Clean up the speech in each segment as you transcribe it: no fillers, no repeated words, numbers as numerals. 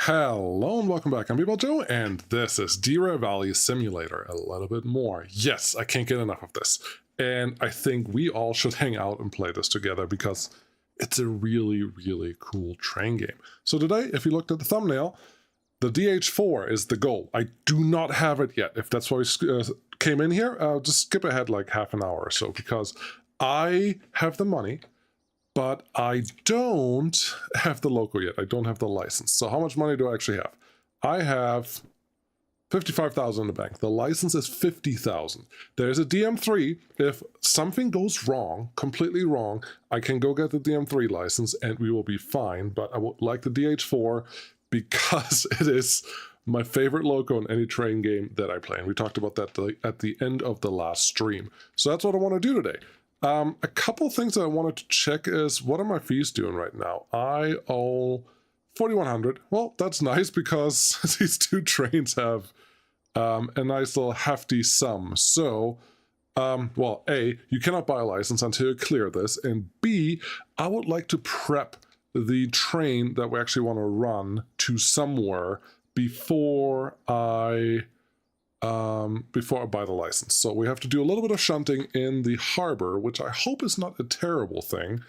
Hello and welcome back. I'm Joe, and this is Derail Valley Simulator a little bit more. Yes, I can't get enough of this. And I think we all should hang out and play this together because it's a really, really cool train game. So today, if you looked at the thumbnail, the DH4 is the goal. I do not have it yet. If that's why we came in here, just skip ahead like half an hour or so because I have the money, but I don't have the loco yet. I don't have the license. So how much money do I actually have? I have 55,000 in the bank. The license is 50,000. There's a DM3. If something goes wrong, completely wrong, I can go get the DM3 license and we will be fine. But I would like the DH4 because it is my favorite loco in any train game that I play. And we talked about that at the end of the last stream. So that's what I want to do today. A couple things that I wanted to check is, what are my fees doing right now? I owe 4,100. Well, that's nice because these two trains have a nice little hefty sum. So, well, A, you cannot buy a license until you clear this, and B, I would like to prep the train that we actually want to run to somewhere before I buy the license. So we have to do a little bit of shunting in the harbor, which I hope is not a terrible thing,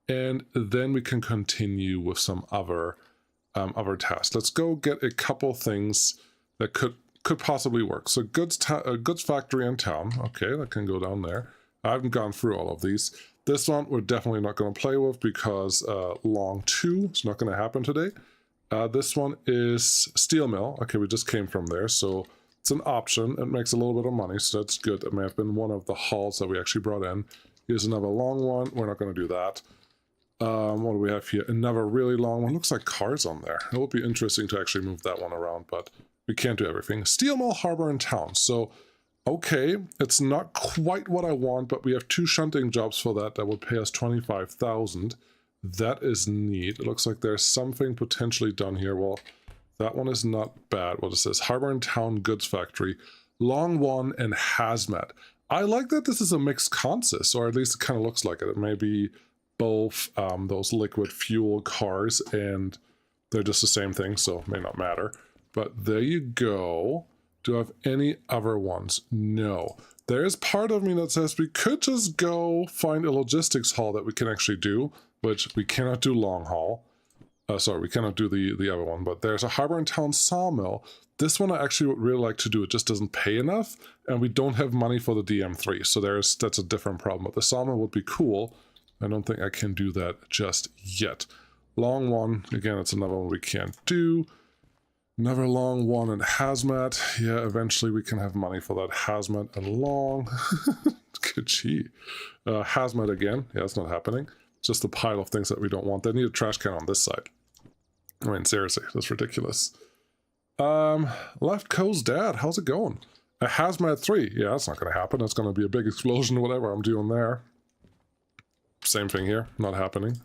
and then we can continue with some other tasks. Let's go get a couple things that could possibly work. So goods factory in town. Okay, that can go down there. I haven't gone through all of these. This one we're definitely not going to play with because long 2 is not going to happen today. This one is steel mill. Okay, we just came from there, so it's an option. It makes a little bit of money, so that's good. It may have been one of the hauls that we actually brought in. Here's another long one. We're not going to do that. What do we have here? Another really long one. Looks like cars on there. It would be interesting to actually move that one around, but we can't do everything. Steel mill, harbor, and town. So, okay, it's not quite what I want, but we have 2 shunting jobs for that would pay us 25,000. That is neat. It looks like there's something potentially done here. Well, that one is not bad. What it says, harbor and town goods factory, long 1 and hazmat. I like that this is a mixed consist, or at least it kind of looks like it. It may be both those liquid fuel cars, and they're just the same thing, so it may not matter. But there you go. Do I have any other ones? No. There is part of me that says we could just go find a logistics haul that we can actually do, which we cannot do long haul. Sorry, we cannot do the other one, but there's a harbor and town sawmill. This one I actually would really like to do. It just doesn't pay enough, and we don't have money for the DM3, so that's a different problem. But the sawmill would be cool. I don't think I can do that just yet. Long 1, again, it's another one we can't do. Another long 1 and hazmat. Yeah, eventually we can have money for that hazmat and long. Good gee. Hazmat again. Yeah, it's not happening. Just a pile of things that we don't want. They need a trash can on this side. I mean, seriously, that's ridiculous. Left Coast Dad, how's it going? A hazmat 3. Yeah, that's not going to happen. That's going to be a big explosion, whatever I'm doing there. Same thing here, not happening.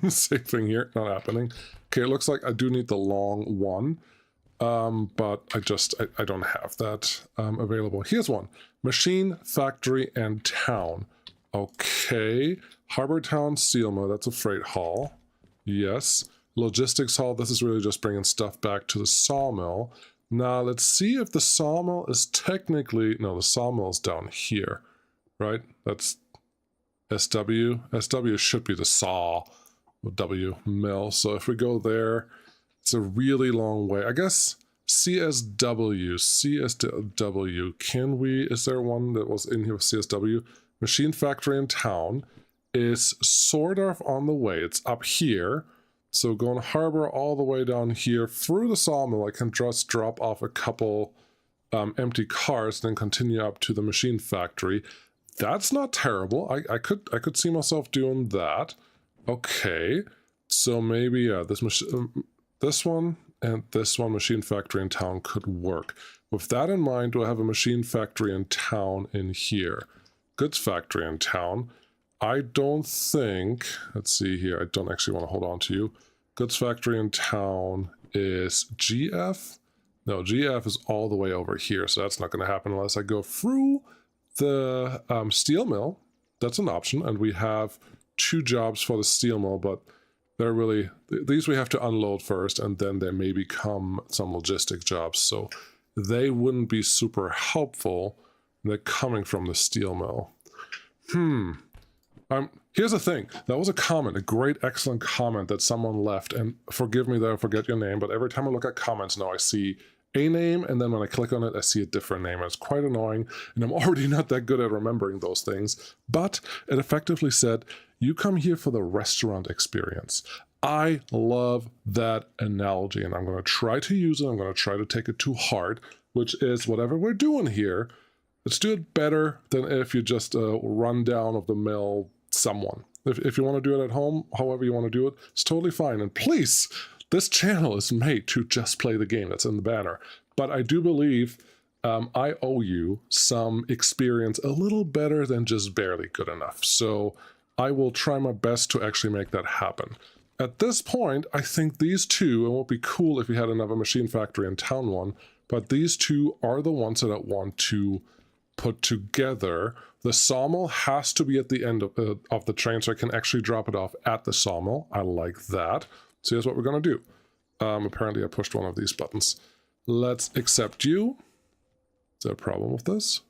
Same thing here, not happening. Okay, it looks like I do need the long 1. But I don't have that available. Here's one. Machine, factory, and town. Okay. Harbor Town Steel Mill, that's a freight haul. Yes. Logistics haul, this is really just bringing stuff back to the sawmill. Now, let's see if the sawmill is technically... No, the sawmill is down here, right? That's SW. SW should be the saw. W mill. So if we go there, it's a really long way. I guess CSW. Can we... Is there one that was in here with CSW? Machine factory in town is sort of on the way. It's up here. So going harbor all the way down here through the sawmill, I can just drop off a couple empty cars, then continue up to the machine factory. That's not terrible. I could see myself doing that. Okay. So maybe this one and this one, machine factory in town, could work. With that in mind, do I have a machine factory in town in here? Goods factory in town. I don't think, let's see here, I don't actually want to hold on to you. Goods factory in town is GF? No, GF is all the way over here, so that's not going to happen unless I go through the steel mill. That's an option, and we have 2 jobs for the steel mill, but they're really, these we have to unload first, and then they may become some logistic jobs. So they wouldn't be super helpful. They're coming from the steel mill. Here's the thing. That was a comment, a great, excellent comment that someone left. And forgive me that I forget your name, but every time I look at comments now, I see a name, and then when I click on it, I see a different name. It's quite annoying, and I'm already not that good at remembering those things. But it effectively said, you come here for the restaurant experience. I love that analogy, and I'm going to try to use it. I'm going to try to take it to heart, which is whatever we're doing here, let's do it better than if you just run down of the mill someone. If you want to do it at home, however you want to do it, it's totally fine. And please, this channel is made to just play the game that's in the banner. But I do believe I owe you some experience a little better than just barely good enough. So I will try my best to actually make that happen. At this point, I think these two, it would be cool if we had another machine factory in town one, but these two are the ones that I want to put together. The sawmill has to be at the end of the train, so I can actually drop it off at the sawmill. I like that. So here's what we're going to do. Apparently I pushed one of these buttons. Let's accept you. Is there a problem with this?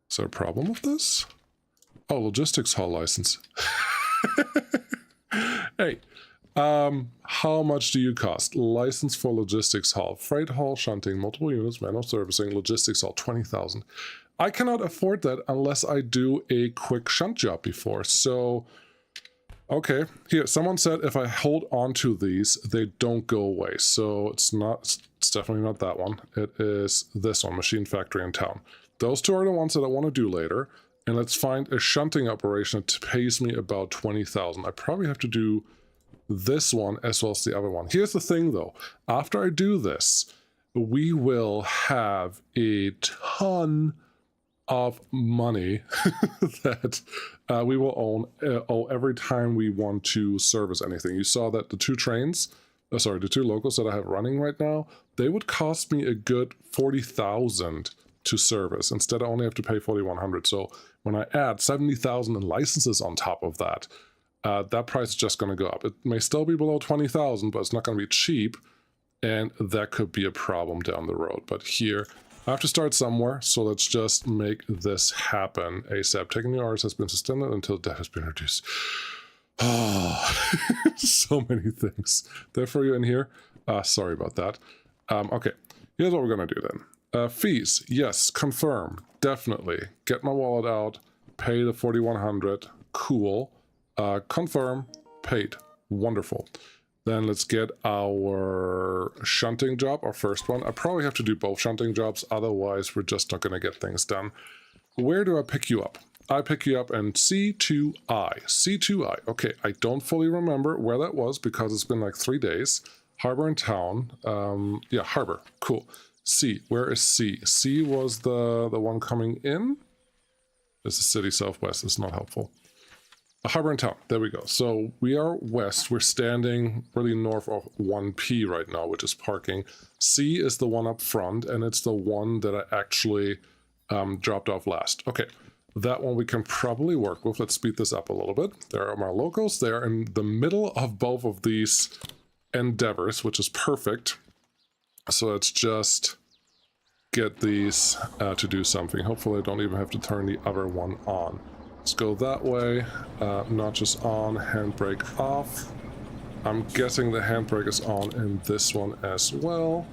Is there a problem with this? Oh, logistics hall license. Hey, how much do you cost? License for logistics hall, freight hall, shunting, multiple units, manual servicing, logistics hall, 20,000. I cannot afford that unless I do a quick shunt job before. So, okay, here, someone said if I hold on to these, they don't go away. So it's definitely not that one. It is this one, machine factory in town. Those two are the ones that I want to do later. And let's find a shunting operation that pays me about 20,000. I probably have to do this one as well as the other one. Here's the thing though, after I do this, we will have a ton of money that we will owe every time we want to service anything. You saw that the two trains, the two locals that I have running right now, they would cost me a good 40,000 to service. Instead, I only have to pay 4,100. So when I add 70,000 in licenses on top of that, that price is just going to go up. It may still be below 20,000, but it's not going to be cheap, and that could be a problem down the road. But here, I have to start somewhere, so let's just make this happen ASAP. Taking the orders has been suspended until debt has been reduced. Oh, so many things. Therefore, you in here? Sorry about that. Okay, here's what we're going to do then. Fees, yes, confirm, definitely. Get my wallet out, pay the 4,100, cool. Confirm, paid, wonderful. Then let's get our shunting job, our first one. I probably have to do both shunting jobs, otherwise we're just not going to get things done. Where do I pick you up? I pick you up in C2I. C2I, okay, I don't fully remember where that was because it's been like 3 days. Harbor and town, yeah, harbor, cool. C, where is C? C was the one coming in. This is city southwest, it's not helpful. Harbor and town, there we go. So we are west, we're standing really north of 1P right now, which is parking. C is the one up front, and it's the one that I actually dropped off last. Okay, that one we can probably work with. Let's speed this up a little bit. There are my locals. They're in the middle of both of these endeavors, which is perfect. So let's just get these to do something. Hopefully I don't even have to turn the other one on. Let's go that way. Notches on, handbrake off. I'm guessing the handbrake is on in this one as well.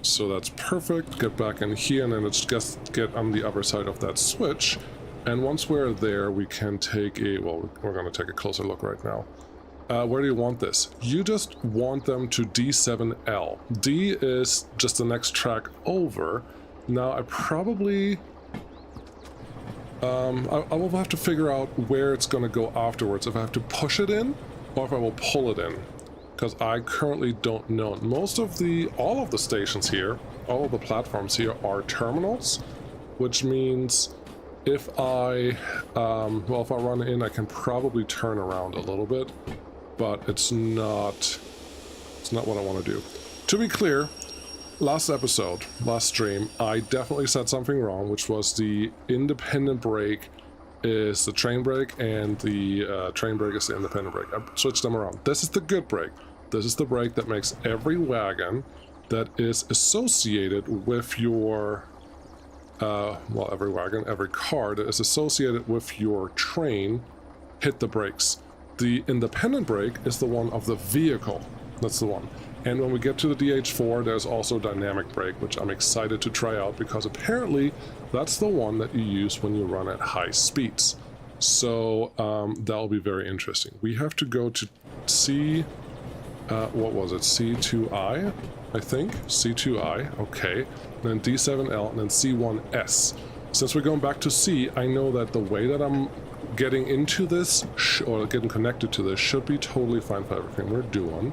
So that's perfect. Get back in here, and then let's just get on the other side of that switch. And once we're there, we can take a, well, we're going to take a closer look right now. Where do you want this? You just want them to D7L. D is just the next track over. Now, I probably... I will have to figure out where it's going to go afterwards, if I have to push it in, or if I will pull it in. Because I currently don't know. All of the stations here, all of the platforms here are terminals, which means if I, if I run in, I can probably turn around a little bit, but it's not what I want to do. To be clear, last stream, I definitely said something wrong, which was the independent brake is the train brake, and the train brake is the independent brake. I've switched them around. This is the good brake. This is the brake that makes every wagon that is associated with your, well, every wagon, every car that is associated with your train hit the brakes. The independent brake is the one of the vehicle. That's the one. And when we get to the DH4, there's also dynamic brake, which I'm excited to try out because apparently that's the one that you use when you run at high speeds. So that'll be very interesting. We have to go to C, what was it? C2I, I think? C2I, okay. Then D7L, and then C1S. Since we're going back to C, I know that the way that I'm getting into this, or getting connected to this, should be totally fine for everything we're doing.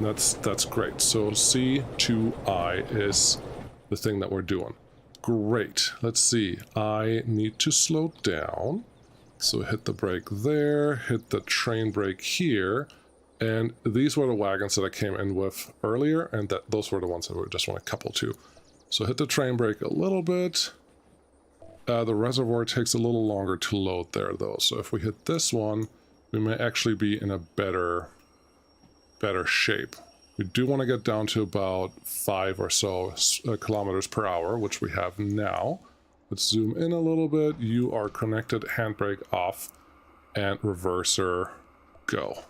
That's great. So C2I is the thing that we're doing. Great. Let's see. I need to slow down. So hit the brake there, hit the train brake here, and these were the wagons that I came in with earlier, and those were the ones that we just want to couple to. So hit the train brake a little bit. The reservoir takes a little longer to load there, though. So if we hit this one, we may actually be in a better shape. We do want to get down to about 5 or so kilometers per hour, which we have now. Let's zoom in a little bit. You are connected, handbrake off, and reverser go.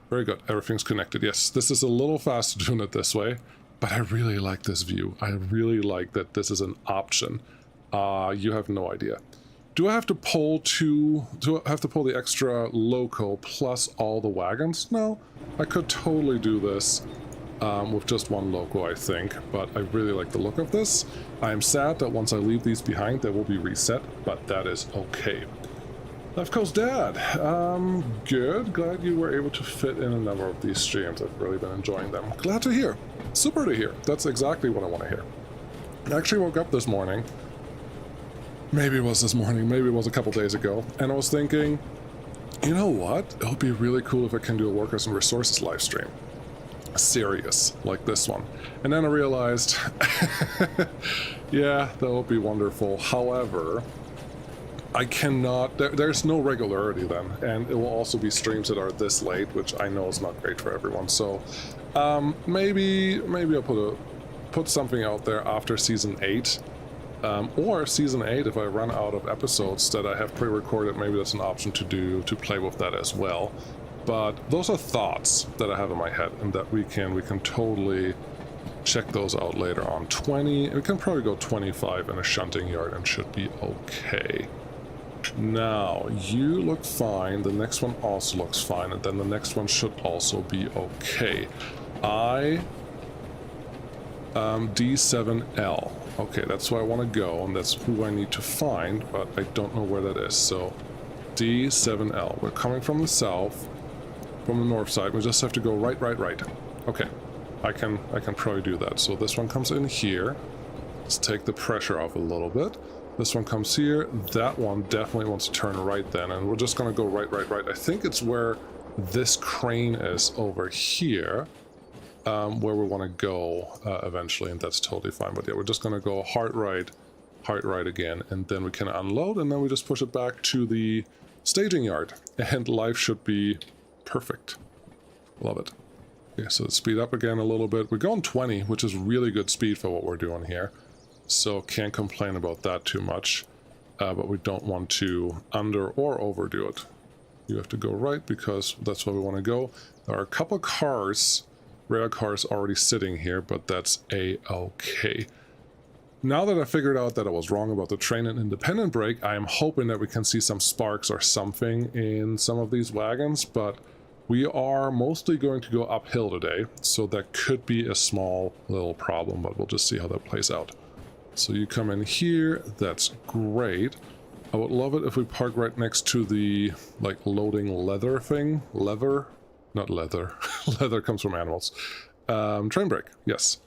Very good. Everything's connected. Yes, this is a little faster doing it this way, but I really like this view. I really like that this is an option. You have no idea. Do I have to pull the extra loco plus all the wagons? No, I could totally do this with just one loco, I think, but I really like the look of this. I am sad that once I leave these behind, they will be reset, but that is okay. Left Coast Dad, good. Glad you were able to fit in a number of these streams. I've really been enjoying them. Glad to hear. Super to hear. That's exactly what I want to hear. I actually woke up this morning. Maybe it was this morning, maybe it was a couple days ago, and I was thinking, you know what? It would be really cool if I can do a Workers and Resources live stream. Serious, like this one. And then I realized, yeah, that would be wonderful. However, I cannot, there's no regularity then, and it will also be streams that are this late, which I know is not great for everyone. So maybe I'll put something out there after Season 8. Or Season 8, if I run out of episodes that I have pre-recorded, maybe that's an option to play with that as well. But those are thoughts that I have in my head, and that we can totally check those out later on. 20, we can probably go 25 in a shunting yard and should be okay. Now, you look fine, the next one also looks fine, and then the next one should also be okay. D7L. Okay, that's where I want to go, and that's who I need to find, but I don't know where that is. So, D7L. We're coming from the south, from the north side. We just have to go right. Okay, I can probably do that. So this one comes in here. Let's take the pressure off a little bit. This one comes here. That one definitely wants to turn right then, and we're just going to go right. I think it's where this crane is over here. Where we want to go eventually, and that's totally fine. But yeah, we're just going to go hard right again, and then we can unload, and then we just push it back to the staging yard, and life should be perfect. Love it. Yeah, so speed up again a little bit. We're going 20, which is really good speed for what we're doing here, so can't complain about that too much, but we don't want to under or overdo it. You have to go right because that's where we want to go. There are a couple cars, rail cars already sitting here, but that's a-okay. Now that I figured out that I was wrong about the train and independent brake, I am hoping that we can see some sparks or something in some of these wagons, but we are mostly going to go uphill today, so that could be a small little problem, but we'll just see how that plays out. So you come in here, that's great. I would love it if we park right next to the, like, loading leather thing. Leather? Not leather. Leather comes from animals. Train brake, yes.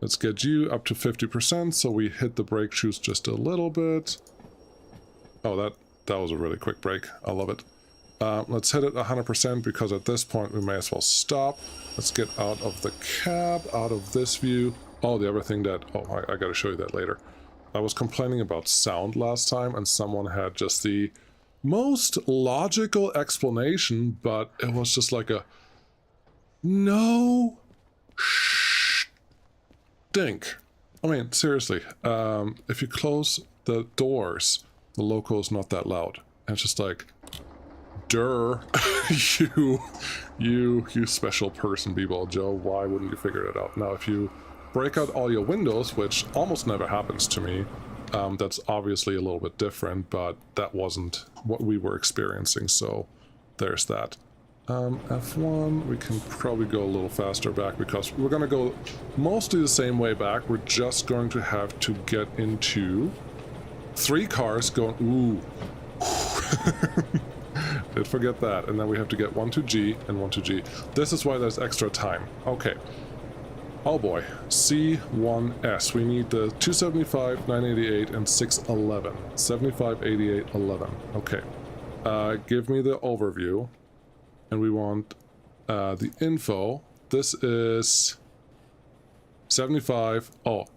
Let's get you up to 50%, so we hit the brake shoes just a little bit. Oh, that was a really quick brake. I love it. Let's hit it 100% because at this point we may as well stop. Let's get out of the cab, out of this view. Oh, the other thing that... Oh, I gotta show you that later. I was complaining about sound last time, and someone had just the most logical explanation, but it was just like a no stink. I mean, seriously, if you close the doors, the loco is not that loud. And it's just like, durr, you special person, B-Ball Joe, why wouldn't you figure it out? Now, if you break out all your windows, which almost never happens to me, that's obviously a little bit different, but that wasn't what we were experiencing, so there's that. F1, we can probably go a little faster back because we're going to go mostly the same way back. We're just going to have to get into 3 cars going, ooh. Did forget that. And then we have to get 1 to G and 1 to G. This is why there's extra time. Okay. Oh boy. C1S. We need the 275, 988, and 611. 75, 88, 11. Okay. Give me the overview. And we want the info. This is 75,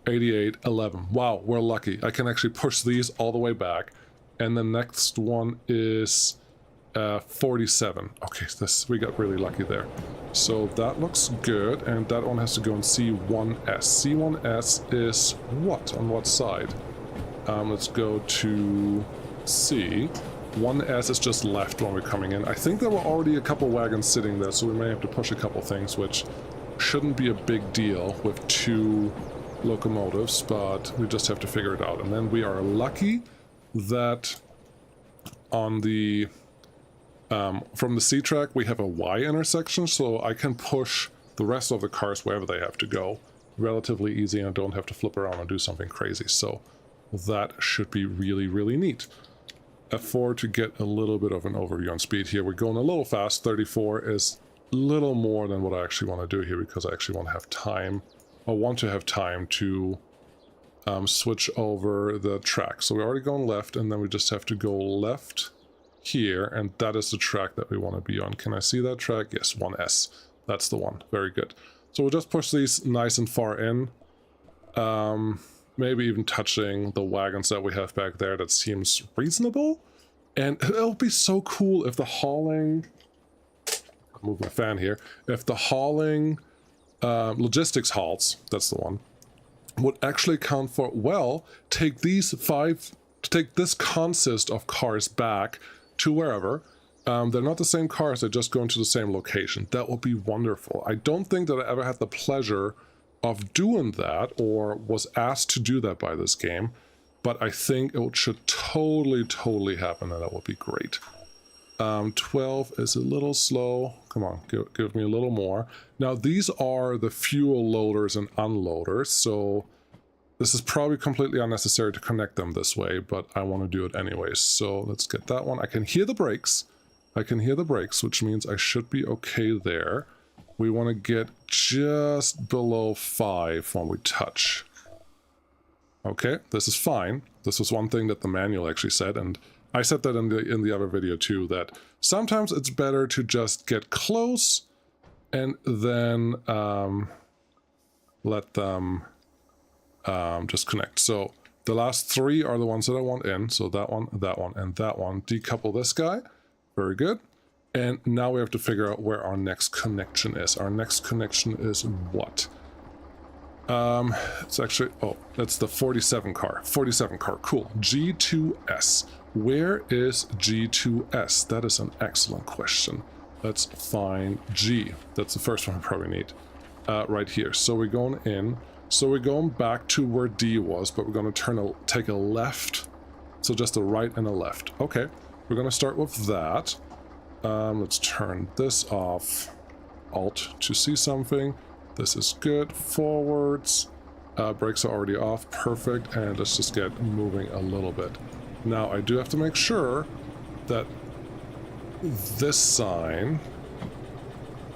88, 11. Wow, we're lucky. I can actually push these all the way back. And the next one is 47. Okay, we got really lucky there. So that looks good, and that one has to go in C1S. C1S is what? On what side? Let's go to C. 1S is just left when we're coming in. I think there were already a couple wagons sitting there, so we may have to push a couple things, which shouldn't be a big deal with 2 locomotives, but we just have to figure it out. And then we are lucky that on the from the C track we have a Y intersection, so I can push the rest of the cars wherever they have to go relatively easy, and I don't have to flip around and do something crazy. So that should be really, really neat. F4 to get a little bit of an overview on speed here. We're going a little fast. 34 is a little more than what I actually want to do here, because I actually want to have time. I want to have time to switch over the track. So we're already going left, and then we just have to go left here, and that is the track that we want to be on. Can I see that track? Yes, 1S. That's the one. Very good. So we'll just push these nice and far in. Maybe even touching the wagons that we have back there. That seems reasonable. And it'll be so cool if the hauling... I'll move my fan here. If the hauling logistics halts, that's the one, would actually count for, well, take these 5... Take this consist of cars back to wherever. They're not the same cars, they're just going to the same location. That would be wonderful. I don't think that I ever had the pleasure of doing that, or was asked to do that by this game, but I think it should totally happen, and that would be great. 12 is a little slow. Come on, give me a little more. Now, these are the fuel loaders and unloaders, so this is probably completely unnecessary to connect them this way, but I want to do it anyways. So let's get that one. I can hear the brakes. Which means I should be okay there. We want to get just below 5 when we touch. Okay, this is fine. This was one thing that the manual actually said, and I said that in the other video too, that sometimes it's better to just get close and then let them just connect. So the last 3 are the ones that I want in. So that one, and that one. Decouple this guy. Very good. And now we have to figure out where our next connection is. Our next connection is what? It's actually, that's the 47 car. 47 car, cool. G2S. Where is G2S? That is an excellent question. Let's find G. That's the first one we probably need. Right here. So we're going in. So we're going back to where D was, but we're going to take a left. So just a right and a left. Okay. We're going to start with that. Let's turn this off. Alt to see something. This is good. Forwards. Brakes are already off. Perfect. And let's just get moving a little bit. Now, I do have to make sure that this sign,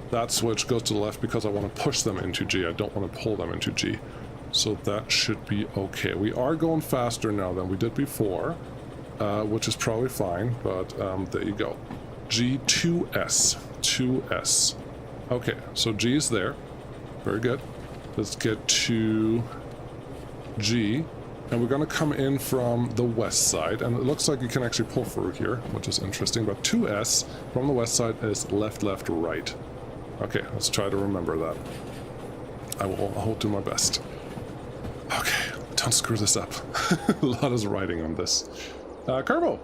that switch goes to the left, because I want to push them into G. I don't want to pull them into G. So that should be okay. We are going faster now than we did before, which is probably fine, but there you go. G2S. 2S. Okay, so G is there. Very good. Let's get to G, And we're going to come in from the west side, and it looks like you can actually pull through here, which is interesting, but 2S from the west side is left, left, right. Okay, let's try to remember that. I'll do my best. Okay, don't screw this up. A lot is writing on this. Carbo!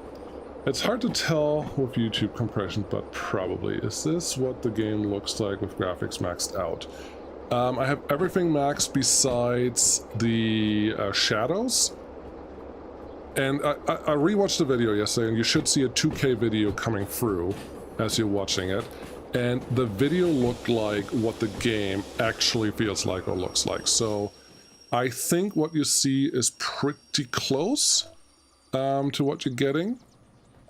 It's hard to tell with YouTube compression, but probably. Is this what the game looks like with graphics maxed out? I have everything maxed besides the shadows. And I rewatched the video yesterday, and you should see a 2K video coming through as you're watching it. And the video looked like what the game actually feels like or looks like. So I think what you see is pretty close to what you're getting.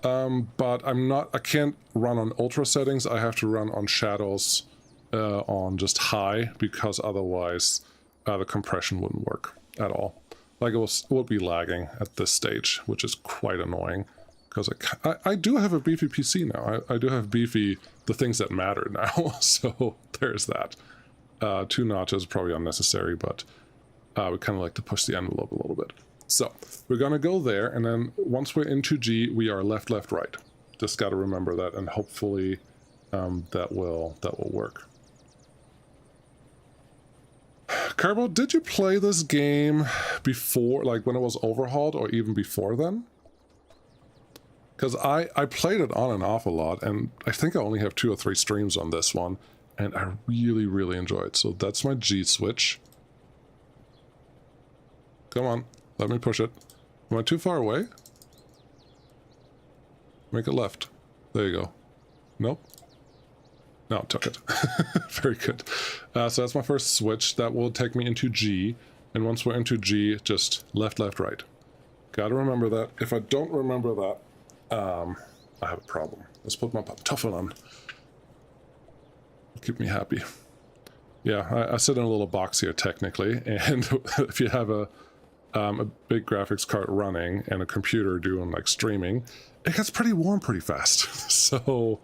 But I can't run on ultra settings. I have to run on shadows on just high, because otherwise the compression wouldn't work at all. Like it would be lagging at this stage, which is quite annoying, because I do have a beefy PC now. I do have beefy, the things that matter now, so there's that. 2 notches probably unnecessary, but we kind of like to push the envelope a little bit. So we're gonna go there, and then once we're into G, we are left, left, right. Just got to remember that, and hopefully that will work. Carbo, did you play this game before, like when it was overhauled, or even before then? Because I played it on and off a lot, and I think I only have 2 or 3 streams on this one, and I really, really enjoy it. So that's my G switch. Come on, let me push it. Am I too far away? Make it left. There you go. Nope. No, took it. Very good. So that's my first switch. That will take me into G. And once we're into G, just left, left, right. Gotta remember that. If I don't remember that, I have a problem. Let's put my pantoffel on. Keep me happy. Yeah, I sit in a little box here, technically. And if you have a big graphics card running and a computer doing, like, streaming, it gets pretty warm pretty fast. So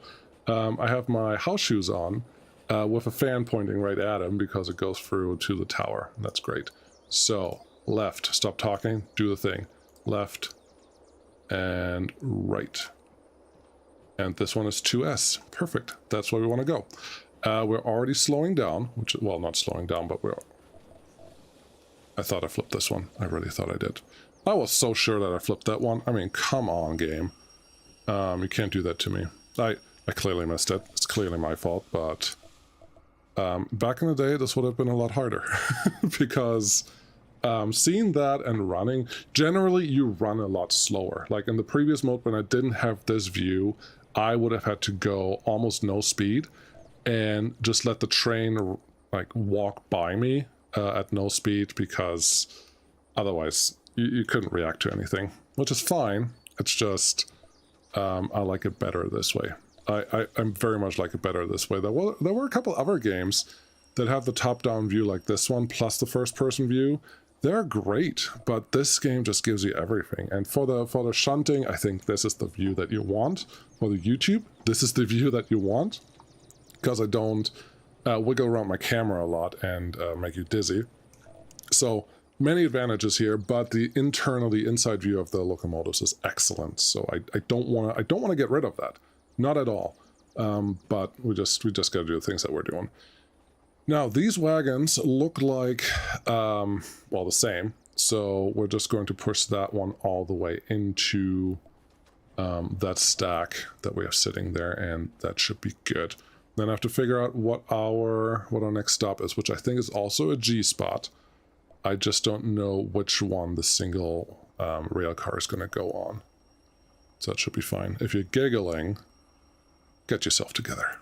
I have my house shoes on with a fan pointing right at him, because it goes through to the tower. That's great. So left, stop talking, do the thing. Left and right. And this one is 2S. Perfect. That's where we want to go. We're already slowing down, which, well, not slowing down, but I thought I flipped this one. I really thought I did. I was so sure that I flipped that one. I mean, come on, game. You can't do that to me. I clearly missed it. It's clearly my fault, but back in the day, this would have been a lot harder. Because seeing that and running, generally you run a lot slower. Like in the previous mode, when I didn't have this view, I would have had to go almost no speed and just let the train like walk by me at no speed, because otherwise you couldn't react to anything, which is fine. It's just I like it better this way. I'm very much like it better this way. There were a couple other games that have the top-down view like this one, plus the first-person view. They're great, but this game just gives you everything. And for the shunting, I think this is the view that you want. For the YouTube, this is the view that you want, because I don't wiggle around my camera a lot and make you dizzy. So many advantages here, but the inside view of the locomotives is excellent. So I don't want to get rid of that. Not at all, but we just got to do the things that we're doing. Now, these wagons look like, well, the same, so we're just going to push that one all the way into that stack that we have sitting there, and that should be good. Then I have to figure out what our next stop is, which I think is also a G spot. I just don't know which one the single rail car is going to go on. So that should be fine. If you're giggling, get yourself together.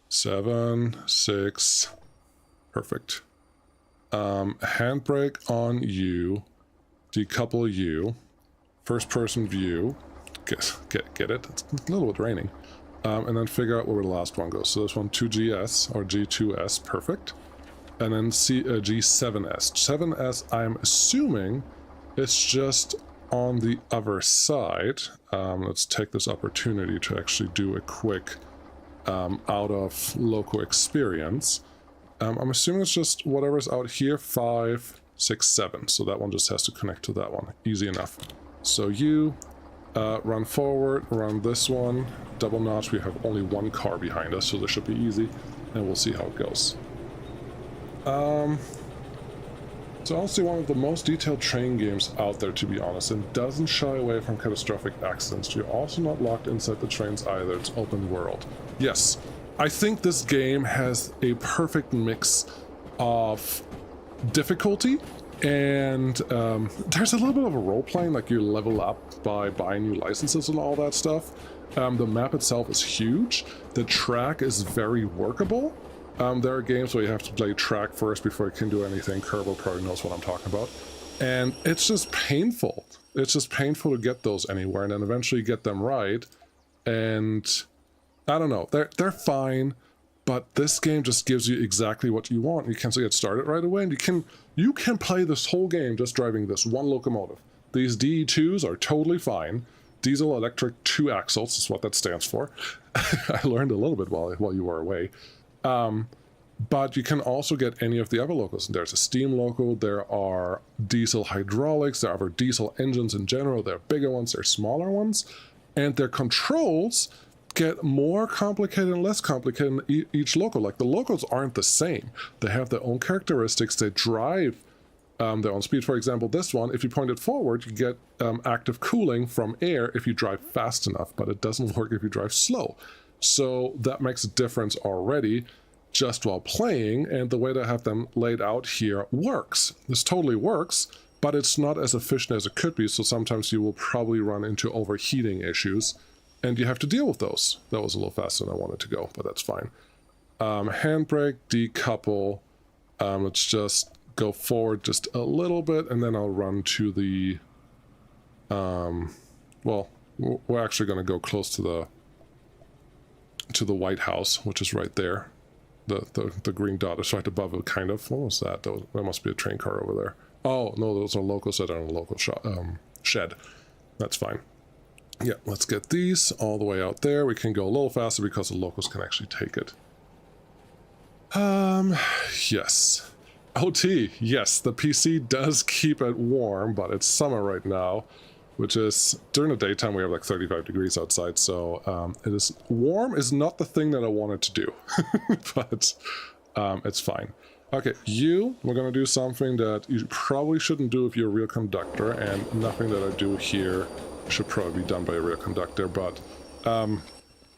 7, 6, perfect. Handbrake on you, decouple you, first person view, get it? It's a little bit raining. And then figure out where the last one goes. So this one 2GS or G2S, perfect. And then G7S. 7S, I'm assuming it's just on the other side. Let's take this opportunity to actually do a quick out of local experience. I'm assuming it's just whatever's out here, 5, 6, 7. So that one just has to connect to that one. Easy enough. So you run forward, run this one, double notch. We have only one car behind us, so this should be easy, and we'll see how it goes. It's honestly one of the most detailed train games out there, to be honest, and doesn't shy away from catastrophic accidents. You're also not locked inside the trains either. It's open world. Yes, I think this game has a perfect mix of difficulty and there's a little bit of a role-playing, like you level up by buying new licenses and all that stuff. The map itself is huge. The track is very workable. There are games where you have to play track first before you can do anything. Kerbal probably knows what I'm talking about. And it's just painful. It's just painful to get those anywhere and then eventually get them right. And I don't know, they're fine, but this game just gives you exactly what you want. You can get started right away, and you can play this whole game just driving this one locomotive. These DE2s are totally fine. Diesel electric 2 axles is what that stands for. I learned a little bit while you were away. But you can also get any of the other locos. There's a steam loco, there are diesel hydraulics, there are other diesel engines in general, there are bigger ones, there are smaller ones, and their controls get more complicated and less complicated in each loco. Like, the locos aren't the same. They have their own characteristics, they drive their own speed. For example, this one, if you point it forward, you get active cooling from air if you drive fast enough, but it doesn't work if you drive slow. So that makes a difference already just while playing, and the way to have them laid out here works. This totally works, but it's not as efficient as it could be, so sometimes you will probably run into overheating issues, and you have to deal with those. That was a little faster than I wanted to go, but that's fine. Handbrake, decouple. Let's just go forward just a little bit, and then I'll run to the... well, we're actually going to go close to the White House, which is right there. The green dot is right above it, kind of. What was that? That must be a train car over there. Oh, no, those are locals that are in a local shed. That's fine. Yeah, let's get these all the way out there. We can go a little faster because the locals can actually take it. Yes. OT, yes, the PC does keep it warm, but it's summer right now, which is, during the daytime we have like 35 degrees outside, so it is warm is not the thing that I wanted to do, but it's fine. Okay, we're going to do something that you probably shouldn't do if you're a real conductor, and nothing that I do here should probably be done by a real conductor, but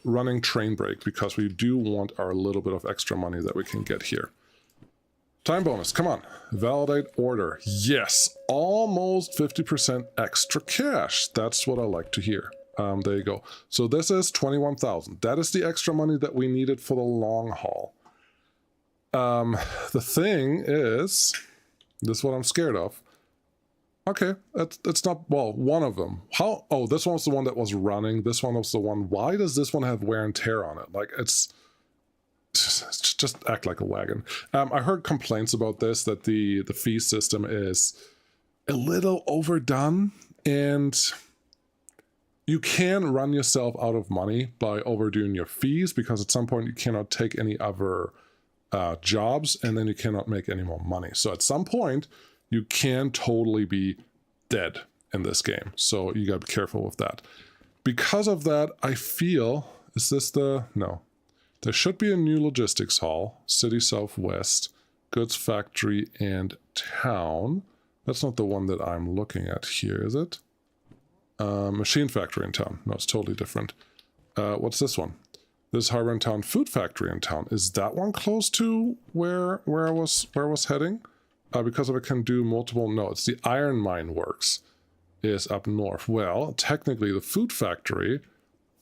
running train brake, because we do want our little bit of extra money that we can get here. Time bonus, come on. Validate order. Yes, almost 50% extra cash. That's what I like to hear. There you go. So this is 21,000. That is the extra money that we needed for the long haul. The thing is, this is what I'm scared of. Okay, it's not, well, one of them. How, oh, this one was the one that was running. This one was the one. Why does this one have wear and tear on it? Like, it's just act like a wagon. I heard complaints about this, that the fee system is a little overdone, and you can run yourself out of money by overdoing your fees, because at some point you cannot take any other jobs, and then you cannot make any more money. So at some point you can totally be dead in this game, so you gotta be careful with that. Because of that, I feel, is this the, no. There should be a new logistics hall, City Southwest, Goods Factory, and Town. That's not the one that I'm looking at here, is it? Machine Factory in Town. No, it's totally different. What's this one? This Harbor in Town, Food Factory in Town. Is that one close to where I was heading? Because if it can do multiple, no, it's the Iron Mine Works is up north. Well, technically the Food Factory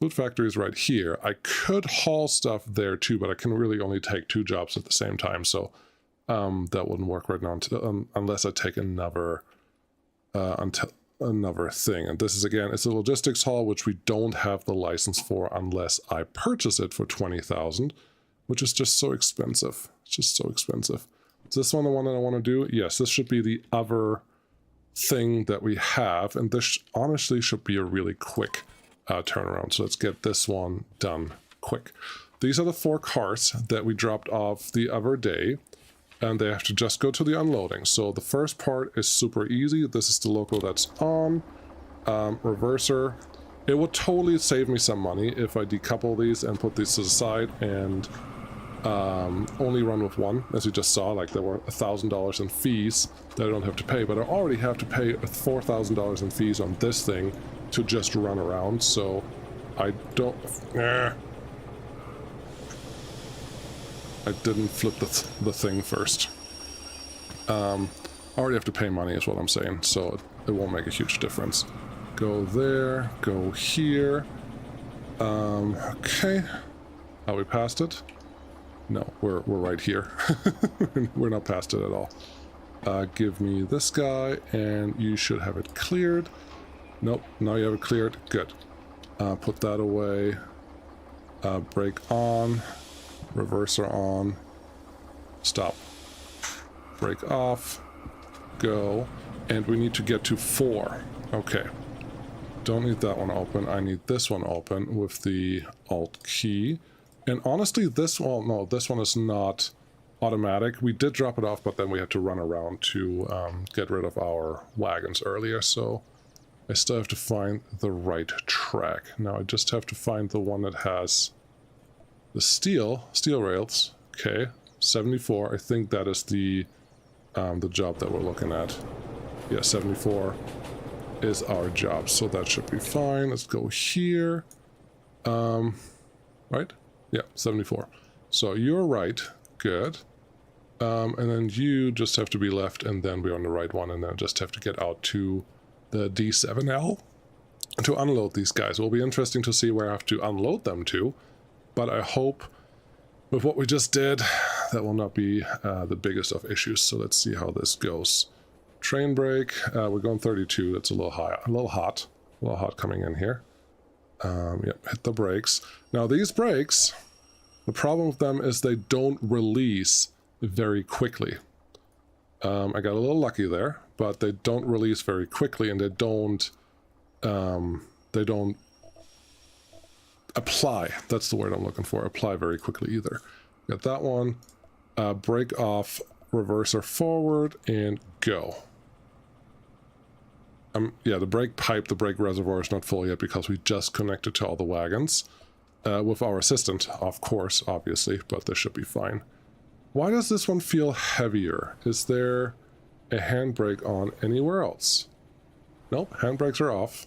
is right here. I could haul stuff there too, but I can really only take 2 jobs at the same time, so that wouldn't work right now unless I take another thing. And this is, again, it's a logistics hall, which we don't have the license for unless I purchase it for 20,000, which is just so expensive. It's just so expensive. Is this one the one that I want to do? Yes, this should be the other thing that we have, and this honestly should be a really quick turnaround. So let's get this one done quick. These are the 4 cars that we dropped off the other day. and they have to just go to the unloading. So the first part is super easy. This is the loco that's on. Reverser. It would totally save me some money if I decouple these and put these to the side and only run with one. As you just saw, like there were $1,000 in fees that I don't have to pay, but I already have to pay $4,000 in fees on this thing to just run around, so I don't... I didn't flip the thing first. I already have to pay money is what I'm saying, so it won't make a huge difference. Go there, go here. Okay. Are we past it? No, we're right here. We're not past it at all. Give me this guy, and you should have it cleared. Nope, now you have it cleared. Good. Put that away. Brake on. Reverser on. Stop. Brake off. Go. And we need to get to 4. Okay. Don't need that one open. I need this one open with the Alt key. And honestly, this one, no, this one is not automatic. We did drop it off, but then we had to run around to get rid of our wagons earlier, so I still have to find the right track. Now I just have to find the one that has the steel rails. Okay, 74. I think that is the job that we're looking at. Yeah, 74 is our job, so that should be fine. Let's go here. Right? Yeah, 74. So you're right. Good. And then you just have to be left, and then we're on the right one, and then just have to get out to the D7L to unload these guys. It will be interesting to see where I have to unload them to, but I hope with what we just did, that will not be the biggest of issues. So let's see how this goes. Train brake, we're going 32. That's a little high, a little hot coming in here. Yep, hit the brakes. Now these brakes, the problem with them is they don't release very quickly. I got a little lucky there, but they don't release very quickly, and they don't apply. That's the word I'm looking for. Apply very quickly either. Got that one. Brake off, reverser forward, and go. Yeah, the brake pipe, the brake reservoir is not full yet because we just connected to all the wagons. With our assistant, of course, obviously, but this should be fine. Why does this one feel heavier? Is there a handbrake on anywhere else? Nope, handbrakes are off.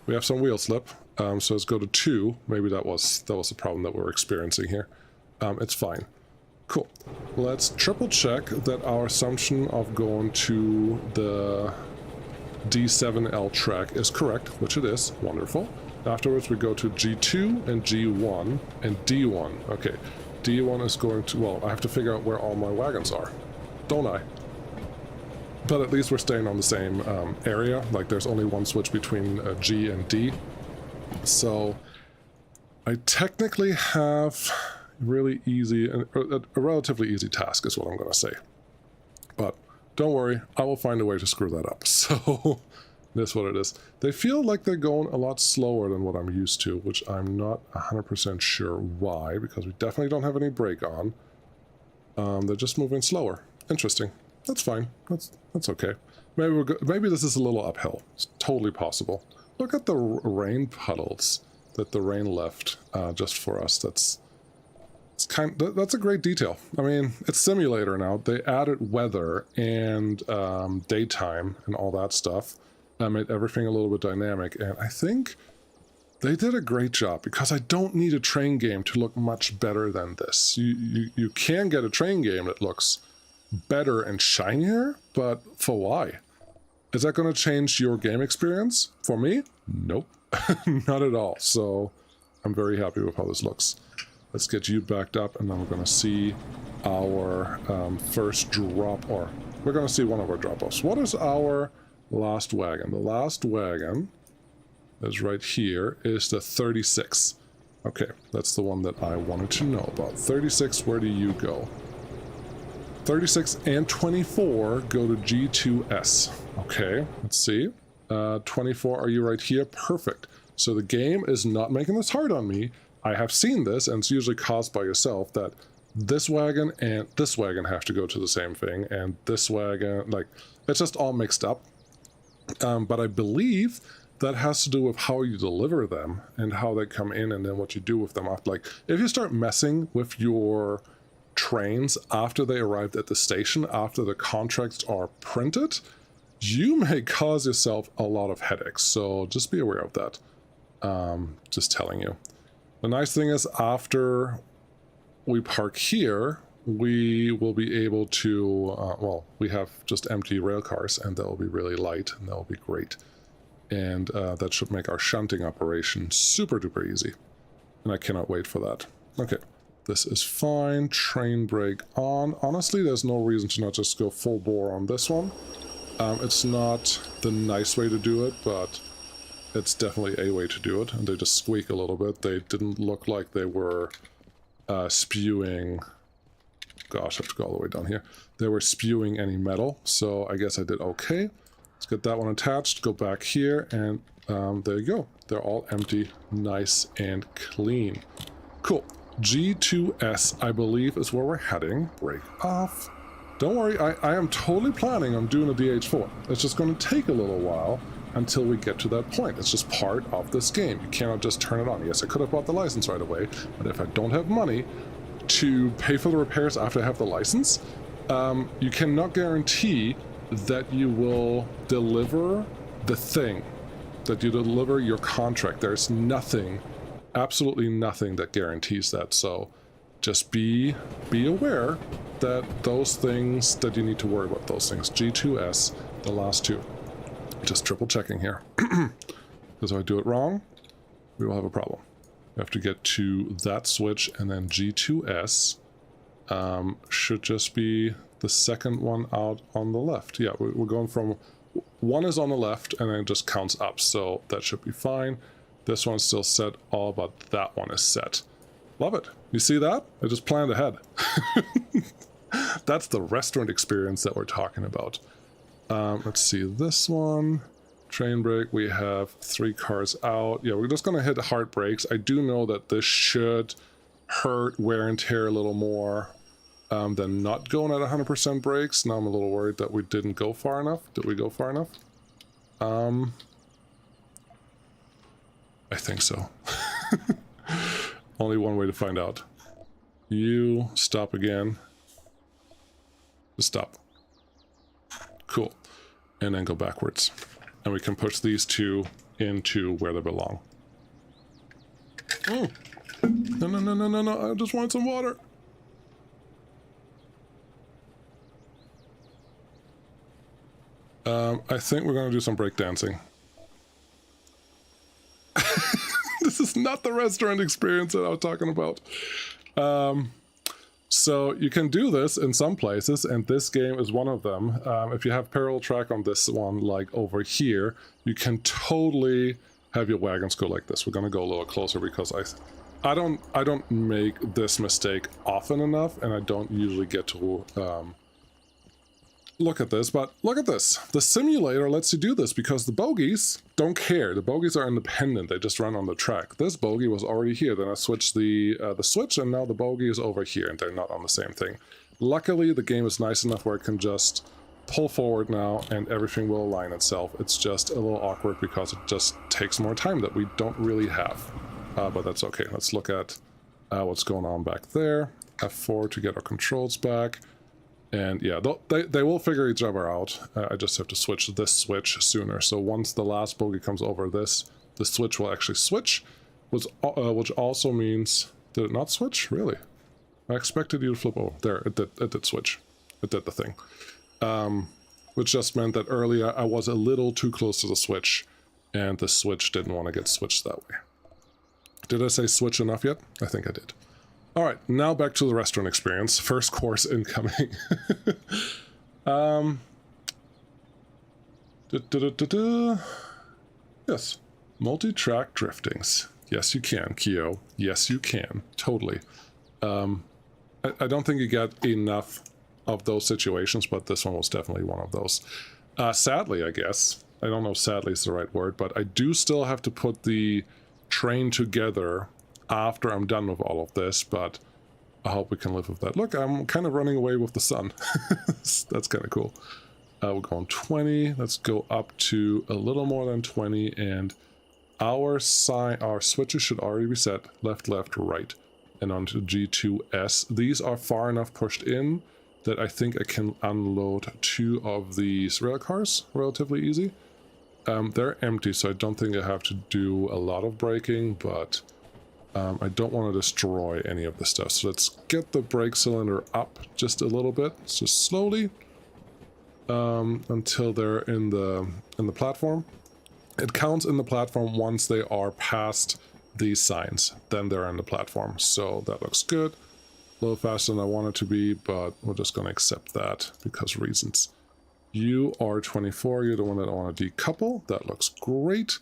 We have some wheel slip, so let's go to 2. Maybe that was the problem that we're experiencing here. It's fine. Cool. Let's triple check that our assumption of going to the D7L track is correct, which it is. Wonderful. Afterwards, we go to G2 and G1 and D1. Okay, D1 is going to... Well, I have to figure out where all my wagons are, don't I? But at least we're staying on the same area. Like, there's only one switch between G and D. So, I technically have really easy... a relatively easy task is what I'm going to say. But don't worry, I will find a way to screw that up. So... That's what it is. They feel like they're going a lot slower than what I'm used to, which I'm not 100% sure why, because we definitely don't have any brake on. They're just moving slower. Interesting. That's fine. That's okay. Maybe this is a little uphill. It's totally possible. Look at the rain puddles that the rain left just for us. That's a great detail. I mean, it's simulator now. They added weather and daytime and all that stuff. Made everything a little bit dynamic, and I think they did a great job, because I don't need a train game to look much better than this. You can get a train game that looks better and shinier, but for why? Is that going to change your game experience? For me? Nope. Not at all. So I'm very happy with how this looks. Let's get you backed up, and then we're going to see our first drop, or we're going to see one of our drop-offs. What is our last wagon? The last wagon is right here, is the 36. Okay, that's the one that I wanted to know about. 36, where do you go? 36 and 24 go to G2S. Okay, let's see. 24, are you right here? Perfect. So the game is not making this hard on me. I have seen this, and it's usually caused by yourself, that this wagon and this wagon have to go to the same thing, and this wagon, like, it's just all mixed up. But I believe that has to do with how you deliver them and how they come in and then what you do with them. Like, if you start messing with your trains after they arrived at the station, after the contracts are printed, you may cause yourself a lot of headaches. So just be aware of that. Just telling you. The nice thing is, after we park here, we will be able to, well, we have just empty rail cars, and they'll be really light, and that'll be great. And that should make our shunting operation super duper easy. And I cannot wait for that. Okay, this is fine. Train brake on. Honestly, there's no reason to not just go full bore on this one. It's not the nice way to do it, but it's definitely a way to do it. And they just squeak a little bit. They didn't look like they were spewing... Gosh, I have to go all the way down here. They were spewing any metal, so I guess I did okay. Let's get that one attached, go back here, and there you go. They're all empty, nice and clean. Cool. G2S, I believe, is where we're heading. Break off. Don't worry, I am totally planning on doing a DH4. It's just going to take a little while until we get to that point. It's just part of this game. You cannot just turn it on. Yes, I could have bought the license right away, but if I don't have money to pay for the repairs after I have the license, you cannot guarantee that you will deliver the thing, that you deliver your contract. There's nothing, absolutely nothing that guarantees that. So just be aware that those things, that you need to worry about those things. G2S, the last two. Just triple checking here. Because if I do it wrong, we will have a problem. We have to get to that switch, and then G2S should just be the second one out on the left. Yeah, we're going from... One is on the left, and then it just counts up, so that should be fine. This one's still set, all but that one is set. Love it. You see that? I just planned ahead. That's the restaurant experience that we're talking about. Let's see, this one... Train brake, we have 3 cars out. Yeah, we're just going to hit hard brakes. I do know that this should hurt wear and tear a little more than not going at 100% brakes. Now I'm a little worried that we didn't go far enough. Did we go far enough? I think so. Only one way to find out. You stop again. Just stop. Cool. And then go backwards. And we can push these two into where they belong. Oh. No, I just want some water. I think we're going to do some breakdancing. This is not the restaurant experience that I was talking about. So you can do this in some places, and this game is one of them. If you have parallel track on this one, like over here, you can totally have your wagons go like this. We're gonna go a little closer because I don't make this mistake often enough, and I don't usually get to look at this, but look at this. The simulator lets you do this because the bogies don't care. The bogies are independent. They just run on the track. This bogie was already here. Then I switched the switch, and now the bogie is over here, and they're not on the same thing. Luckily, the game is nice enough where it can just pull forward now, and everything will align itself. It's just a little awkward because it just takes more time that we don't really have. But that's okay. Let's look at what's going on back there. F4 to get our controls back. And yeah, they will figure each other out. I just have to switch this switch sooner. So once the last bogey comes over this, the switch will actually switch, which also means... Did it not switch? Really? I expected you to flip over. There, it did switch. It did the thing. Which just meant that earlier I was a little too close to the switch, and the switch didn't want to get switched that way. Did I say switch enough yet? I think I did. All right, now back to the restaurant experience. First course incoming. Yes, multi-track driftings. Yes, you can, Kyo. Yes, you can. Totally. I don't think you get enough of those situations, but this one was definitely one of those. Sadly, I guess. I don't know if sadly is the right word, but I do still have to put the train together after I'm done with all of this, but I hope we can live with that. Look, I'm kind of running away with the sun. That's kind of cool. We're going 20. Let's go up to a little more than 20, and our switches should already be set left, left, right, and onto G2S. These are far enough pushed in that I think I can unload 2 of these rail cars relatively easy. They're empty, so I don't think I have to do a lot of braking, but I don't want to destroy any of the stuff. So let's get the brake cylinder up just a little bit, just slowly, until they're in the platform. It counts in the platform once they are past these signs, then they're in the platform. So that looks good. A little faster than I want it to be, but we're just going to accept that because reasons. You are 24, you're the one that I want to decouple. That looks great.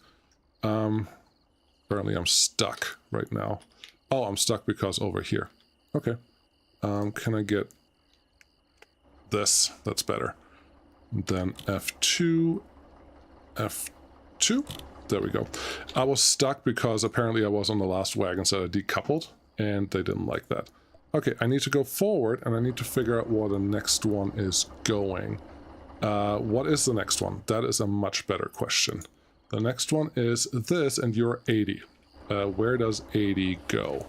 Apparently I'm stuck right now. Oh, I'm stuck because over here. Okay. Can I get this? That's better. Then F2, F2. There we go. I was stuck because apparently I was on the last wagon, so I decoupled, and they didn't like that. Okay, I need to go forward, and I need to figure out where the next one is going. What is the next one? That is a much better question. The next one is this, and you're 80. Where does 80 go?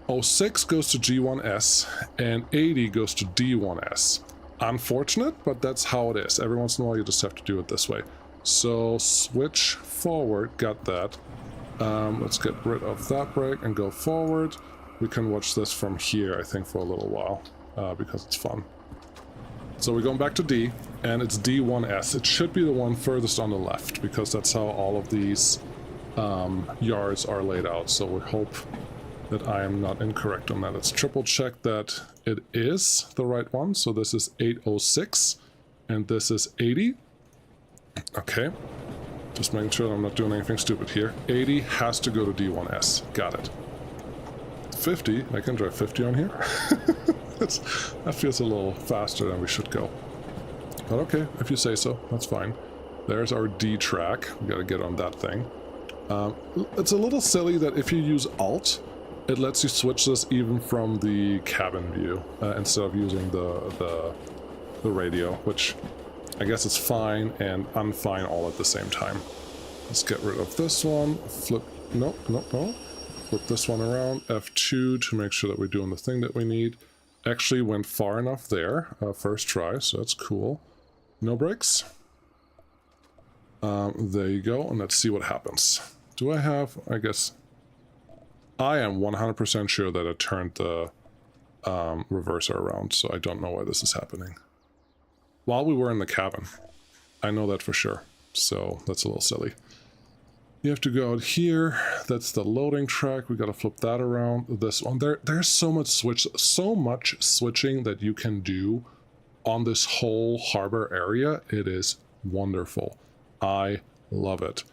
06 goes to G1S, and 80 goes to D1S. Unfortunate, but that's how it is. Every once in a while, you just have to do it this way. So switch forward, got that. Let's get rid of that brake and go forward. We can watch this from here, I think, for a little while, because it's fun. So we're going back to D, and it's D1S. It should be the one furthest on the left, because that's how all of these yards are laid out. So we hope that I am not incorrect on that. Let's triple check that it is the right one. So this is 806, and this is 80. Okay. Just making sure that I'm not doing anything stupid here. 80 has to go to D1S. Got it. 50. I can drive 50 on here. That feels a little faster than we should go. But okay, if you say so, that's fine. There's our D track. We gotta get on that thing. It's a little silly that if you use Alt, it lets you switch this even from the cabin view instead of using the radio, which I guess it's fine and unfine all at the same time. Let's get rid of this one. Flip. Nope. Flip this one around. F2 to make sure that we're doing the thing that we need. Actually went far enough there. First try, so that's cool. No brakes. There you go, and let's see what happens. Do I have, I guess... I am 100% sure that I turned the reverser around, so I don't know why this is happening. While we were in the cabin. I know that for sure, so that's a little silly. You have to go out here. That's the loading track. We got to flip that around. This one. There's so much switching that you can do on this whole harbor area. It is wonderful. I love it.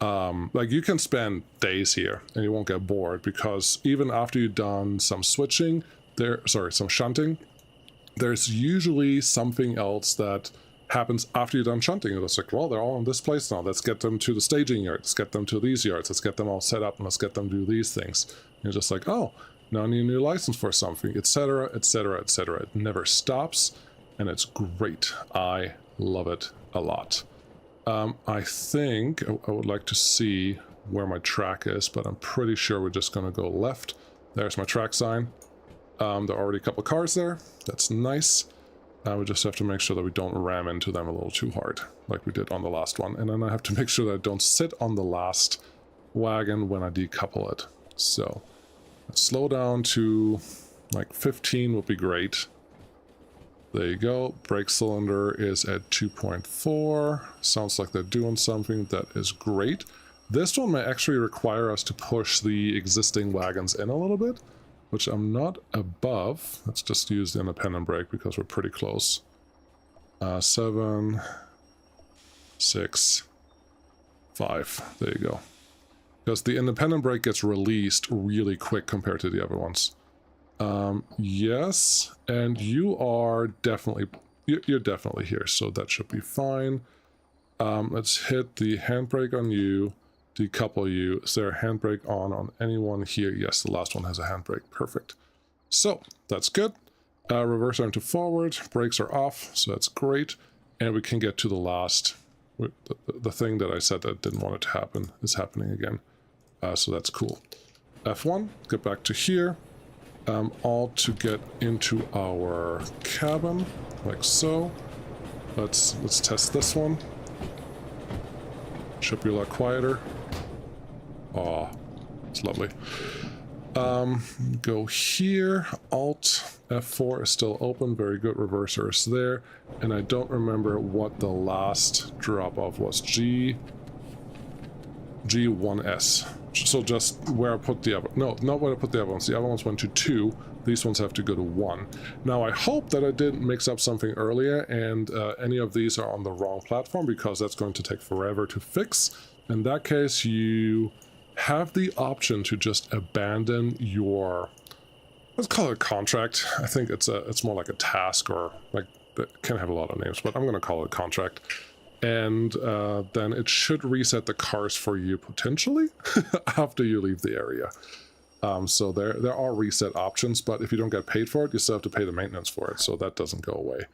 Like you can spend days here and you won't get bored, because even after you've done some switching, some shunting, there's usually something else that happens after you're done shunting. It's like, well, they're all in this place now. Let's get them to the staging yard. Let's get them to these yards. Let's get them all set up and let's get them to do these things. And you're just like, oh, now I need a new license for something, etc., etc., etc. It never stops, and it's great. I love it a lot. I think I would like to see where my track is, but I'm pretty sure we're just going to go left. There's my track sign. There are already a couple cars there. That's nice. We just have to make sure that we don't ram into them a little too hard, like we did on the last one. And then I have to make sure that I don't sit on the last wagon when I decouple it. So let's slow down to like 15 would be great. There you go. Brake cylinder is at 2.4. Sounds like they're doing something. That is great. This one may actually require us to push the existing wagons in a little bit, which I'm not above. Let's just use the independent brake because we're pretty close. 7, 6, 5. There you go. Because the independent brake gets released really quick compared to the other ones. Yes, and you are definitely... You're definitely here, so that should be fine. Let's hit the handbrake on you. Decouple you. Is there a handbrake on anyone here? Yes, the last one has a handbrake. Perfect. So that's good. Reverse arm to forward, brakes are off, so that's great. And we can get to the last, the thing that I said that didn't want it to happen is happening again. So that's cool. F1, get back to here. All to get into our cabin, like so. Let's test this one. Should be a lot quieter. Aw, it's lovely. Go here, Alt, F4 is still open, very good, reverser is there, and I don't remember what the last drop-off was, G1S, so just where I put the other, no, not where I put the other ones went to 2, these ones have to go to 1. Now I hope that I didn't mix up something earlier and any of these are on the wrong platform, because that's going to take forever to fix. In that case, you have the option to just abandon your, let's call it a contract. I think it's more like a task, or like, it can have a lot of names, but I'm going to call it a contract. And then it should reset the cars for you potentially after you leave the area. So there are reset options, but if you don't get paid for it, you still have to pay the maintenance for it, so that doesn't go away.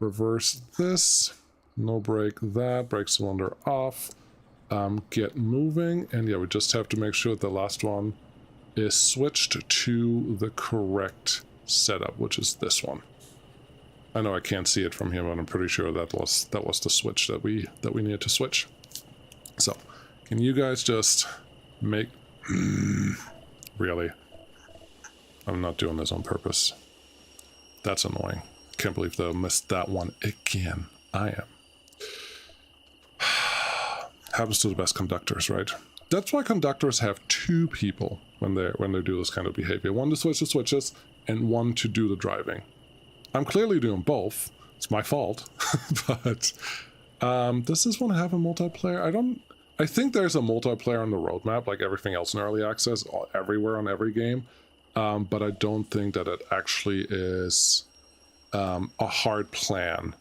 Reverse this, no brake that, brake cylinder off. Get moving, and yeah, we just have to make sure the last one is switched to the correct setup, which is this one. I know I can't see it from here, but I'm pretty sure that was the switch that we needed to switch. So, can you guys just make... Really? I'm not doing this on purpose. That's annoying. Can't believe they missed that one again. I am. Happens to the best conductors, right? That's why conductors have 2 people when they do this kind of behavior. One to switch the switches, and one to do the driving. I'm clearly doing both. It's my fault. But does this one have a multiplayer? I think there's a multiplayer on the roadmap, like everything else in early access, everywhere on every game. But I don't think that it actually is a hard plan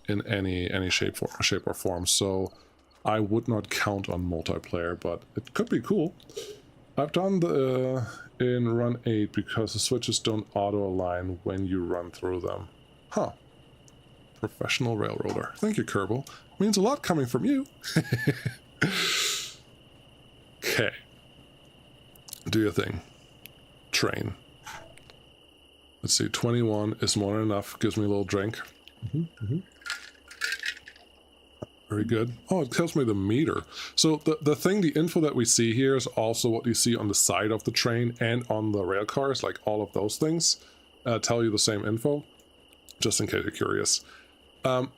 in any shape or form. So I would not count on multiplayer, but it could be cool. I've done the in run 8 because the switches don't auto-align when you run through them. Huh. Professional railroader. Thank you, Kerbal. Means a lot coming from you. Okay. Do your thing. Train. Let's see, 21 is more than enough. Gives me a little drink. Very good. Oh, it tells me the meter. So the info that we see here is also what you see on the side of the train and on the rail cars, like all of those things tell you the same info, just in case you're curious.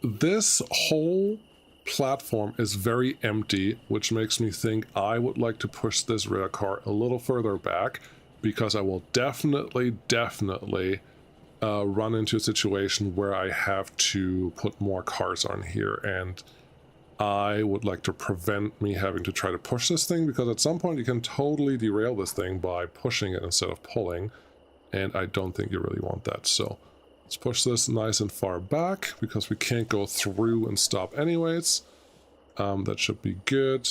This whole platform is very empty, which makes me think I would like to push this rail car a little further back, because I will definitely run into a situation where I have to put more cars on here, and I would like to prevent me having to try to push this thing, because at some point you can totally derail this thing by pushing it instead of pulling, and I don't think you really want that. So let's push this nice and far back, because we can't go through and stop anyways. That should be good.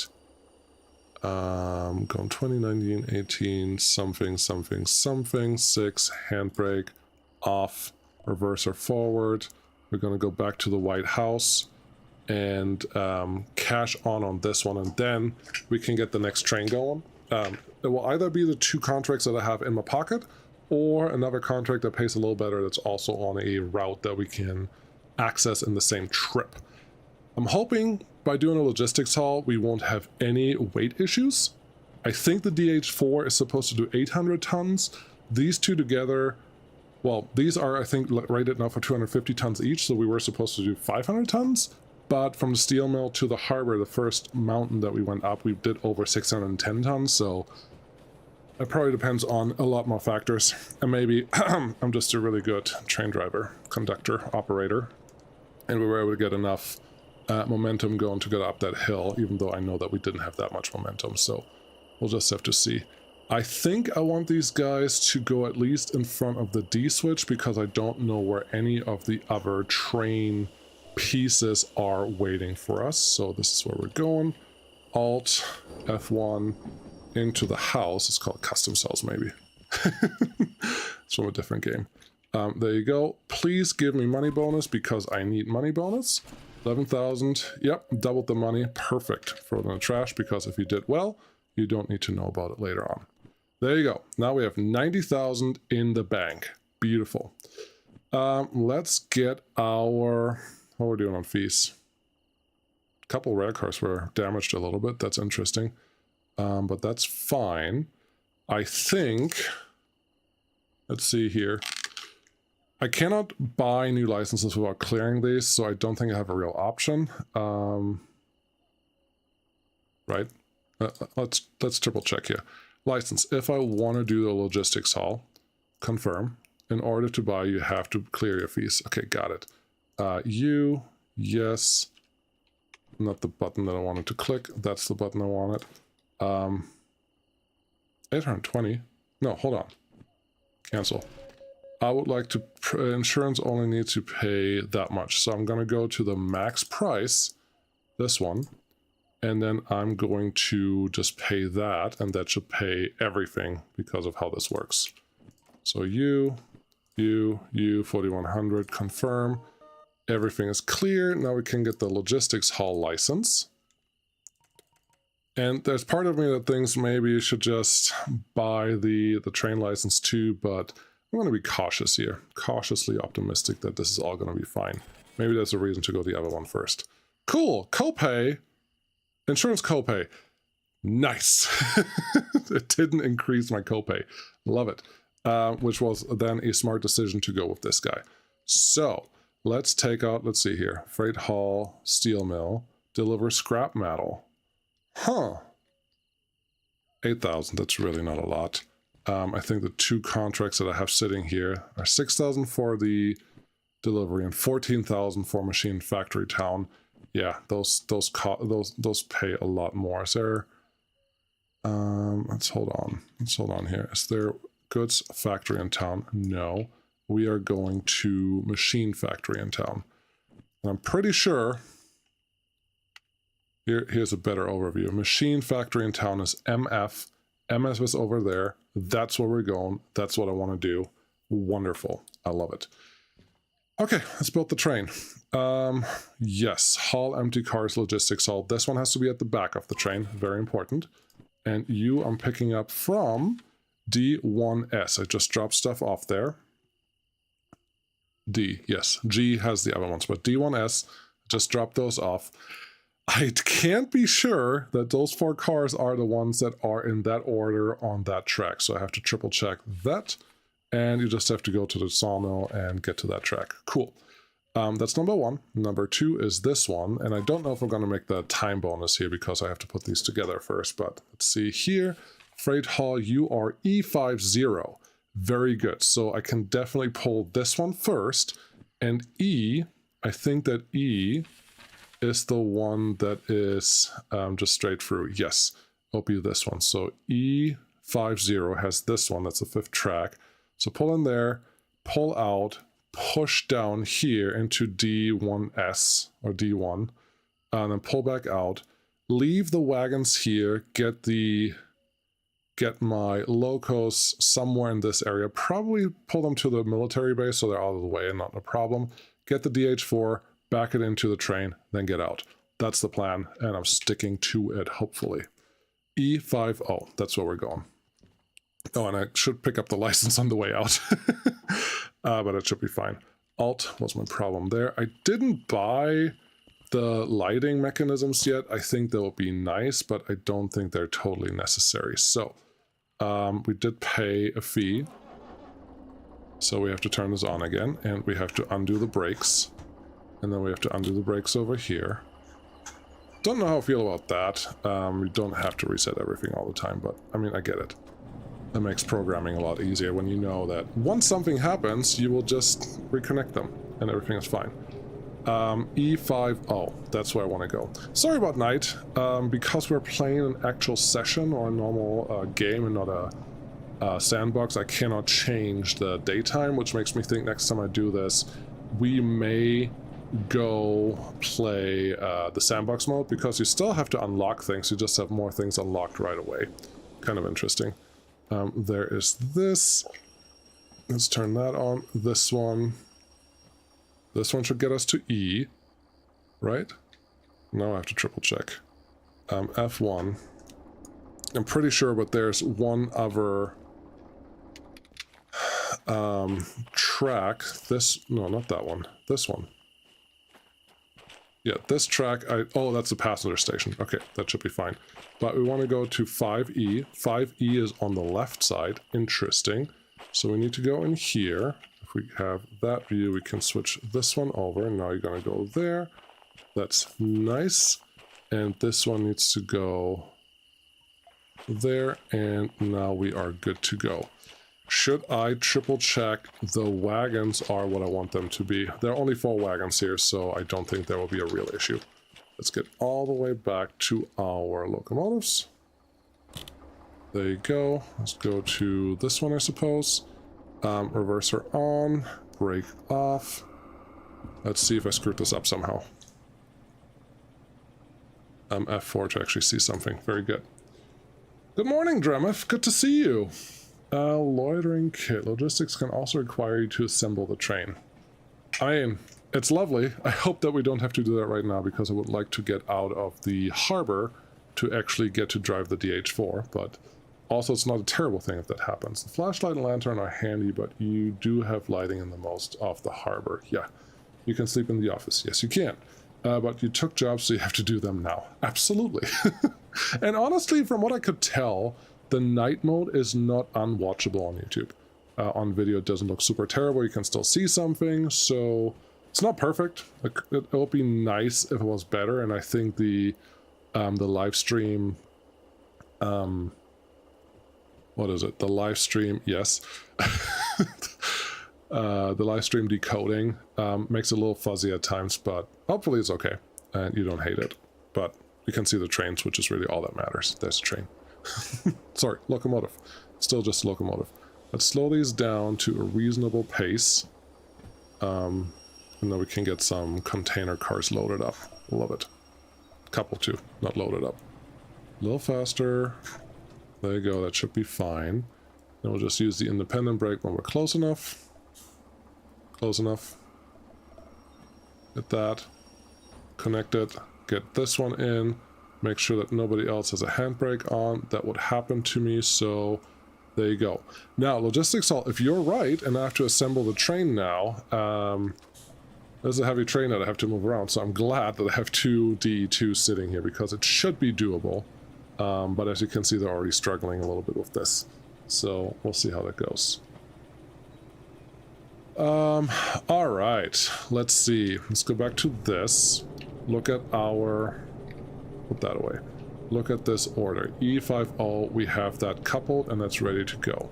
Going 20, 19, 18, something, 6, handbrake, off, reverser forward. We're going to go back to the White House and cash on this one, and then we can get the next train going. It will either be the 2 contracts that I have in my pocket, or another contract that pays a little better that's also on a route that we can access in the same trip. I'm hoping by doing a logistics haul we won't have any weight issues. I think the DH4 is supposed to do 800 tons. These two together, well, these are I think rated now for 250 tons each, so we were supposed to do 500 tons. But from the steel mill to the harbor, the first mountain that we went up, we did over 610 tons, so it probably depends on a lot more factors. And maybe I'm just a really good train driver, conductor, operator, and we were able to get enough momentum going to get up that hill, even though I know that we didn't have that much momentum, so we'll just have to see. I think I want these guys to go at least in front of the D switch, because I don't know where any of the other train pieces are waiting for us. So this is where we're going. Alt F1 into the house. It's called custom cells maybe. It's from a different game. There you go. Please give me money bonus because I need money bonus. 11,000. Yep, doubled the money. Perfect. Throw it in the trash because if you did well, you don't need to know about it later on. There you go. Now we have 90,000 in the bank. Beautiful. Let's get our... What we're doing on fees. A couple rare cars were damaged a little bit. That's interesting. But that's fine. I think... Let's see here. I cannot buy new licenses without clearing these, so I don't think I have a real option. Right? Let's triple check here. License. If I want to do the logistics haul, confirm. In order to buy, you have to clear your fees. Okay, got it. Yes. Not the button that I wanted to click. That's the button I wanted. 820. No, hold on. Cancel. I would like to... Insurance only needs to pay that much. So I'm going to go to the max price. This one. And then I'm going to just pay that. And that should pay everything because of how this works. So you, 4100, confirm. Everything is clear. Now we can get the logistics haul license. And there's part of me that thinks maybe you should just buy the train license too, but I'm going to be cautious here. Cautiously optimistic that this is all going to be fine. Maybe there's a reason to go the other one first. Cool. Copay. Insurance copay. Nice. It didn't increase my copay. Love it. Which was then a smart decision to go with this guy. So let's take out, let's see here. Freight haul, steel mill, deliver scrap metal. Huh. 8,000, that's really not a lot. I think the two contracts that I have sitting here are 6,000 for the delivery and 14,000 for machine factory town. Yeah, those pay a lot more. Is there... let's hold on. Let's hold on here. Is there goods factory in town? No. We are going to machine factory in town. And I'm pretty sure... Here's a better overview. Machine factory in town is MF. MS is over there. That's where we're going. That's what I want to do. Wonderful. I love it. Okay, let's build the train. Yes, haul empty cars, logistics haul. This one has to be at the back of the train. Very important. And you I'm picking up from D1S. I just dropped stuff off there. D, yes. G has the other ones, but D1S, just drop those off. I can't be sure that those 4 cars are the ones that are in that order on that track. So I have to triple check that. And you just have to go to the sawmill and get to that track. Cool. That's number 1. Number 2 is this one. And I don't know if we're going to make the time bonus here because I have to put these together first. But let's see here. Freight haul, you are E50. Very good. So I can definitely pull this one first. And E, I think that E is the one that is just straight through. Yes, it'll be this one. So E50 has this one. That's the 5th track. So pull in there, pull out, push down here into D1S or D1, and then pull back out. Leave the wagons here. Get my locos somewhere in this area. Probably pull them to the military base so they're out of the way and not a problem. Get the DH4. Back it into the train, then get out. That's the plan, and I'm sticking to it, hopefully. E50, that's where we're going. Oh, and I should pick up the license on the way out. But it should be fine. Alt was my problem there. I didn't buy the lighting mechanisms yet. I think they will be nice, but I don't think they're totally necessary. So, we did pay a fee. So we have to turn this on again, and we have to undo the brakes. And then we have to undo the brakes over here. Don't know how I feel about that. You don't have to reset everything all the time, but I mean, I get it. It makes programming a lot easier when you know that once something happens, you will just reconnect them and everything is fine. E50, that's where I want to go. Sorry about night. Because we're playing an actual session or a normal game and not a sandbox, I cannot change the daytime, which makes me think next time I do this, we may go play the sandbox mode, because you still have to unlock things, you just have more things unlocked right away. Kind of interesting. There is this. Let's turn that on. This one should get us to E, right? Now I have to triple check. F1. I'm pretty sure, but there's one other track. No, not that one. This one. Yeah, this track, oh, that's the passenger station. Okay, that should be fine. But we want to go to 5E. 5E is on the left side. Interesting. So we need to go in here. If we have that view, we can switch this one over. Now you're going to go there. That's nice. And this one needs to go there. And now we are good to go. Should I triple check the wagons are what I want them to be? There are only 4 wagons here, so I don't think there will be a real issue. Let's get all the way back to our locomotives. There you go. Let's go to this one, I suppose. Reverser on, brake off. Let's see if I screwed this up somehow. F4 to actually see something. Very good. Good morning, Dremeth. Good to see you. Loitering kit. Logistics can also require you to assemble the train. I mean, it's lovely. I hope that we don't have to do that right now because I would like to get out of the harbor to actually get to drive the DH4, but also it's not a terrible thing if that happens. The flashlight and lantern are handy, but you do have lighting in the most of the harbor. Yeah, you can sleep in the office. Yes, you can. But you took jobs, so you have to do them now. Absolutely. And honestly, from what I could tell, the night mode is not unwatchable on YouTube. On video, it doesn't look super terrible. You can still see something, so it's not perfect. It would be nice if it was better, and I think the live stream... what is it? The live stream, yes. The live stream decoding makes it a little fuzzy at times, but hopefully it's okay, and you don't hate it. But you can see the trains, which is really all that matters. There's a train. Sorry, locomotive. Still just a locomotive. Let's slow these down to a reasonable pace. And then we can get some container cars loaded up. Love it. Couple too, not loaded up. A little faster. There you go, that should be fine. Then we'll just use the independent brake when we're close enough. Close enough. Get that. Connect it. Get this one in. Make sure that nobody else has a handbrake on. That would happen to me, so there you go. Now, logistics, if you're right, and I have to assemble the train now, there's a heavy train that I have to move around, so I'm glad that I have 2 DE2s sitting here, because it should be doable. But as you can see, they're already struggling a little bit with this. So we'll see how that goes. Alright, let's see. Let's go back to this. Look at our... Put that away. Look at this order. E50, we have that coupled and that's ready to go.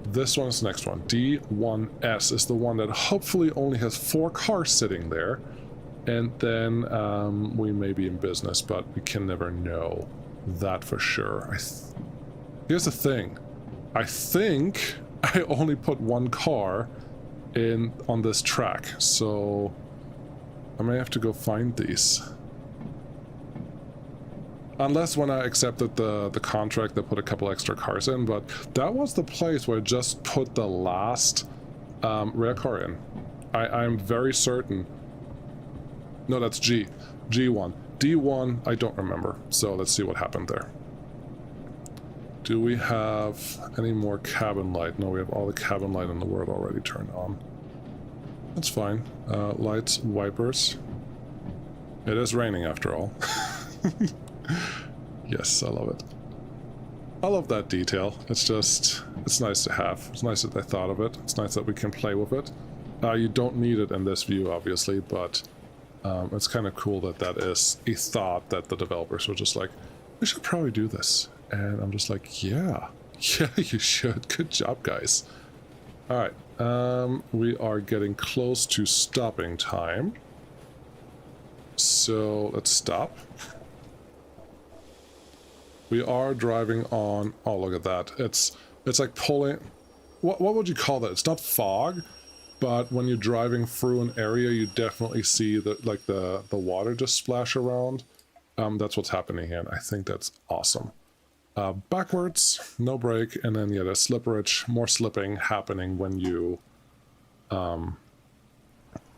This one is the next one. D1S is the one that hopefully only has 4 cars sitting there. And then we may be in business, but we can never know that for sure. Here's the thing. I think I only put 1 car in on this track, so I may have to go find these. Unless when I accepted the contract, they put a couple extra cars in, but that was the place where I just put the last rail car in. I'm very certain. No, that's G. G1. D1, I don't remember, so let's see what happened there. Do we have any more cabin light? No, we have all the cabin light in the world already turned on. That's fine. Lights, wipers. It is raining after all. Yes, I love it. I love that detail. It's just, it's nice to have. It's nice that they thought of it. It's nice that we can play with it. You don't need it in this view, obviously, but it's kind of cool that that is a thought that the developers were just like, we should probably do this. And I'm just like, yeah, you should. Good job, guys. All right, we are getting close to stopping time. So let's stop. We are driving on, oh, look at that. It's like pulling, what would you call that? It's not fog, but when you're driving through an area, you definitely see the water just splash around. That's what's happening here, and I think that's awesome. backwards, no brake, and then yeah, there's slipperage, more slipping happening when you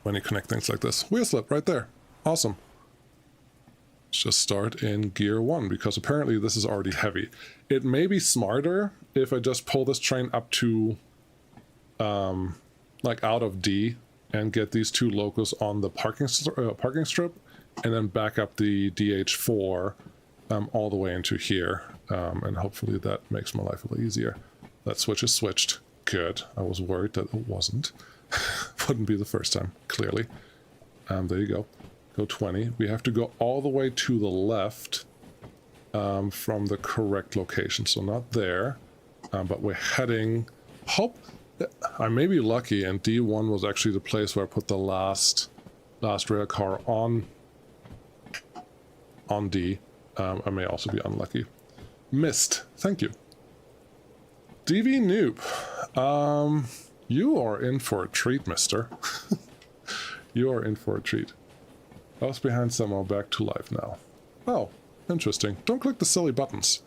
connect things like this. Wheel slip right there. Awesome. Let's just start in gear 1 because apparently this is already heavy. It may be smarter if I just pull this train up to like out of D and get these two locos on the parking strip, and then back up the DH4 all the way into here, and hopefully that makes my life a little easier. That switch is switched. Good. I was worried that it wasn't. Wouldn't be the first time, clearly. There you go. Go 20. We have to go all the way to the left from the correct location. So not there, but we're heading... I may be lucky, and D1 was actually the place where I put the last rail car on D. I may also be unlucky. Missed. Thank you. DV Noob. You are in for a treat, mister. You are in for a treat. I was behind somehow back to life now. Oh, interesting. Don't click the silly buttons.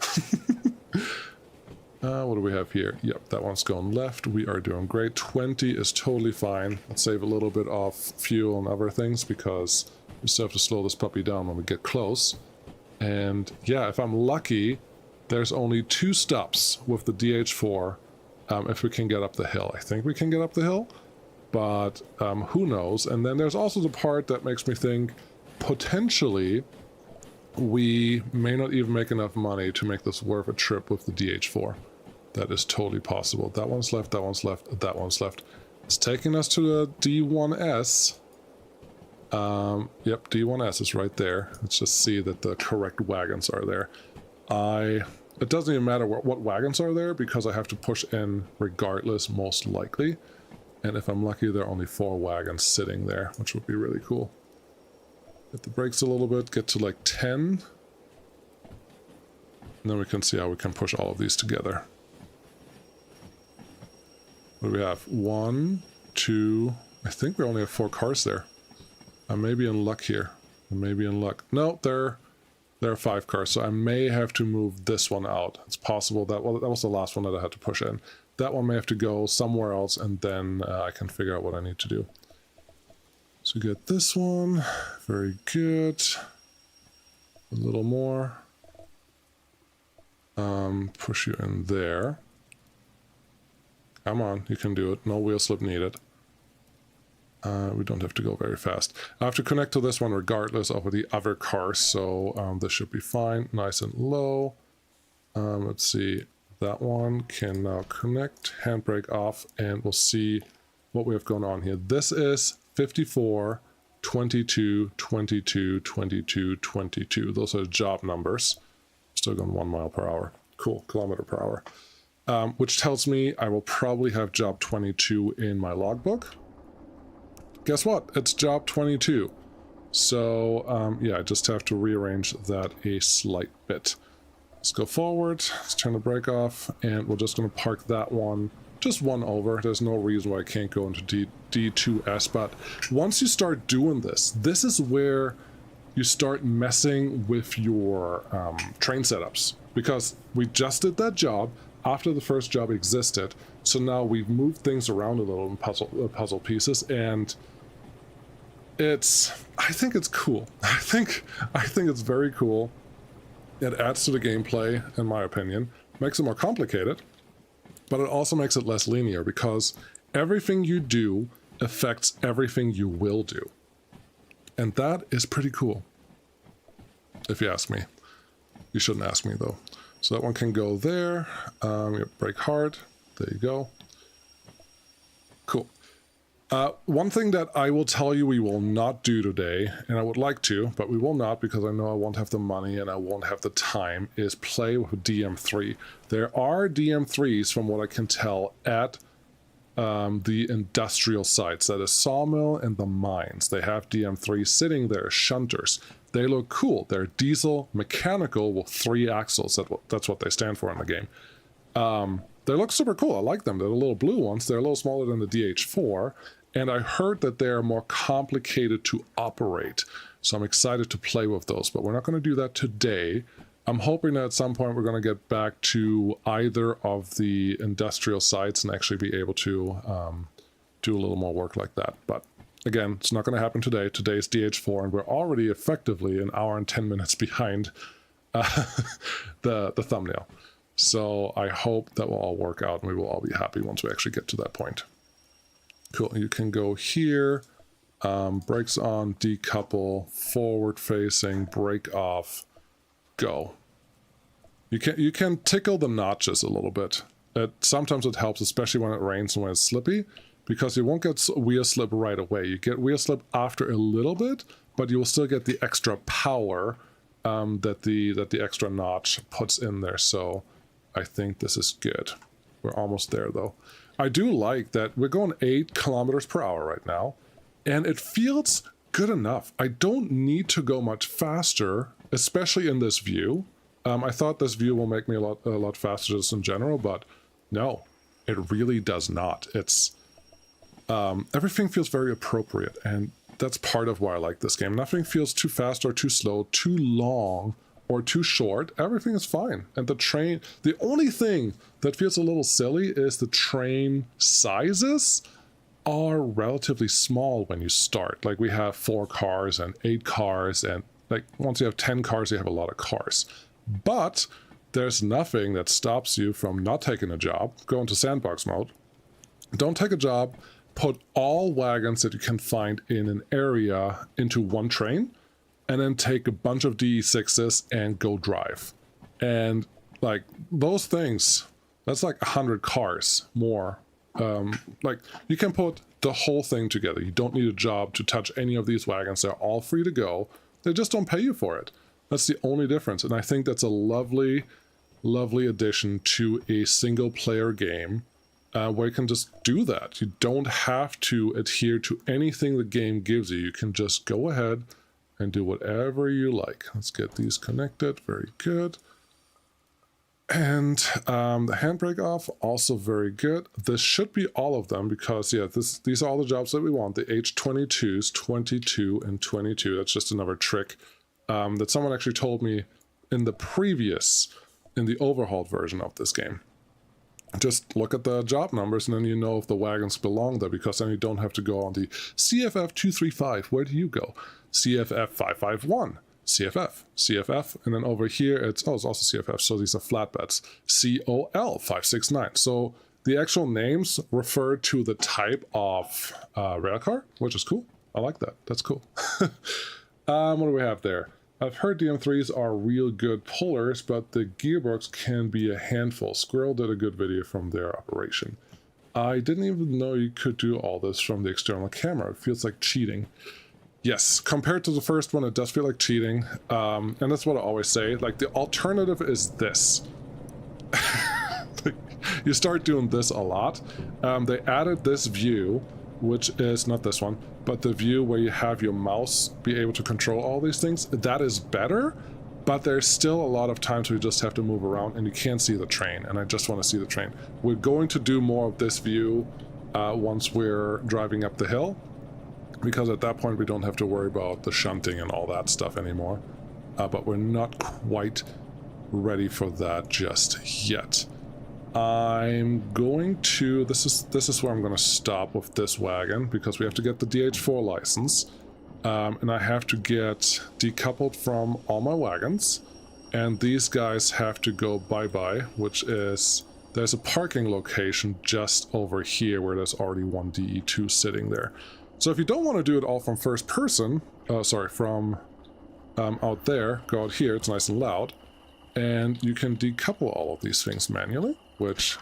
What do we have here? Yep, that one's going left. We are doing great. 20 is totally fine. Let's save a little bit of fuel and other things because we still have to slow this puppy down when we get close. And yeah, if I'm lucky, there's only 2 stops with the DH4 if we can get up the hill. I think we can get up the hill, but who knows? And then there's also the part that makes me think potentially we may not even make enough money to make this worth a trip with the DH4. That is totally possible. That one's left, that one's left, that one's left. It's taking us to the D1S. Yep, D1S is right there. Let's just see that the correct wagons are there. It doesn't even matter what wagons are there because I have to push in regardless, most likely. And if I'm lucky, there are only 4 wagons sitting there, which would be really cool. Hit the brakes a little bit, get to like 10. And then we can see how we can push all of these together. What do we have? 1, 2, I think we only have 4 cars there. I may be in luck here. I may be in luck. No, there are 5 cars, so I may have to move this one out. It's possible that, well, that was the last one that I had to push in. That one may have to go somewhere else, and then I can figure out what I need to do. So get this one. Very good. A little more. Push you in there. Come on, you can do it. No wheel slip needed. We don't have to go very fast. I have to connect to this one regardless of the other cars, so this should be fine. Nice and low. Let's see. That one can now connect, handbrake off, and we'll see what we have going on here. This is 54, 22, 22, 22, 22. Those are job numbers. Still going 1 mile per hour. Cool, kilometer per hour. Which tells me I will probably have job 22 in my logbook. Guess what? It's job 22. So, yeah, I just have to rearrange that a slight bit. Let's go forward. Let's turn the brake off, and we're just going to park that one just one over. There's no reason why I can't go into D2S, but once you start doing this, this is where you start messing with your train setups, because we just did that job after the first job existed, so now we've moved things around a little in puzzle pieces, and I think it's cool. I think it's very cool. It adds to the gameplay, in my opinion. Makes it more complicated, but it also makes it less linear, because everything you do affects everything you will do. And that is pretty cool, if you ask me. You shouldn't ask me, though. So that one can go there. Brake hard. There you go. Cool. One thing that I will tell you we will not do today, and I would like to, but we will not because I know I won't have the money and I won't have the time, is play with DM3. There are DM3s, from what I can tell, at the industrial sites. That is Sawmill and the mines. They have DM3 sitting there, shunters. They look cool. They're diesel, mechanical with 3 axles. That's what they stand for in the game. They look super cool. I like them. They're the little blue ones. They're a little smaller than the DH4. And I heard that they're more complicated to operate. So I'm excited to play with those. But we're not going to do that today. I'm hoping that at some point we're going to get back to either of the industrial sites and actually be able to do a little more work like that. But again, it's not going to happen today. Today's DH4, and we're already effectively an hour and 10 minutes behind the thumbnail. So I hope that will all work out and we will all be happy once we actually get to that point. Cool. You can go here, brakes on, decouple, forward facing, brake off, go. You can tickle the notches a little bit. Sometimes it helps, especially when it rains and when it's slippy, because you won't get wheel slip right away. You get wheel slip after a little bit, but you will still get the extra power that the extra notch puts in there. So I think this is good. We're almost there though. I do like that we're going 8 kilometers per hour right now, and it feels good enough. I don't need to go much faster, especially in this view. I thought this view will make me a lot faster just in general, but no, it really does not. It's everything feels very appropriate, and that's part of why I like this game. Nothing feels too fast or too slow, too long or too short. Everything is fine. And the only thing that feels a little silly is the train sizes are relatively small when you start. Like we have 4 cars and 8 cars, and like once you have 10 cars, you have a lot of cars. But there's nothing that stops you from not taking a job, go into sandbox mode, don't take a job, put all wagons that you can find in an area into one train, and then take a bunch of DE6s and go drive. And like those things, that's like 100 cars more. Like you can put the whole thing together. You don't need a job to touch any of these wagons. They're all free to go. They just don't pay you for it. That's the only difference. And I think that's a lovely, lovely addition to a single player game where you can just do that. You don't have to adhere to anything the game gives you. You can just go ahead and do whatever you like. Let's get these connected. Very good. And the handbrake off, also very good. This should be all of them because, yeah, these are all the jobs that we want. The H22s, 22 and 22. That's just another trick that someone actually told me in the overhauled version of this game. Just look at the job numbers and then you know if the wagons belong there, because then you don't have to go on the CFF 235. Where do you go? CFF 551. CFF, and then over here it's also CFF, so these are flatbeds. COL 569. So the actual names refer to the type of railcar, which is cool. I like that. That's cool. What do we have there? I've heard DM3s are real good pullers, but the gearbox can be a handful. Squirrel did a good video from their operation. I didn't even know you could do all this from the external camera. It feels like cheating. Yes, compared to the first one, it does feel like cheating. And that's what I always say. Like, the alternative is this. You start doing this a lot. They added this view, which is not this one, but the view where you have your mouse be able to control all these things. That is better, but there's still a lot of times where you just have to move around and you can't see the train, and I just want to see the train. We're going to do more of this view once we're driving up the hill, because at that point we don't have to worry about the shunting and all that stuff anymore. But we're not quite ready for that just yet. I'm going to... This is where I'm going to stop with this wagon, because we have to get the DH4 license. And I have to get decoupled from all my wagons. And these guys have to go bye-bye, which is... There's a parking location just over here where there's already one DE2 sitting there. So if you don't want to do it all from first person, from out there, go out here, it's nice and loud, and you can decouple all of these things manually, which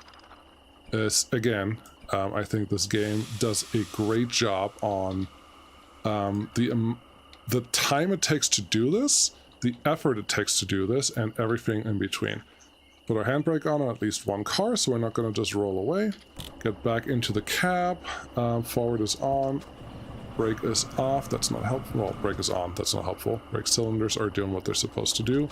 is, again, I think this game does a great job on the time it takes to do this, the effort it takes to do this, and everything in between. Put our handbrake on at least one car, so we're not going to just roll away. Get back into the cab, forward is on. Brake is off, that's not helpful. Well, brake is on, that's not helpful. Brake cylinders are doing what they're supposed to do.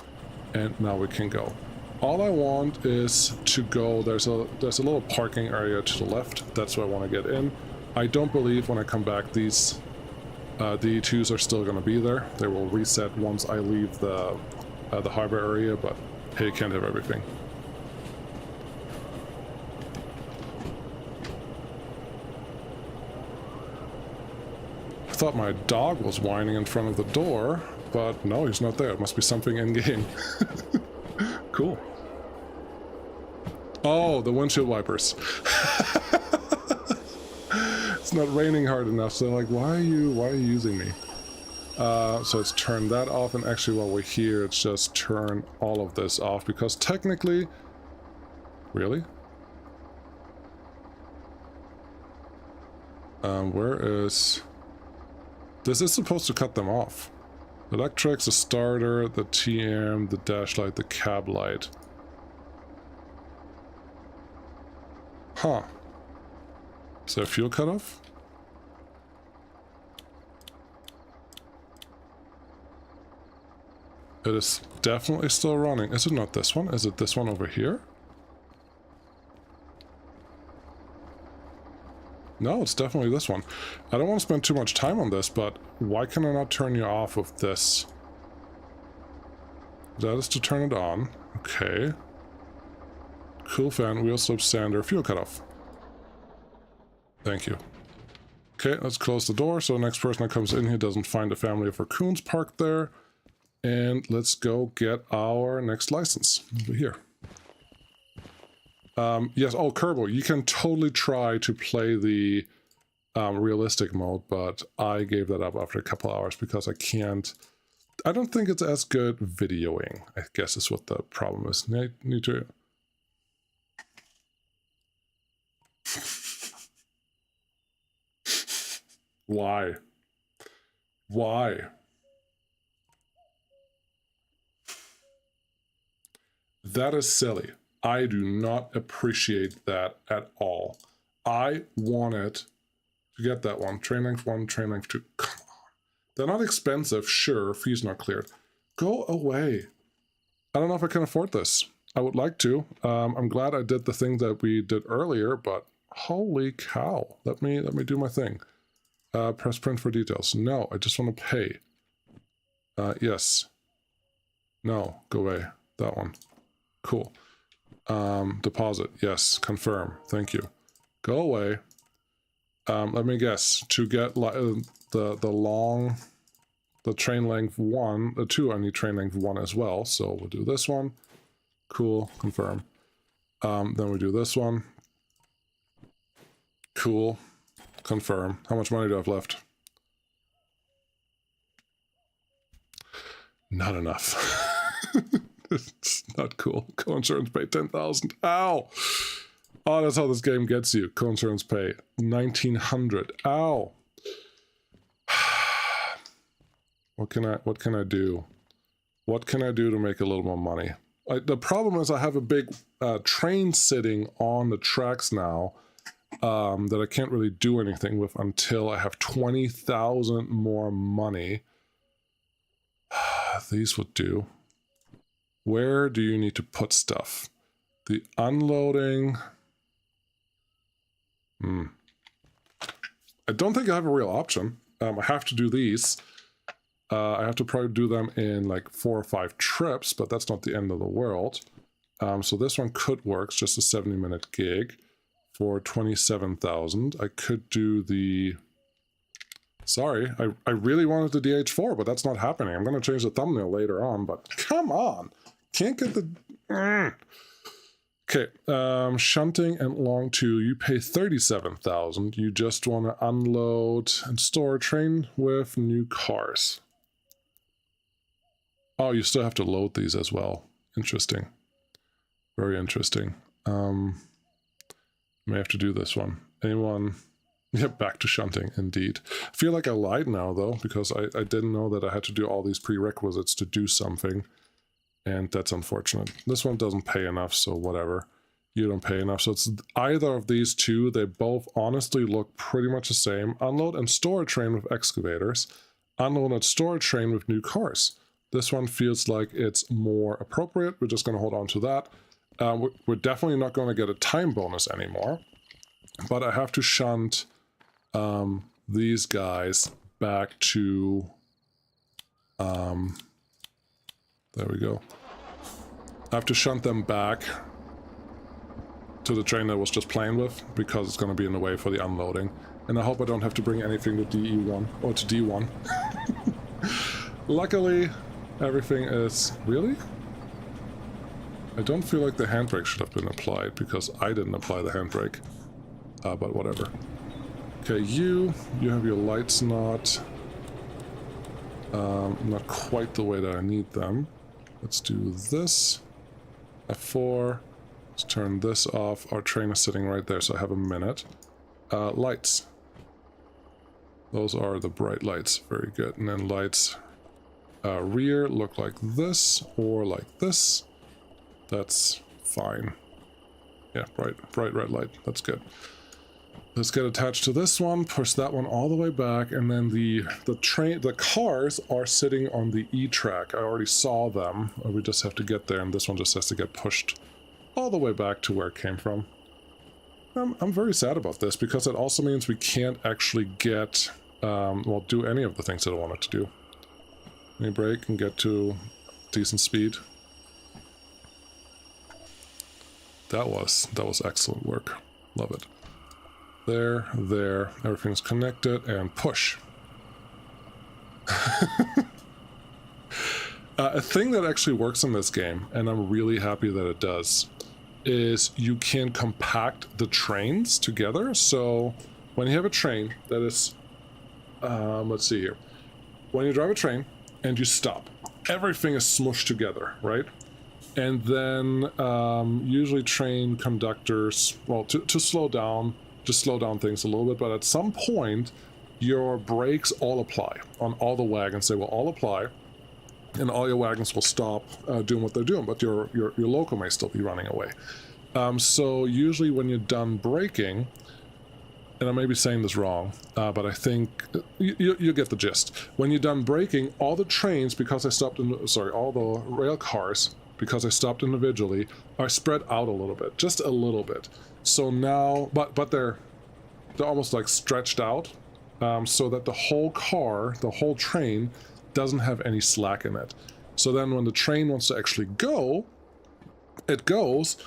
And now we can go. All I want is to go, there's a little parking area to the left. That's where I want to get in. I don't believe when I come back these DE2s are still going to be there. They will reset once I leave the the harbor area, but hey, you can't have everything. I thought my dog was whining in front of the door, but no, he's not there. It must be something in-game. Cool. Oh, the windshield wipers. It's not raining hard enough, so like, why are you using me? So let's turn that off, and actually while we're here, let's just turn all of this off, because technically... Really? Where is... This is supposed to cut them off. The electrics, the starter, the TM, the dash light, the cab light. Huh. Is there a fuel cutoff? It is definitely still running. Is it not this one? Is it this one over here? No, it's definitely this one. I don't want to spend too much time on this, but why can I not turn you off with this? That is to turn it on. Okay. Cool fan, wheel slip sander, fuel cutoff. Thank you. Okay, let's close the door so the next person that comes in here doesn't find a family of raccoons parked there. And let's go get our next license over here. Yes, oh, Kerbo, you can totally try to play the realistic mode, but I gave that up after a couple hours because I can't... I don't think it's as good videoing, I guess is what the problem is. Need to... Why? Why? That is silly. I do not appreciate that at all. I wanted to get that one. Train length 1, train length 2. Come on. They're not expensive, sure. Fees not cleared. Go away. I don't know if I can afford this. I would like to. I'm glad I did the thing that we did earlier, but holy cow. Let me do my thing. Press print for details. No, I just want to pay. Yes. No, go away. That one. Cool. Deposit. Yes. Confirm. Thank you. Go away. Let me guess. To get the train length 1, the 2, I need train length 1 as well. So we'll do this one. Cool. Confirm. Then we do this one. Cool. Confirm. How much money do I have left? Not enough. It's not cool. Co-insurance pay 10,000. Ow! Oh, that's how this game gets you. Co-insurance pay 1,900. Ow! What can I do? What can I do to make a little more money? The problem is I have a big train sitting on the tracks now that I can't really do anything with until I have 20,000 more money. These would do. Where do you need to put stuff? The unloading... I don't think I have a real option. I have to do these. I have to probably do them in like 4 or 5 trips, but that's not the end of the world. So this one could work. It's just a 70-minute gig for 27,000. I could do the... Sorry, I really wanted the DH4, but that's not happening. I'm going to change the thumbnail later on, but come on! Can't get the... Okay, shunting and long 2, you pay 37,000. You just want to unload and store a train with new cars. Oh, you still have to load these as well. Interesting. Very interesting. May have to do this one. Anyone... Yeah, back to shunting, indeed. I feel like I lied now, though, because I didn't know that I had to do all these prerequisites to do something. And that's unfortunate. This one doesn't pay enough, so whatever. You don't pay enough. So it's either of these two. They both honestly look pretty much the same. Unload and store a train with excavators. Unload and store a train with new cars. This one feels like it's more appropriate. We're just going to hold on to that. We're definitely not going to get a time bonus anymore. But I have to shunt these guys back to There we go. I have to shunt them back to the train that I was just playing with, because it's going to be in the way for the unloading. And I hope I don't have to bring anything to DE1, or to D1. Luckily, everything is... Really? I don't feel like the handbrake should have been applied, because I didn't apply the handbrake. But whatever. Okay, you have your lights not quite the way that I need them. Let's do this. F4. Let's turn this off. Our train is sitting right there, so I have a minute. Lights. Those are the bright lights. Very good. And then lights rear look like this or like this. That's fine. Yeah, bright red light. That's good. Let's get attached to this one, push that one all the way back, and then the cars are sitting on the E track. I already saw them. We just have to get there, and this one just has to get pushed all the way back to where it came from. I'm very sad about this, because it also means we can't actually get, well, do any of the things that I wanted to do. Let me brake and get to decent speed. That was excellent work. Love it. There, everything's connected, and push. A thing that actually works in this game, and I'm really happy that it does, is you can compact the trains together. So when you have a train that is, let's see here. When you drive a train and you stop, everything is smushed together, right? And then usually train conductors, well, to slow down, just slow down things a little bit, but at some point your brakes all apply on all the wagons. They will all apply, and all your wagons will stop doing what they're doing, but your loco may still be running away. So usually when you're done braking, and I may be saying this wrong, but I think you get the gist. When you're done braking, all the trains, because I stopped in, sorry, all the rail cars, because I stopped individually, are spread out a little bit, just a little bit. So now, but they're almost like stretched out, so that the whole car, the whole train, doesn't have any slack in it. So then when the train wants to actually go, it goes,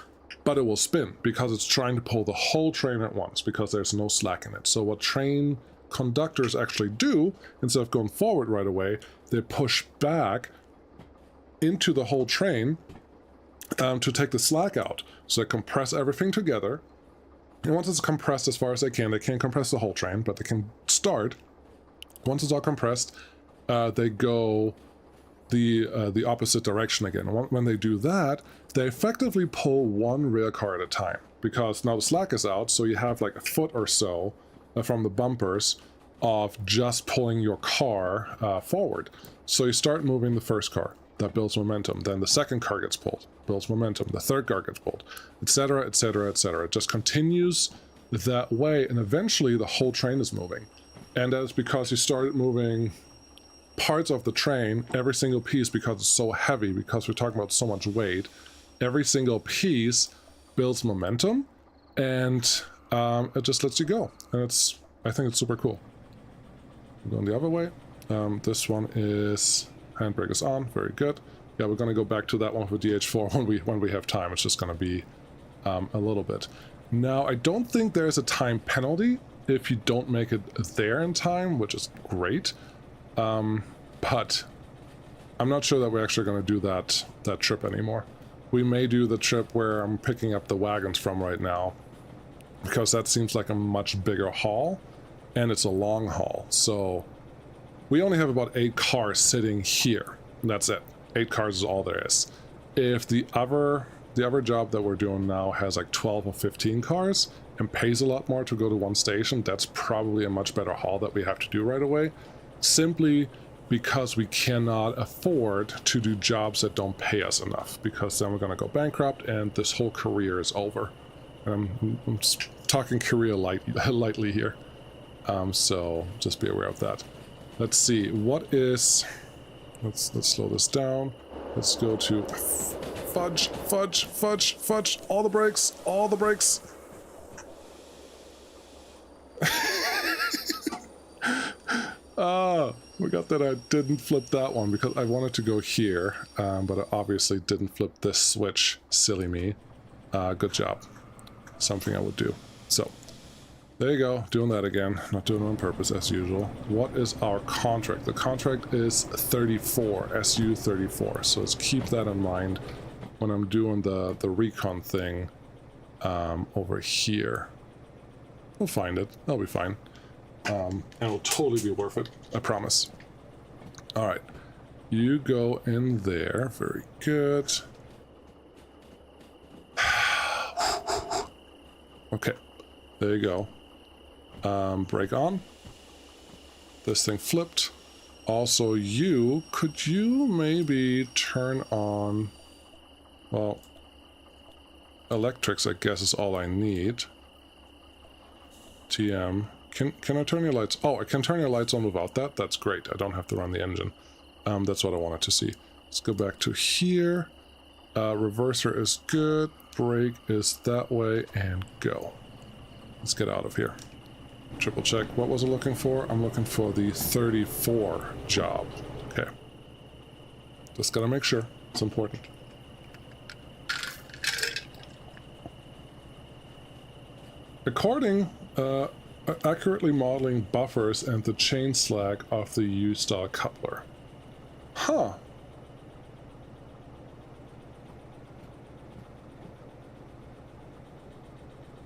but it will spin, because it's trying to pull the whole train at once, because there's no slack in it. So what train conductors actually do, instead of going forward right away, they push back into the whole train to take the slack out. So they compress everything together, and once it's compressed as far as they can't compress the whole train, but they can start. Once it's all compressed, they go the opposite direction again. When they do that, they effectively pull one rail car at a time, because now the slack is out, so you have like a foot or so from the bumpers of just pulling your car forward. So you start moving the first car. That builds momentum. Then the second car gets pulled, builds momentum. The third car gets pulled, etc., etc., etc. It just continues that way, and eventually the whole train is moving. And that's because you started moving parts of the train, every single piece, because it's so heavy, because we're talking about so much weight. Every single piece builds momentum, and it just lets you go. And I think it's super cool. Going the other way. This one is... handbrake is on, very good. Yeah, we're going to go back to that one with DH4 when we have time. It's just going to be a little bit. Now, I don't think there's a time penalty if you don't make it there in time, which is great. But I'm not sure that we're actually going to do that trip anymore. We may do the trip where I'm picking up the wagons from right now, because that seems like a much bigger haul, and it's a long haul. So we only have about 8 cars sitting here. That's it. 8 cars is all there is. If the other job that we're doing now has like 12 or 15 cars and pays a lot more to go to one station, that's probably a much better haul that we have to do right away, simply because we cannot afford to do jobs that don't pay us enough, because then we're going to go bankrupt and this whole career is over. I'm talking career lightly here, so just be aware of that. Let's see, what is... Let's slow this down. Let's go to... Fudge, fudge, fudge, fudge. All the brakes, all the brakes. Forgot that I didn't flip that one because I wanted to go here, but I obviously didn't flip this switch. Silly me. Good job. Something I would do. So, there you go. Doing that again. Not doing it on purpose as usual. What is our contract? The contract is 34, SU 34. So let's keep that in mind when I'm doing the recon thing over here. We'll find it. That'll be fine. And it'll totally be worth it. I promise. All right. You go in there. Very good. Okay. There you go. Brake on. This thing flipped. Also, could you maybe turn on... Well, electrics, I guess, is all I need. TM. Can I turn your lights? Oh, I can turn your lights on without that? That's great. I don't have to run the engine. That's what I wanted to see. Let's go back to here. Reverser is good. Brake is that way, and go. Let's get out of here. Triple check. What was I looking for? I'm looking for the 34 job. Okay. Just gotta make sure. It's important. According, accurately modeling buffers and the chain slack of the U-style coupler. Huh.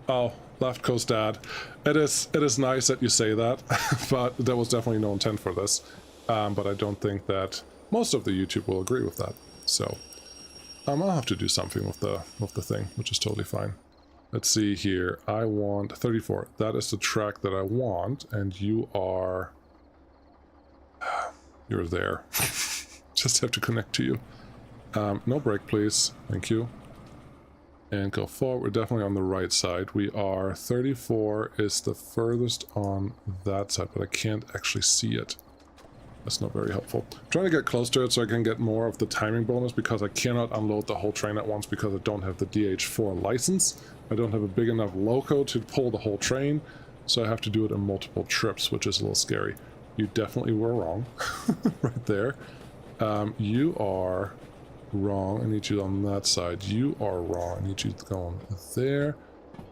Oh, left coast dad. It is nice that you say that, but there was definitely no intent for this. But I don't think that most of the YouTube will agree with that. So I'll have to do something with the thing, which is totally fine. Let's see here. I want 34. That is the track that I want, and you are... You're there. Just have to connect to you. No brake, please. Thank you. And go forward. We're definitely on the right side. We are... 34 is the furthest on that side, but I can't actually see it. That's not very helpful. I'm trying to get close to it so I can get more of the timing bonus, because I cannot unload the whole train at once because I don't have the DH4 license. I don't have a big enough loco to pull the whole train, so I have to do it in multiple trips, which is a little scary. You definitely were wrong. Right there. You are wrong. I need you on that side. You are wrong. I need you going there.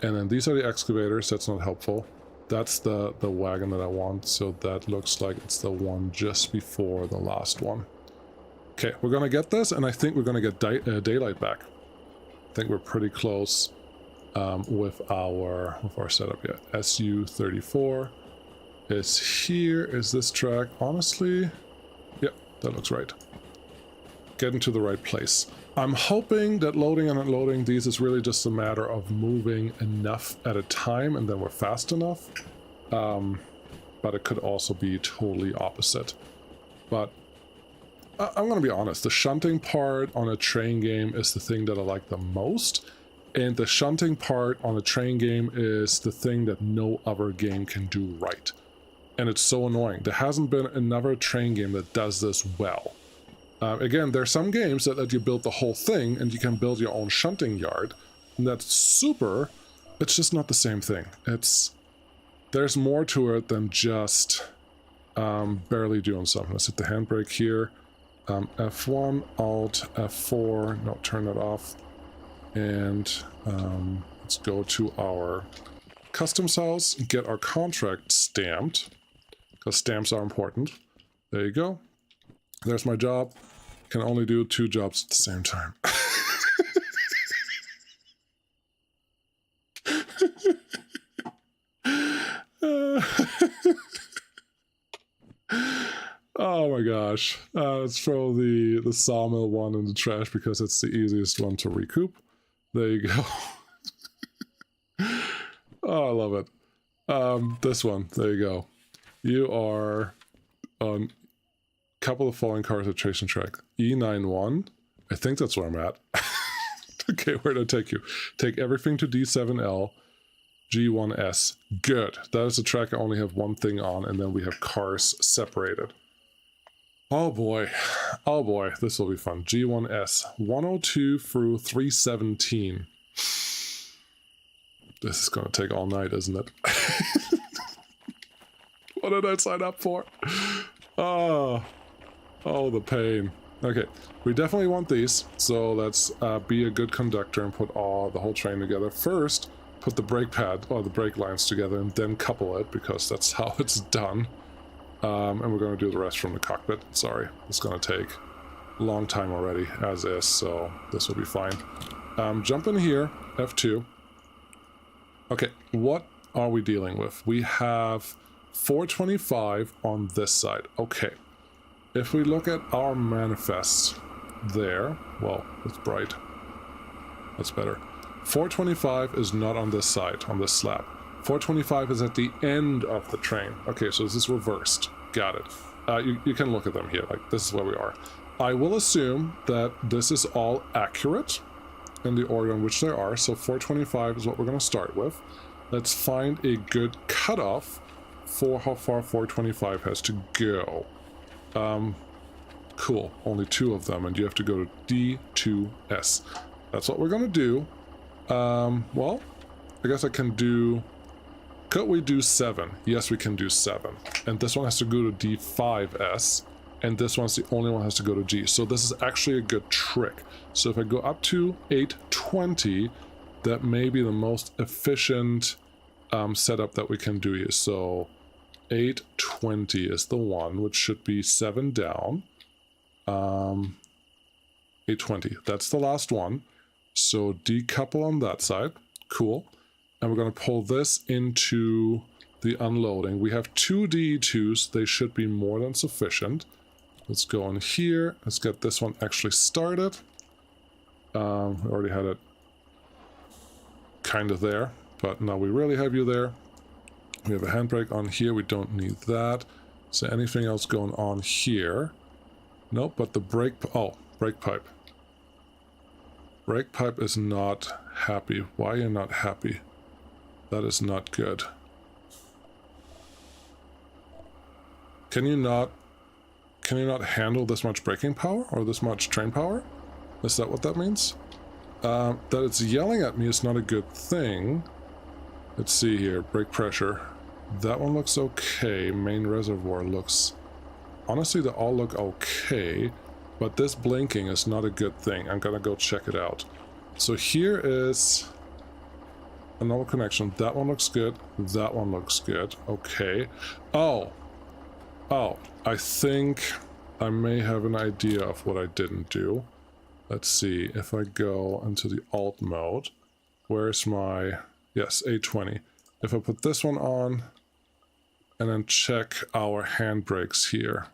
And then these are the excavators. That's not helpful. That's the wagon that I want, so that looks like it's the one just before the last one. Okay, we're gonna get this, and I think we're gonna get daylight back. I think we're pretty close with our setup yet. SU-34 is here. Is this track? Honestly, yeah, that looks right. Getting to the right place. I'm hoping that loading and unloading these is really just a matter of moving enough at a time and then we're fast enough. But it could also be totally opposite. But I'm going to be honest, the shunting part on a train game is the thing that I like the most. And the shunting part on a train game is the thing that no other game can do right. And it's so annoying. There hasn't been another train game that does this well. Again, there are some games that let you build the whole thing and you can build your own shunting yard. And that's super. It's just not the same thing. There's more to it than just barely doing something. Let's hit the handbrake here. F1, Alt, F4. No, turn that off. And let's go to our customs house and get our contract stamped. Because stamps are important. There you go. There's my job. Can only do 2 jobs at the same time. Oh my gosh. Let's throw the sawmill one in the trash because it's the easiest one to recoup. There you go. Oh, I love it. This one. There you go. You are on couple of falling cars at Chasing Track. E91. I think that's where I'm at. Okay, where did I take you? Take everything to D7L. G1S. Good. That is a track I only have one thing on, and then we have cars separated. Oh boy. Oh boy, this will be fun. G1S. 102 through 317. This is going to take all night, isn't it? What did I sign up for? Oh, oh, the pain. Okay, we definitely want these, so let's be a good conductor and put the whole train together. First, put the brake pad, or the brake lines together, and then couple it, because that's how it's done. And we're going to do the rest from the cockpit. Sorry, it's going to take a long time already, as is, so this will be fine. Jump in here, F2. Okay, what are we dealing with? We have 425 on this side. Okay. If we look at our manifest there, well, it's bright. That's better. 425 is not on this side, on this slab. 425 is at the end of the train. Okay, so this is reversed. Got it. You can look at them here, like this is where we are. I will assume that this is all accurate in the order in which they are, so 425 is what we're going to start with. Let's find a good cutoff for how far 425 has to go. Cool, only 2 of them, and you have to go to D2S. That's what we're gonna do. Well, I guess I can do... Could we do 7? Yes, we can do 7. And this one has to go to D5S, and this one's the only one that has to go to G. So this is actually a good trick. So if I go up to 820, that may be the most efficient setup that we can do here. So 820 is the one, which should be 7 down. 820, that's the last one. So decouple on that side. Cool. And we're going to pull this into the unloading. We have 2 DE2s. They should be more than sufficient. Let's go in here. Let's get this one actually started. We already had it kind of there, but now we really have you there. We have a handbrake on here. We don't need that. Is there anything else going on here? Nope, but the brake... Oh, brake pipe. Brake pipe is not happy. Why are you not happy? That is not good. Can you not handle this much braking power? Or this much train power? Is that what that means? That it's yelling at me is not a good thing. Let's see here. Brake pressure. That one looks okay. Main reservoir looks... Honestly, they all look okay. But this blinking is not a good thing. I'm gonna go check it out. So here is a normal connection. That one looks good. That one looks good. Okay. Oh. Oh. I think I may have an idea of what I didn't do. Let's see. If I go into the alt mode, where's my... Yes, 820. If I put this one on, and then check our handbrakes here.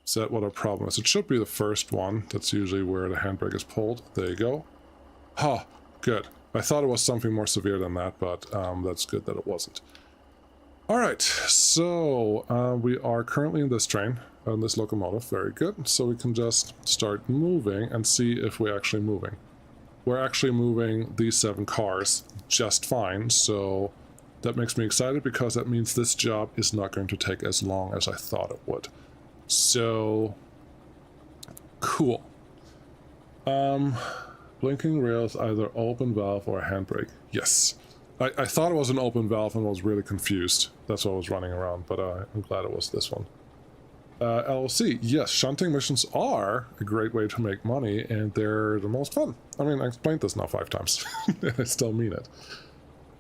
Is that what our problem is? It should be the first one. That's usually where the handbrake is pulled. There you go. Ha! Good. I thought it was something more severe than that, but that's good that it wasn't. Alright, so we are currently in this train, on this locomotive. Very good. So we can just start moving and see if we're actually moving. We're actually moving these 7 cars just fine, so that makes me excited because that means this job is not going to take as long as I thought it would. So, cool. Blinking rails, either open valve or a handbrake. Yes. I thought it was an open valve and was really confused. That's why I was running around, but I'm glad it was this one. LLC, yes, shunting missions are a great way to make money, and they're the most fun. I mean, I explained this now 5 times, and I still mean it.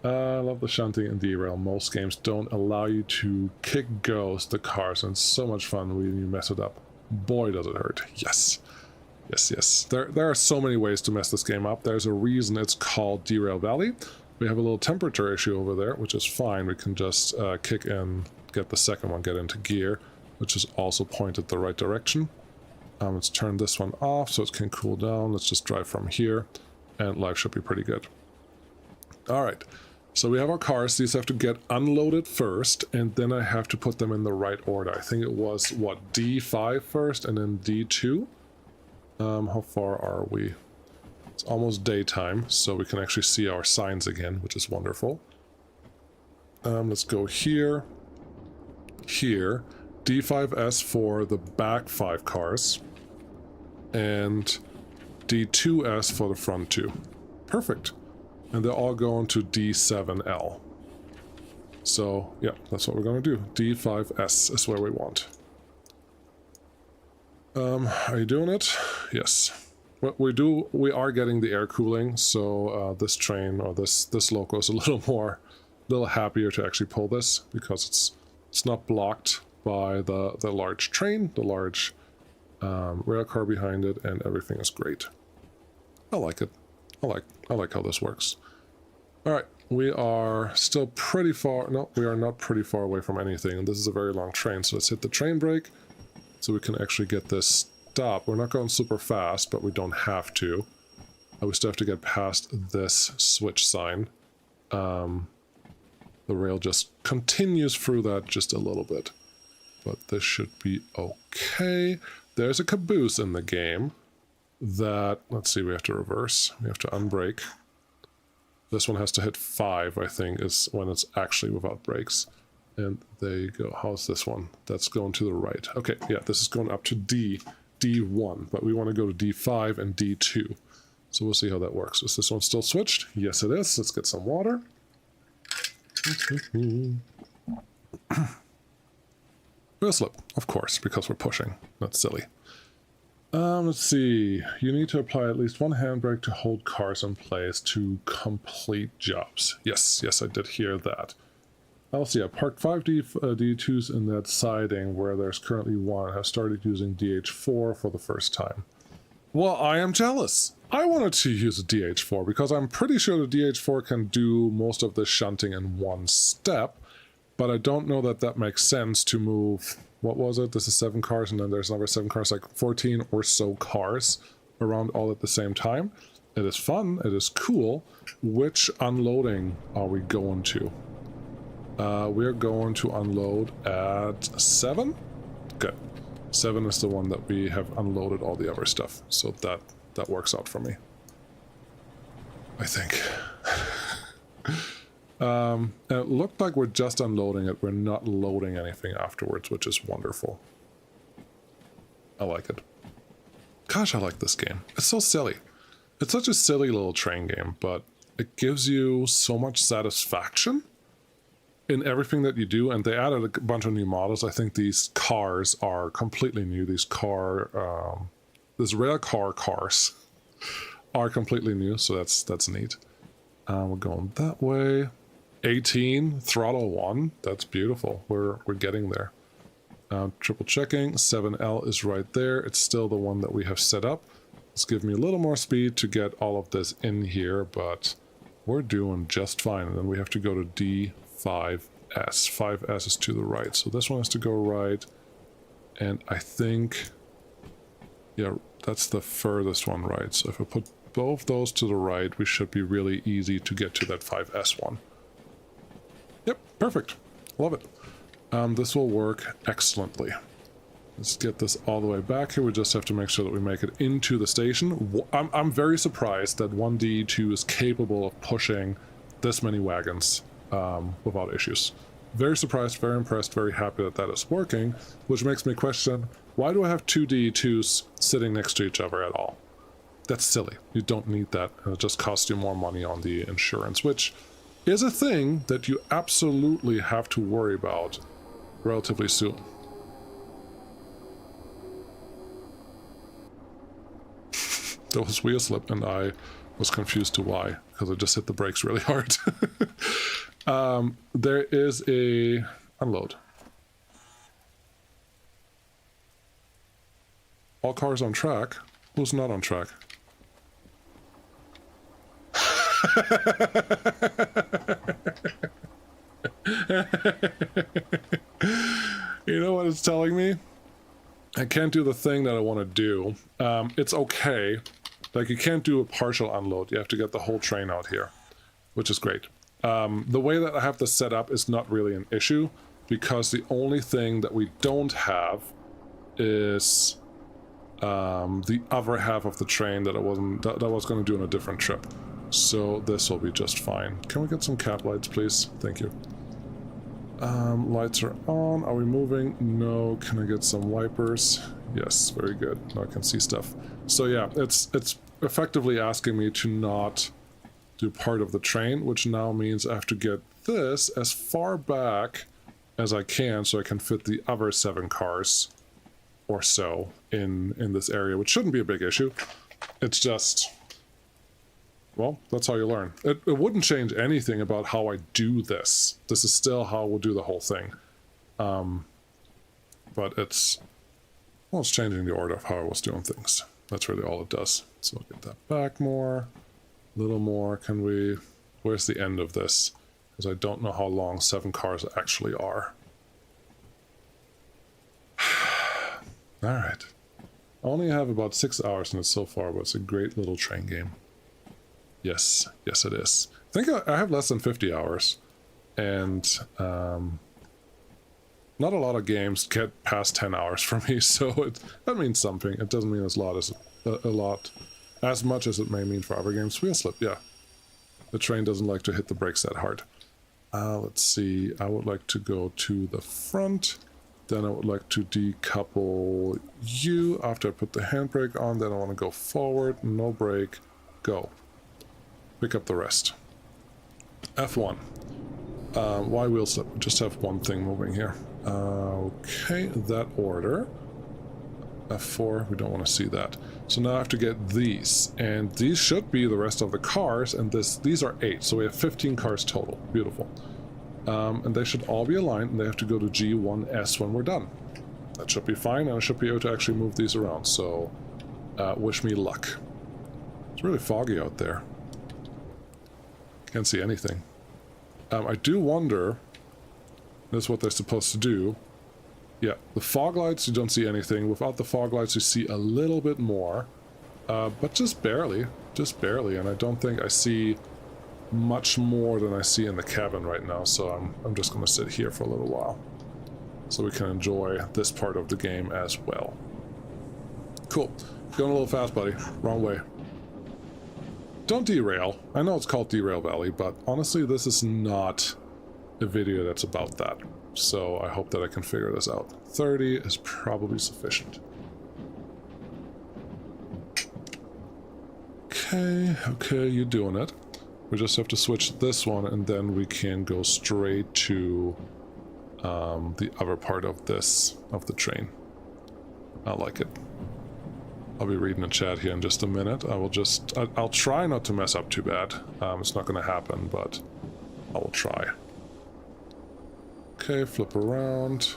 I love the shunting and derail. Most games don't allow you to kick ghost the cars, and it's so much fun when you mess it up. Boy, does it hurt. Yes. Yes, yes. There are so many ways to mess this game up. There's a reason it's called Derail Valley. We have a little temperature issue over there, which is fine. We can just kick in, get the second one, get into gear, which is also pointed the right direction. Let's turn this one off so it can cool down. Let's just drive from here, and life should be pretty good. Alright, so we have our cars. These have to get unloaded first, and then I have to put them in the right order. I think it was, what, D5 first, and then D2? How far are we? It's almost daytime, so we can actually see our signs again, which is wonderful. Let's go here, here, D5S for the back 5 cars, and D2S for the front 2. Perfect. And they're all going to D7L. So, yeah, that's what we're going to do. D5S is where we want. Are you doing it? Yes. What we are getting the air cooling, so this train or this loco is a little happier to actually pull this because it's not blocked by the large train, the large rail car behind it, and everything is great. I like it. I like how this works. All right, we are still pretty far. No, we are not pretty far away from anything, and this is a very long train. So let's hit the train brake so we can actually get this stopped. We're not going super fast, but we don't have to. We still have to get past this switch sign. The rail just continues through that just a little bit, but this should be okay. There's a caboose in the game that, let's see, we have to reverse. We have to unbrake. This one has to hit 5, I think, is when it's actually without brakes. And there you go. How's this one? That's going to the right. Okay, yeah, this is going up to D1, but we want to go to D5 and D2. So we'll see how that works. Is this one still switched? Yes, it is. Let's get some water. We'll slip, of course, because we're pushing. That's silly. Let's see. You need to apply at least one handbrake to hold cars in place to complete jobs. Yes, I did hear that. I'll see. I parked 5 D2s in that siding where there's currently 1. I have started using DH4 for the first time. Well, I am jealous. I wanted to use a DH4 because I'm pretty sure the DH4 can do most of the shunting in one step, but I don't know that that makes sense to move. What was it? This is 7 cars, and then there's another 7 cars, like 14 or so cars around all at the same time. It is fun. It is cool. Which unloading are we going to? We're going to unload at 7? Good. 7 is the one that we have unloaded all the other stuff. So that works out for me, I think. It looked like we're just unloading it. We're not loading anything afterwards, which is wonderful. I like it. Gosh, I like this game. It's so silly. It's such a silly little train game, but it gives you so much satisfaction in everything that you do, and they added a bunch of new models. I think these cars are completely new. These rail car cars are completely new, so that's neat. We're going that way. 18, throttle 1. That's beautiful. We're getting there. Triple checking. 7L is right there. It's still the one that we have set up. It's giving me a little more speed to get all of this in here, but we're doing just fine. And then we have to go to D5S. 5S is to the right. So this one has to go right. And I think, yeah, that's the furthest one right. So if I put both those to the right, we should be really easy to get to that 5S one. Yep, perfect. Love it. This will work excellently. Let's get this all the way back here. We just have to make sure that we make it into the station. I'm very surprised that 1D2 is capable of pushing this many wagons without issues. Very surprised, very impressed, very happy that that is working, which makes me question, why do I have 2 D2s sitting next to each other at all? That's silly. You don't need that, and it just costs you more money on the insurance, which is a thing that you absolutely have to worry about relatively soon. There was wheel slip, and I was confused to why, because I just hit the brakes really hard. There is a unload. All cars on track. Who's not on track? You know what it's telling me? I can't do the thing that I want to do. It's okay. Like, you can't do a partial unload. You have to get the whole train out here, which is great. The way that I have this set up is not really an issue, because the only thing that we don't have is the other half of the train that I was going to do on a different trip. So this will be just fine. Can we get some cap lights, please? Thank you. Lights are on. Are we moving? No. Can I get some wipers? Yes, very good. Now I can see stuff. So yeah, it's effectively asking me to not do part of the train, which now means I have to get this as far back as I can so I can fit the other 7 cars or so in this area, which shouldn't be a big issue. It's just, well, that's how you learn. It wouldn't change anything about how I do this. This is still how we'll do the whole thing. But it's, well, it's changing the order of how I was doing things. That's really all it does. So we'll get that back more, a little more. Can we, where's the end of this? Because I don't know how long 7 cars actually are. All right. I only have about 6 hours in it so far, but it's a great little train game. Yes, yes it is. I think I have less than 50 hours. And not a lot of games get past 10 hours for me, so that means something. It doesn't mean as much as it may mean for other games. Wheel slip, yeah. The train doesn't like to hit the brakes that hard. Let's see, I would like to go to the front. Then I would like to decouple you after I put the handbrake on. Then I want to go forward, no brake, go. Pick up the rest. F1. Why wheel slip? We just have one thing moving here. Okay, that order. F4, we don't want to see that. So now I have to get these. And these should be the rest of the cars. And these are 8, so we have 15 cars total. Beautiful. And they should all be aligned, and they have to go to G1S when we're done. That should be fine, and I should be able to actually move these around, so wish me luck. It's really foggy out there. Can't see anything. I do wonder, this is what they're supposed to do. Yeah, the fog lights, you don't see anything. Without the fog lights, you see a little bit more, but just barely, and I don't think I see much more than I see in the cabin right now, so I'm just going to sit here for a little while so we can enjoy this part of the game as well. Cool. Going a little fast, buddy. Wrong way. Don't derail. I know it's called Derail Valley, but honestly, this is not a video that's about that, so I hope that I can figure this out. 30 is probably sufficient. Okay, you're doing it. We just have to switch this one, and then we can go straight to the other part of the train. I like it. I'll be reading the chat here in just a minute. I'll try not to mess up too bad. It's not going to happen, but I will try. Okay, flip around.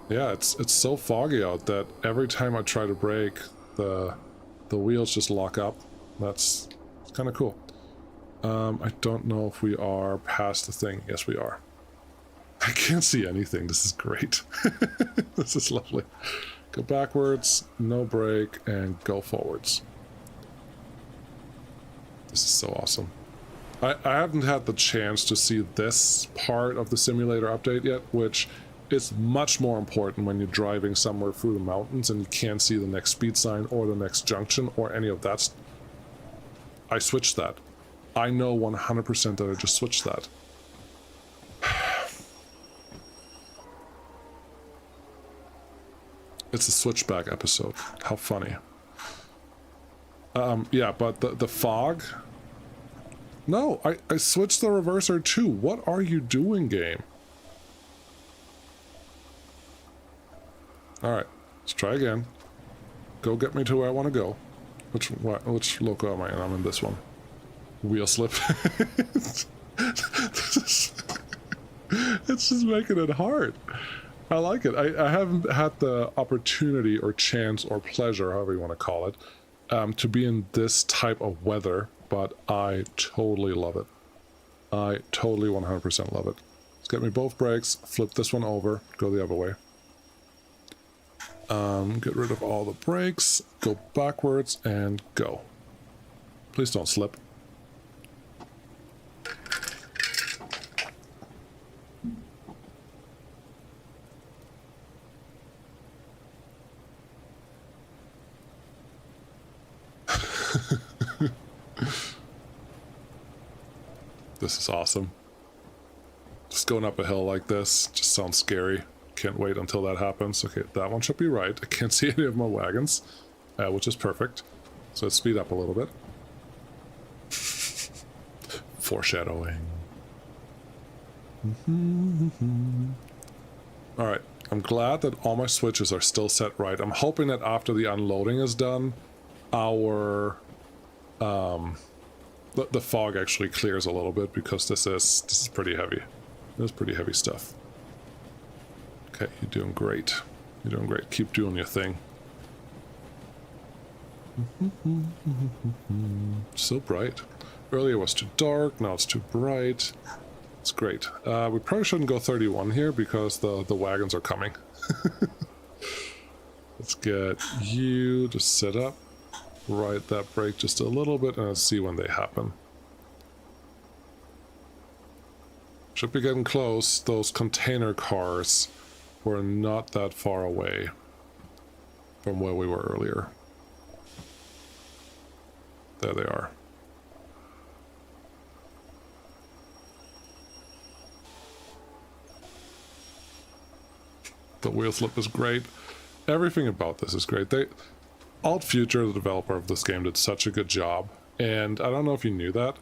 Yeah, it's so foggy out that every time I try to brake, the wheels just lock up. It's kind of cool. I don't know if we are past the thing. Yes, we are. I can't see anything. This is great. This is lovely. Go backwards, no brake, and go forwards. This is so awesome. I haven't had the chance to see this part of the simulator update yet, which is much more important when you're driving somewhere through the mountains and you can't see the next speed sign or the next junction or any of that. I switched that. I know 100% that I just switched that. It's a switchback episode. How funny. Yeah, but the fog... No, I switched the reverser too. What are you doing, game? Alright, let's try again. Go get me to where I want to go. Which loco am I in? I'm in this one. Wheel slip. It's just making it hard. I like it. I haven't had the opportunity or chance or pleasure, however you want to call it, to be in this type of weather, but I totally love it. I totally 100% love it. Let's get me both brakes, flip this one over, go the other way. Get rid of all the brakes, go backwards, and go. Please don't slip. This is awesome. Just going up a hill like this just sounds scary. Can't wait until that happens. Okay, that one should be right. I can't see any of my wagons, which is perfect. So let's speed up a little bit. Foreshadowing. Alright, I'm glad that all my switches are still set right. I'm hoping that after the unloading is done, our the fog actually clears a little bit, because this is pretty heavy. This is pretty heavy stuff. Okay, you're doing great. You're doing great. Keep doing your thing. So bright. Earlier was too dark, now it's too bright. It's great. We probably shouldn't go 31 here because the wagons are coming. Let's get you to set up. Right that brake just a little bit, and let's see when they happen. Should be getting close. Those container cars were not that far away from where we were earlier. There they are. The wheel slip is great. Everything about this is great. Alt Future, the developer of this game, did such a good job, and I don't know if you knew that.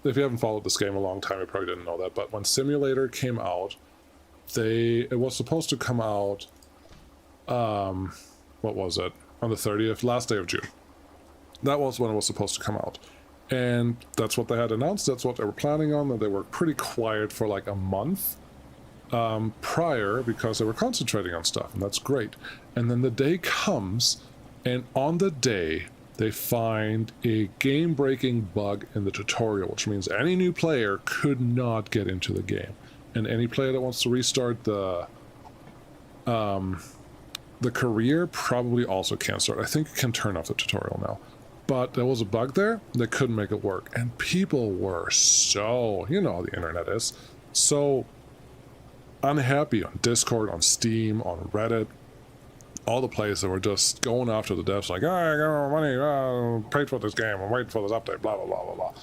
If you haven't followed this game a long time, you probably didn't know that, but when Simulator came out, it was supposed to come out, what was it? On the 30th, last day of June. That was when it was supposed to come out. And that's what they had announced, that's what they were planning on, and they were pretty quiet for like a month prior, because they were concentrating on stuff, and that's great. And then the day comes, and on the day, they find a game-breaking bug in the tutorial, which means any new player could not get into the game. And any player that wants to restart the career probably also can't start. I think you can turn off the tutorial now. But there was a bug there, they couldn't make it work. And people were so, you know how the internet is, so unhappy on Discord, on Steam, on Reddit. All the players that were just going after the devs, like, I got money, paid for this game, I'm waiting for this update, blah, blah, blah, blah, blah.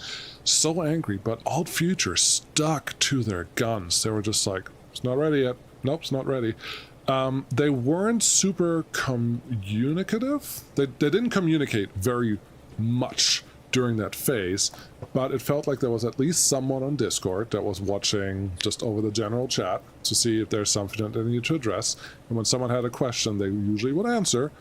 So angry, but Alt Future stuck to their guns. They were just like, it's not ready yet. Nope, it's not ready. They weren't super communicative. They didn't communicate very much during that phase, but it felt like there was at least someone on Discord that was watching just over the general chat to see if there's something that they needed to address. And when someone had a question, they usually would answer.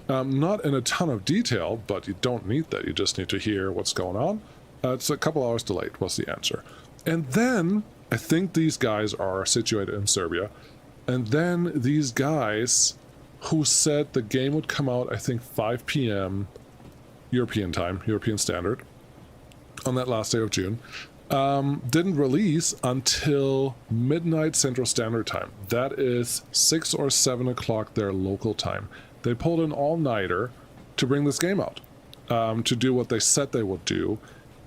Not in a ton of detail, but you don't need that. You just need to hear what's going on. It's a couple hours delayed was the answer. And then, I think these guys are situated in Serbia, and then these guys who said the game would come out, I think 5 p.m. European time, European Standard, on that last day of June, didn't release until midnight Central Standard Time. That is 6 or 7 o'clock their local time. They pulled an all-nighter to bring this game out, to do what they said they would do,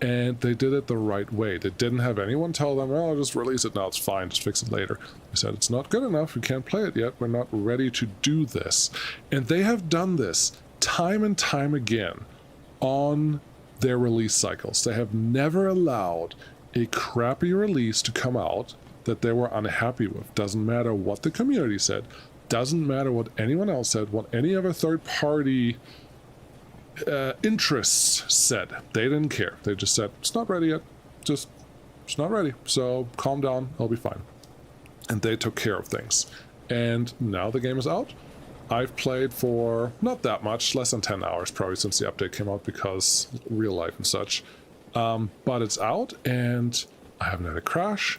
and they did it the right way. They didn't have anyone tell them, well, just release it now, it's fine, just fix it later. They said, it's not good enough, we can't play it yet, we're not ready to do this. And they have done this time and time again on their release cycles. They have never allowed a crappy release to come out that they were unhappy with. Doesn't matter what the community said, doesn't matter what anyone else said, what any other third-party interests said. They didn't care. They just said, it's not ready yet. Just, it's not ready. So calm down, I'll be fine. And they took care of things. And now the game is out. I've played for not that much, less than 10 hours probably since the update came out, because real life and such. But it's out, and I haven't had a crash.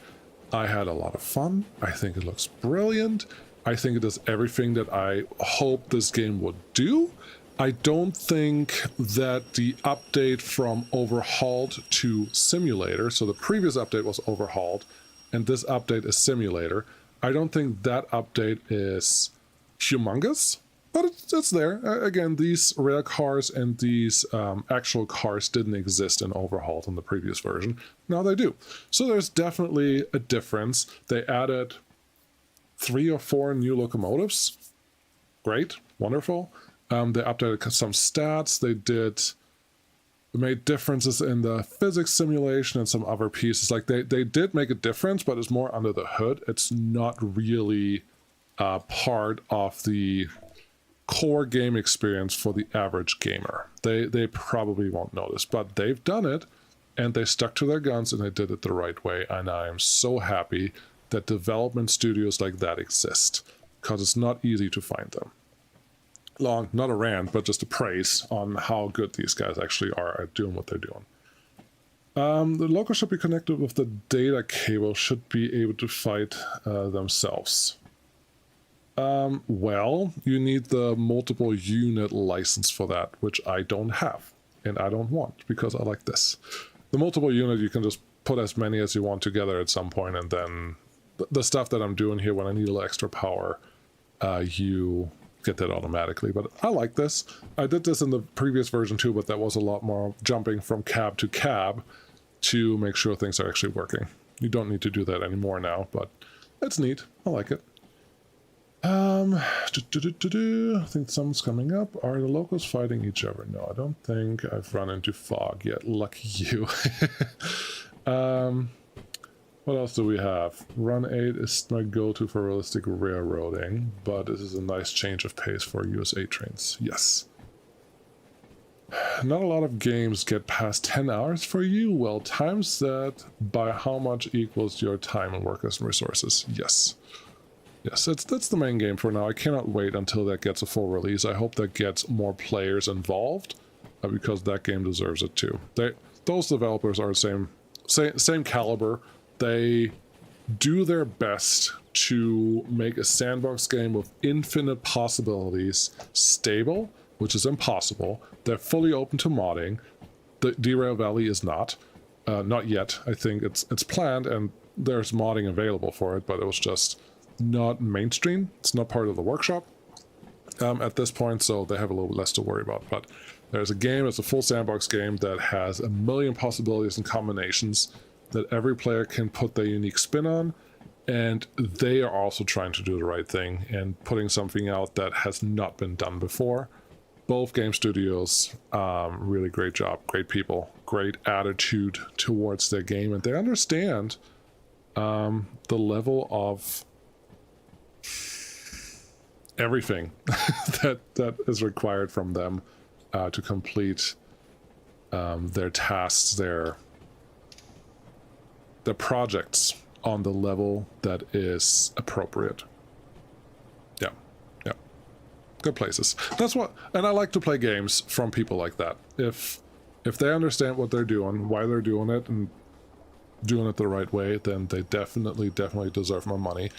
I had a lot of fun. I think it looks brilliant. I think it does everything that I hoped this game would do. I don't think that the update from overhauled to simulator, so the previous update was overhauled, and this update is simulator. I don't think that update is humongous, but it's there. Again, these rail cars and these actual cars didn't exist in overhauled in the previous version. Now they do. So there's definitely a difference. They added 3 or 4 new locomotives. Great, wonderful. They updated some stats. They made differences in the physics simulation and some other pieces. Like they did make a difference, but it's more under the hood. It's not really part of the core game experience for the average gamer. They probably won't notice, but they've done it, and they stuck to their guns, and they did it the right way. And I am so happy that development studios like that exist. because it's not easy to find them. Long, not a rant, but just a praise on how good these guys actually are at doing what they're doing. The loco should be connected with the data cable, should be able to fight themselves. Well, you need the multiple unit license for that, which I don't have, and I don't want, because I like this. The multiple unit, you can just put as many as you want together at some point, and then the stuff that I'm doing here, when I need a little extra power, you get that automatically. But I like this. I did this in the previous version too, but that was a lot more jumping from cab to cab to make sure things are actually working. You don't need to do that anymore now, but it's neat. I like it. I think something's coming up. Are the locals fighting each other? No, I don't think I've run into fog yet. Lucky you. What else do we have? Run 8 is my go-to for realistic railroading, but this is a nice change of pace for USA trains. Yes. Not a lot of games get past 10 hours for you. Well, times that by how much equals your time and workers and resources. Yes. Yes, that's the main game for now. I cannot wait until that gets a full release. I hope that gets more players involved, because that game deserves it too. Those developers are the same caliber. They do their best to make a sandbox game with infinite possibilities stable, which is impossible. They're fully open to modding. The Derail Valley is not yet. I think it's planned, and there's modding available for it, but it was just not mainstream. It's not part of the workshop at this point, so they have a little less to worry about. But there's a game, it's a full sandbox game that has a million possibilities and combinations that every player can put their unique spin on, and they are also trying to do the right thing and putting something out that has not been done before. Both game studios, really great job, great people, great attitude towards their game, and they understand the level of everything that is required from them to complete their tasks, their projects on the level that is appropriate. Yeah, good places. That's what, and I like to play games from people like that. If they understand what they're doing, why they're doing it, and doing it the right way, then they definitely deserve my money.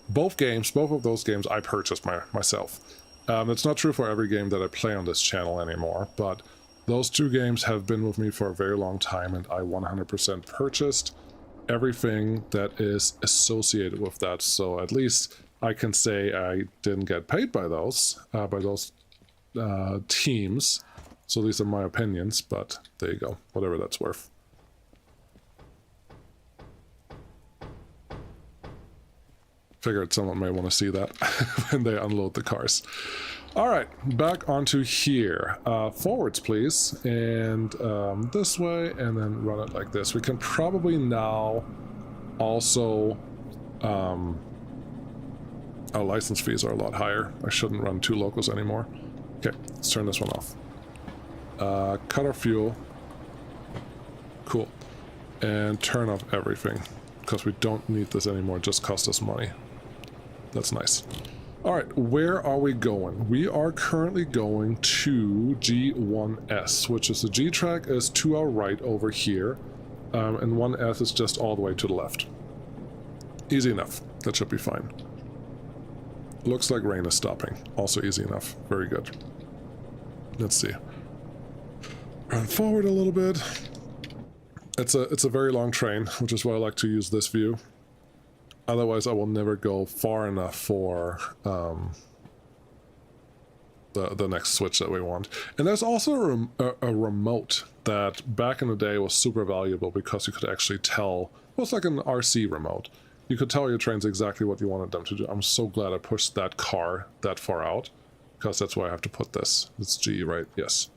Both of those games I purchased myself. It's not true for every game that I play on this channel anymore, but those two games have been with me for a very long time, and I 100% purchased everything that is associated with that. So at least I can say I didn't get paid by those teams. So these are my opinions, but there you go, whatever that's worth. Figured someone may want to see that when they unload the cars. All right, back onto here. Forwards, please, and this way, and then run it like this. We can probably now also... our license fees are a lot higher. I shouldn't run 2 locals anymore. Okay, let's turn this one off. Cut our fuel. Cool. And turn off everything, because we don't need this anymore. It just cost us money. That's nice. All right, where are we going? We are currently going to G1S, which is the G track is to our right over here, and 1S is just all the way to the left. Easy enough. That should be fine. Looks like rain is stopping. Also easy enough. Very good. Let's see. Run forward a little bit. It's a very long train, which is why I like to use this view. Otherwise, I will never go far enough for the next switch that we want. And there's also a remote that back in the day was super valuable because you could actually tell. Well, it's like an RC remote. You could tell your trains exactly what you wanted them to do. I'm so glad I pushed that car that far out, because that's why I have to put this. It's G, right? Yes.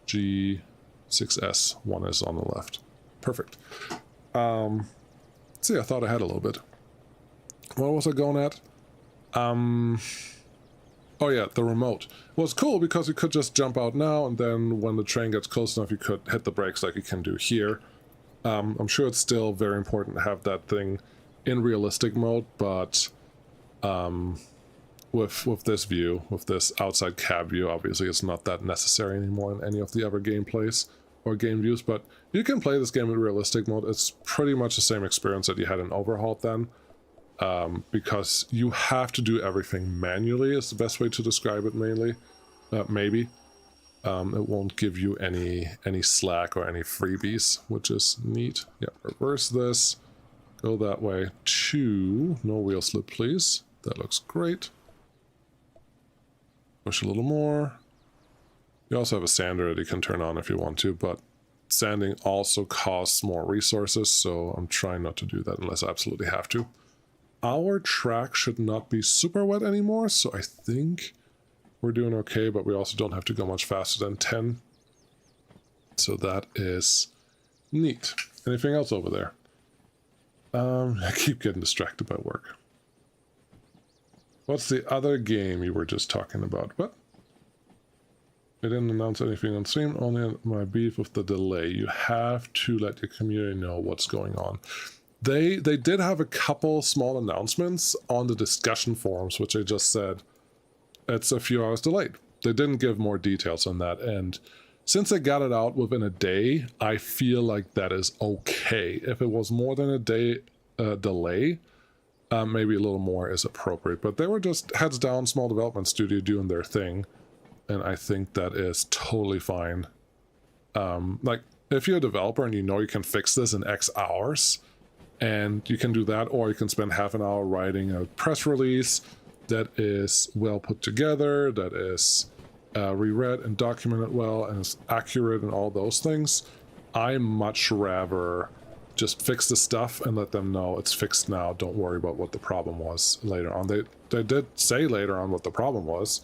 G6S. 1 is on the left. Perfect. See, I thought I had a little bit. What was I going at? Oh yeah, the remote. Well, it's cool because you could just jump out now, and then when the train gets close enough, you could hit the brakes like you can do here. I'm sure it's still very important to have that thing in realistic mode, but with this view, with this outside cab view. Obviously it's not that necessary anymore in any of the other gameplays or game views, but you can play this game in realistic mode. It's pretty much the same experience that you had in Overhauled then, because you have to do everything manually is the best way to describe it, mainly. Maybe. It won't give you any slack or any freebies, which is neat. Yeah, reverse this, go that way to no wheel slip, please. That looks great. Push a little more. You also have a sander that you can turn on if you want to, but sanding also costs more resources, so I'm trying not to do that unless I absolutely have to. Our track should not be super wet anymore, so I think we're doing okay, but we also don't have to go much faster than 10. So that is neat. Anything else over there? I keep getting distracted by work. What's the other game you were just talking about? What? They didn't announce anything on stream, only my beef with the delay. You have to let your community know what's going on. They did have a couple small announcements on the discussion forums, which I just said, it's a few hours delayed. They didn't give more details on that, and since they got it out within a day, I feel like that is okay. If it was more than a day delay, maybe a little more is appropriate, but they were just heads down, small development studio doing their thing, and I think that is totally fine. Like, if you're a developer and you know you can fix this in X hours, and you can do that, or you can spend half an hour writing a press release that is well put together, that is reread and documented well, and is accurate and all those things. I much rather just fix the stuff and let them know it's fixed now. Don't worry about what the problem was later on. They did say later on what the problem was,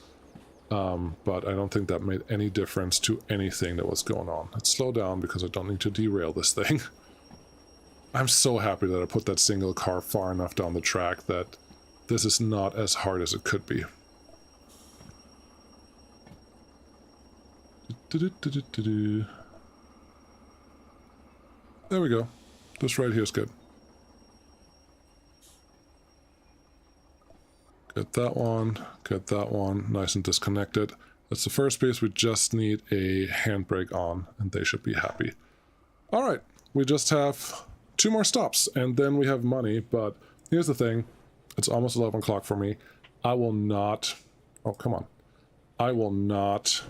but I don't think that made any difference to anything that was going on. Let's slow down because I don't need to derail this thing. I'm so happy that I put that single car far enough down the track that this is not as hard as it could be. There we go. This right here is good. Get that one, nice and disconnected. That's the first piece. We just need a handbrake on, and they should be happy. All right, we just have 2 more stops, and then we have money, but here's the thing. It's almost 11 o'clock for me. I will not... Oh, come on. I will not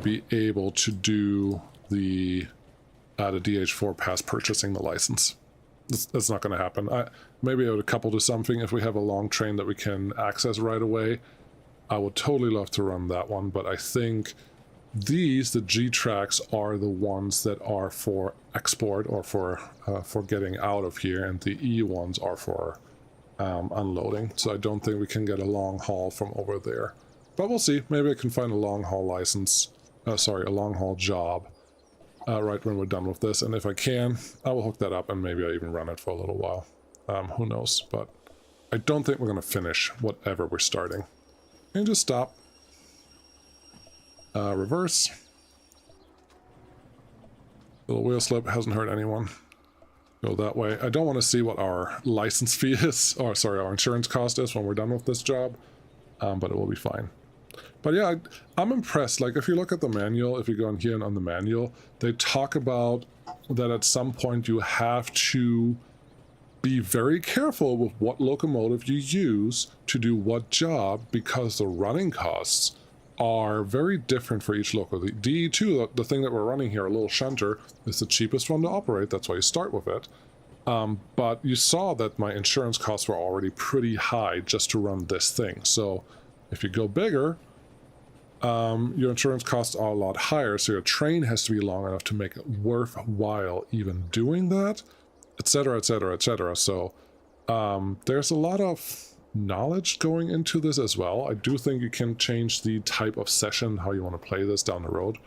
be able to do the DH4 past purchasing the license. That's not going to happen. Maybe I would couple to something if we have a long train that we can access right away. I would totally love to run that one, but I think these, the G tracks, are the ones that are for export or for getting out of here, and the E ones are for unloading. So I don't think we can get a long haul from over there. But we'll see. Maybe I can find a long haul license. Sorry, a long haul job right when we're done with this. And if I can, I will hook that up and maybe I'll even run it for a little while. Who knows? But I don't think we're going to finish whatever we're starting. And just stop. Reverse. Little wheel slip, hasn't hurt anyone. Go that way. I don't want to see what our license fee is, or sorry, our insurance cost is when we're done with this job, but it will be fine. But yeah, I'm impressed. Like, if you look at the manual, if you go in here and on the manual, they talk about that at some point you have to be very careful with what locomotive you use to do what job, because the running costs are very different for each locomotive. The DE2, the thing that we're running here, a little shunter, is the cheapest one to operate. That's why you start with it. But you saw that my insurance costs were already pretty high just to run this thing. So if you go bigger, your insurance costs are a lot higher. So your train has to be long enough to make it worthwhile even doing that, etc., etc., etc. So there's a lot of knowledge going into this as well. I do think you can change the type of session, how you want to play this down the road,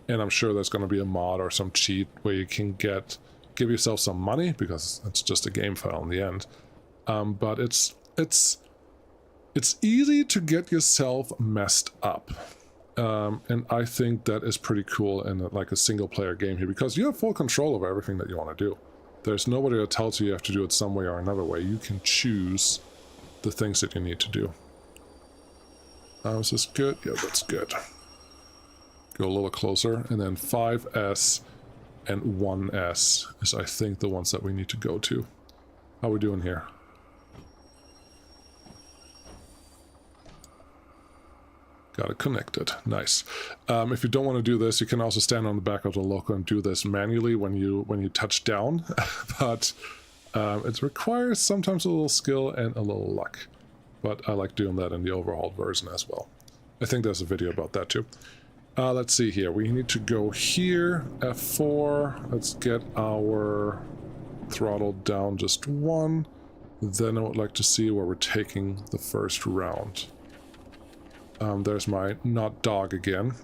and I'm sure there's going to be a mod or some cheat where you can give yourself some money, because it's just a game file in the end. But it's easy to get yourself messed up, and I think that is pretty cool in like a single player game here, because you have full control over everything that you want to do. There's nobody that tells you you have to do it some way or another way. You can choose the things that you need to do. Is this good? Yeah, that's good. Go a little closer, and then 5S and 1S is, I think, the ones that we need to go to. How are we doing here? Got it connected. Nice. If you don't want to do this, you can also stand on the back of the loco and do this manually when you touch down. But it requires sometimes a little skill and a little luck. But I like doing that in the overhauled version as well. I think there's a video about that too. Let's see here. We need to go here. F4. Let's get our throttle down just 1. Then I would like to see where we're taking the first round. There's my not dog again.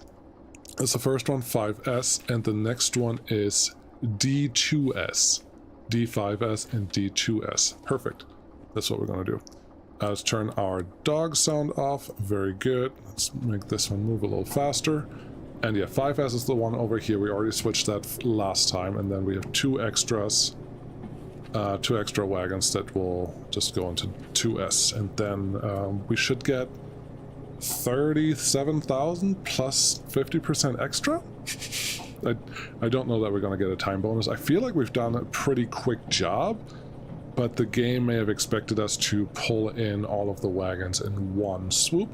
That's the first one, 5S, and the next one is D2S. D5S and D2S. Perfect. That's what we're going to do. Let's turn our dog sound off. Very good. Let's make this one move a little faster. And yeah, 5S is the one over here. We already switched that last time. And then we have 2 extras. 2 extra wagons that will just go into 2S. And then we should get 37,000 plus 50% extra? I don't know that we're going to get a time bonus. I feel like we've done a pretty quick job, but the game may have expected us to pull in all of the wagons in one swoop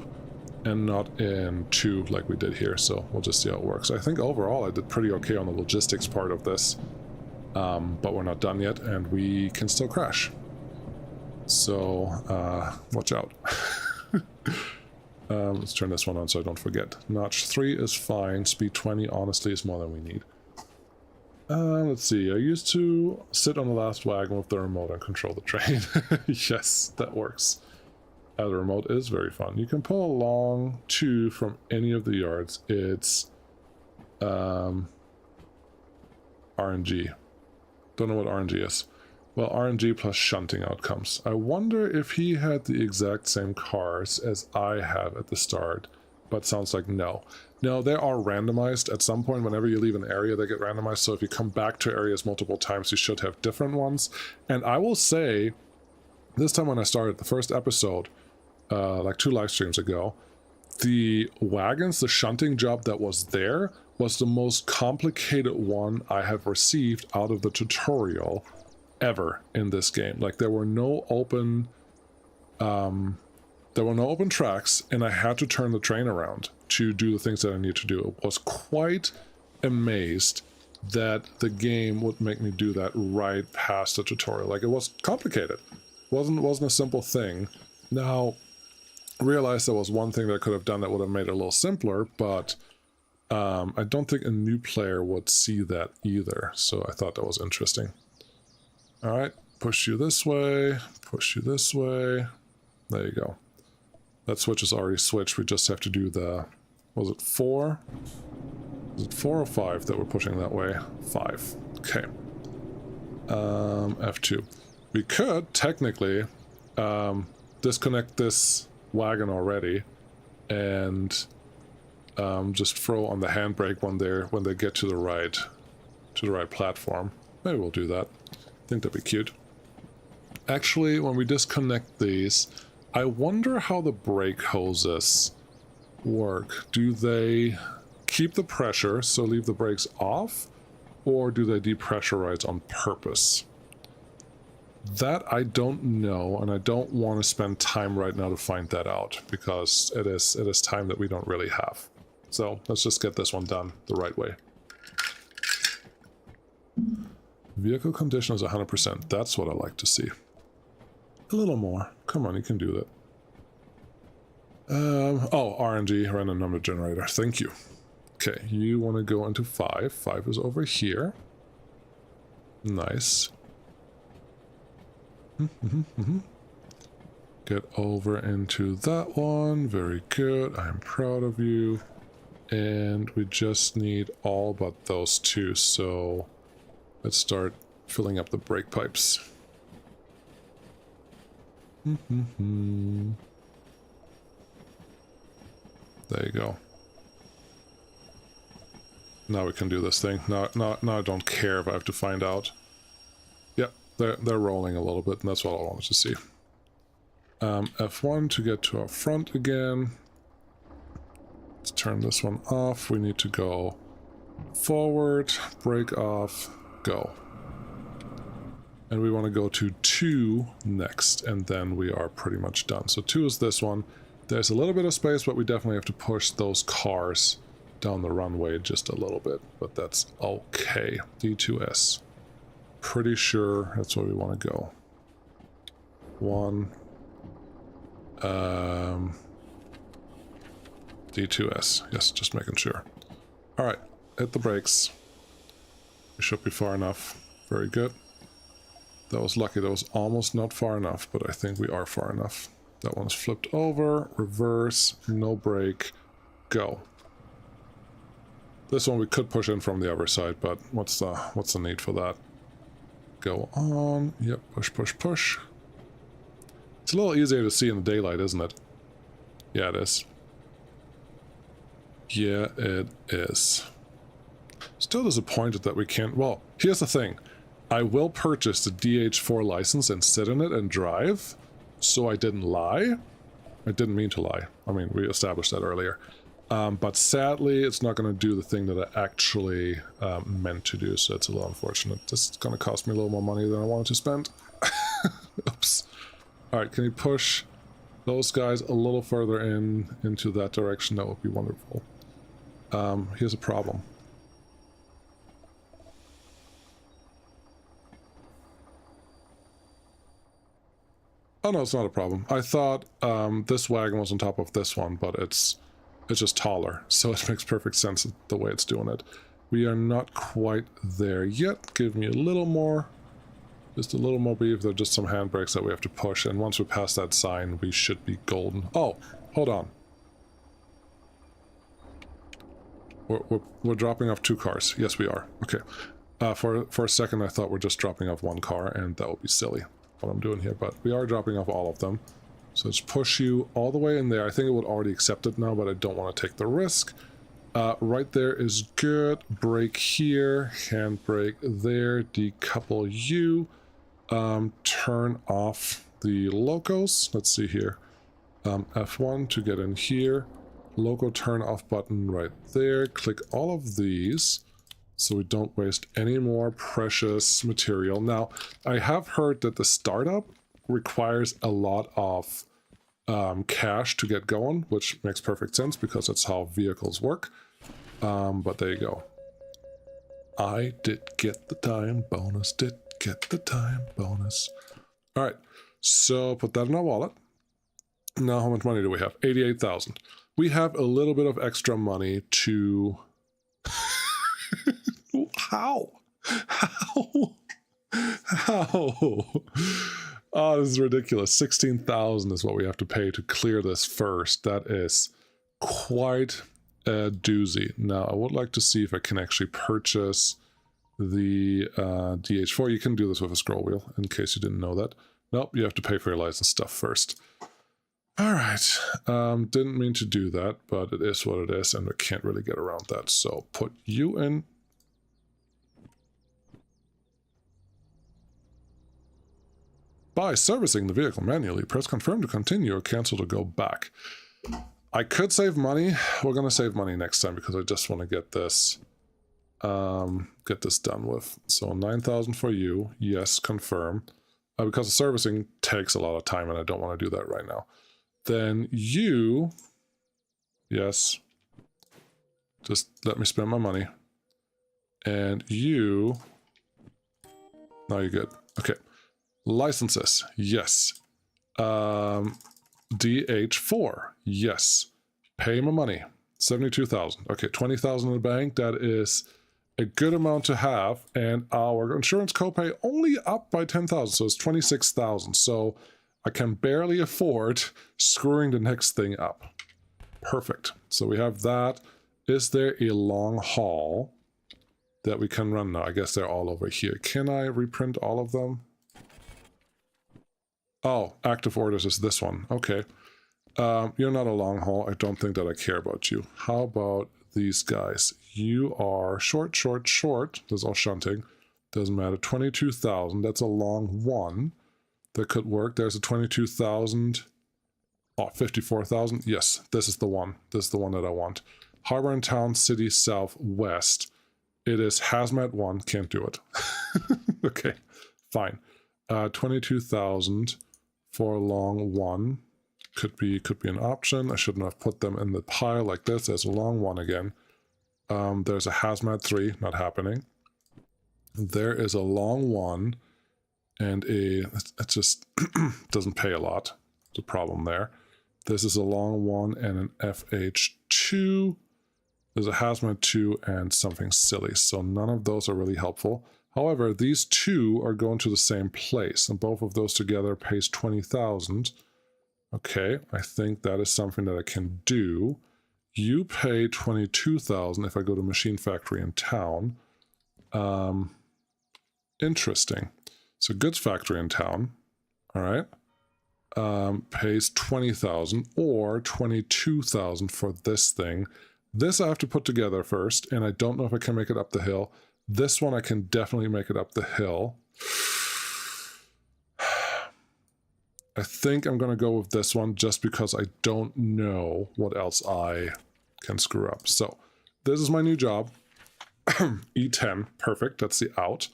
and not in 2 like we did here, so we'll just see how it works. I think overall I did pretty okay on the logistics part of this, but we're not done yet and we can still crash. So, watch out. Let's turn this one on so I don't forget. Notch 3 is fine. Speed 20 honestly is more than we need. Let's see. I used to sit on the last wagon with the remote and control the train. Yes, that works. The remote is very fun. You can pull along 2 from any of the yards. It's RNG. Don't know what RNG is. Well, RNG plus shunting outcomes. I wonder if he had the exact same cars as I have at the start, but sounds like no. No, they are randomized. At some point, whenever you leave an area, they get randomized, so if you come back to areas multiple times, you should have different ones. And I will say, this time when I started the first episode, like 2 live streams ago, the wagons, the shunting job that was there, was the most complicated one I have received out of the tutorial ever in this game. Like there were no open tracks, and I had to turn the train around to do the things that I need to do. I was quite amazed that the game would make me do that right past the tutorial. Like it was complicated. Wasn't a simple thing. Now I realized there was one thing that I could have done that would have made it a little simpler, but I don't think a new player would see that either, so I thought that was interesting. Alright, push you this way, push you this way. There you go. That switch is already switched. We just have to do the... Was it 4? Is it 4 or 5 that we're pushing that way? 5. Okay. F2. We could, technically, disconnect this wagon already and just throw on the handbrake when they get to the right platform. Maybe we'll do that. I think that'd be cute. Actually, when we disconnect these, I wonder how the brake hoses work. Do they keep the pressure, so leave the brakes off, or do they depressurize on purpose? That I don't know, and I don't want to spend time right now to find that out, because it is time that we don't really have. So let's just get this one done the right way. Vehicle condition is 100%. That's what I like to see. A little more. Come on, you can do that. Oh, RNG, random number generator. Thank you. Okay, you want to go into 5. 5 is over here. Nice. Get over into that one. Very good. I am proud of you. And we just need all but those 2, so let's start filling up the brake pipes. There you go. Now we can do this thing. Now I don't care if I have to find out. Yep, they're rolling a little bit, and that's what I wanted to see. F1 to get to our front again. Let's turn this one off. We need to go forward, brake off, go. And we want to go to 2 next, and then we are pretty much done. So 2 is this one. There's a little bit of space, but we definitely have to push those cars down the runway just a little bit, but that's okay. D2S. Pretty sure that's where we want to go. 1. D2S. Yes, just making sure. Alright, hit the brakes. We should be far enough. Very good. That was lucky. That was almost not far enough, but I think we are far enough. That one's flipped over, reverse, no brake, go. This one we could push in from the other side, but what's the need for that? Go on. Yep, push, push, push. It's a little easier to see in the daylight, isn't it? Yeah, it is. Yeah, it is. Still disappointed that we can't... Well, here's the thing. I will purchase the DH4 license and sit in it and drive, so I didn't lie. I didn't mean to lie. I mean, we established that earlier. But sadly, it's not going to do the thing that I actually meant to do, so it's a little unfortunate. This is going to cost me a little more money than I wanted to spend. Oops. Alright, can you push those guys a little further into that direction? That would be wonderful. Here's a problem. Oh no, it's not a problem. I thought this wagon was on top of this one, but it's just taller, so it makes perfect sense the way it's doing it. We are not quite there yet. Give me a little more, just a little more beef. There are just some handbrakes that we have to push, and once we pass that sign, we should be golden. Oh, hold on. We're dropping off 2 cars. Yes, we are. Okay. For a second, I thought we're just dropping off 1 car, and that would be silly, what I'm doing here, but we are dropping off all of them. So let's push you all the way in there. I think it would already accept it now, but I don't want to take the risk. Right there is good. Brake here, handbrake there, decouple you. Turn off the locos. Let's see here. F1 to get in here. Loco turn off button right there. Click all of these so we don't waste any more precious material. Now, I have heard that the startup requires a lot of cash to get going, which makes perfect sense because that's how vehicles work. But there you go. I did get the time bonus, did get the time bonus. All right, so put that in our wallet. Now, how much money do we have? 88,000. We have a little bit of extra money to... How? Oh, this is ridiculous. 16,000 is what we have to pay to clear this first. That is quite a doozy. Now, I would like to see if I can actually purchase the DH4. You can do this with a scroll wheel, in case you didn't know that. Nope, you have to pay for your license stuff first. Alright, didn't mean to do that, but it is what it is, and we can't really get around that. So, put you in. By servicing the vehicle manually, press confirm to continue or cancel to go back. I could save money. We're going to save money next time because I just want to get this done with. So 9,000 for you. Yes, confirm. Because the servicing takes a lot of time and I don't want to do that right now. Then you... Yes. Just let me spend my money. And you... Now you're good. Okay. Licenses, yes. DH4, yes. Pay my money, 72,000. Okay, 20,000 in the bank. That is a good amount to have, and our insurance copay only up by 10,000, so it's 26,000. So I can barely afford screwing the next thing up. Perfect. So we have that. Is there a long haul that we can run now? I guess they're all over here. Can I reprint all of them? Oh, active orders is this one. Okay. You're not a long haul. I don't think that I care about you. How about these guys? You are short. There's all shunting. Doesn't matter. 22,000. That's a long one. that could work. There's a 22,000. Oh, 54,000. Yes, this is the one. This is the one that I want. Harbor and Town City Southwest. It is Hazmat 1. Can't do it. Okay, fine. 22,000 for long 1. Could be an option. I shouldn't have put them in the pile like this. There's a long 1 again. There's a Hazmat 3. Not happening. There is a long 1 and it just doesn't pay a lot. The problem there. This is a long 1 and an FH2. There's a Hazmat 2 and something silly. So none of those are really helpful. However, these two are going to the same place, and both of those together pays 20,000. Okay, I think that is something that I can do. You pay 22,000 if I go to Machine Factory in town. Interesting. So Goods Factory in town. All right. Pays 20,000 or 22,000 for this thing. This I have to put together first, and I don't know if I can make it up the hill. This one I can definitely make it up the hill. I think I'm going to go with this one just because I don't know what else I can screw up. So this is my new job. E10, perfect. That's the out.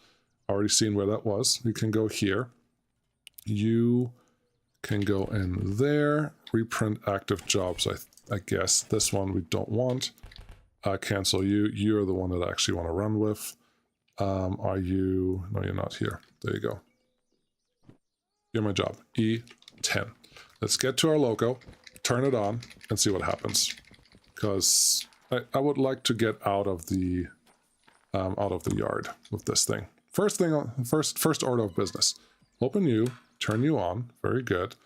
Already seen where that was. You can go here. You can go in there. Reprint active jobs, I guess. This one we don't want. Cancel you. You're the one that I actually want to run with. Are you... No, you're not here. There you go. You're my job. E10. Let's get to our loco, turn it on, and see what happens. Because I would like to get out of the yard with this thing. First order of business. Open you, turn you on. Very good.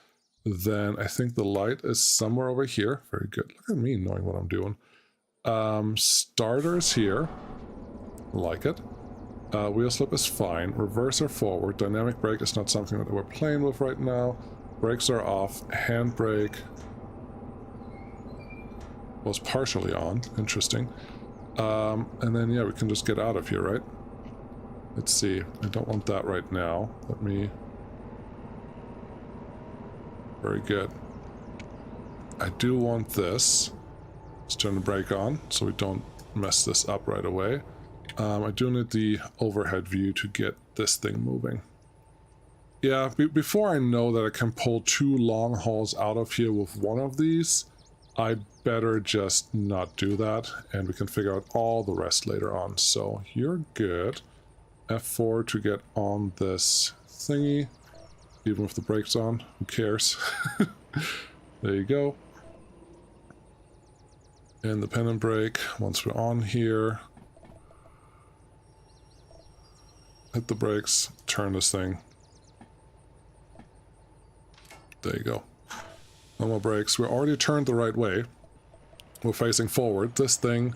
Then I think the light is somewhere over here. Very good. Look at me knowing what I'm doing. Starters here. Like it. Wheel slip is fine. Reverse or forward. Dynamic brake is not something that we're playing with right now. Brakes are off. Handbrake was partially on. Interesting. And then, yeah, we can just get out of here, right? Let's see. I don't want that right now. Let me... Very good. I do want this. Let's turn the brake on so we don't mess this up right away. I do need the overhead view to get this thing moving. Yeah, before I know that I can pull 2 long hauls out of here with one of these, I'd better just not do that, and we can figure out all the rest later on. So you're good. F4 to get on this thingy. Even with the brakes on, who cares? There you go. And the pin and brake, once we're on here. Hit the brakes, turn this thing. There you go. No more brakes. We're already turned the right way. We're facing forward. This thing,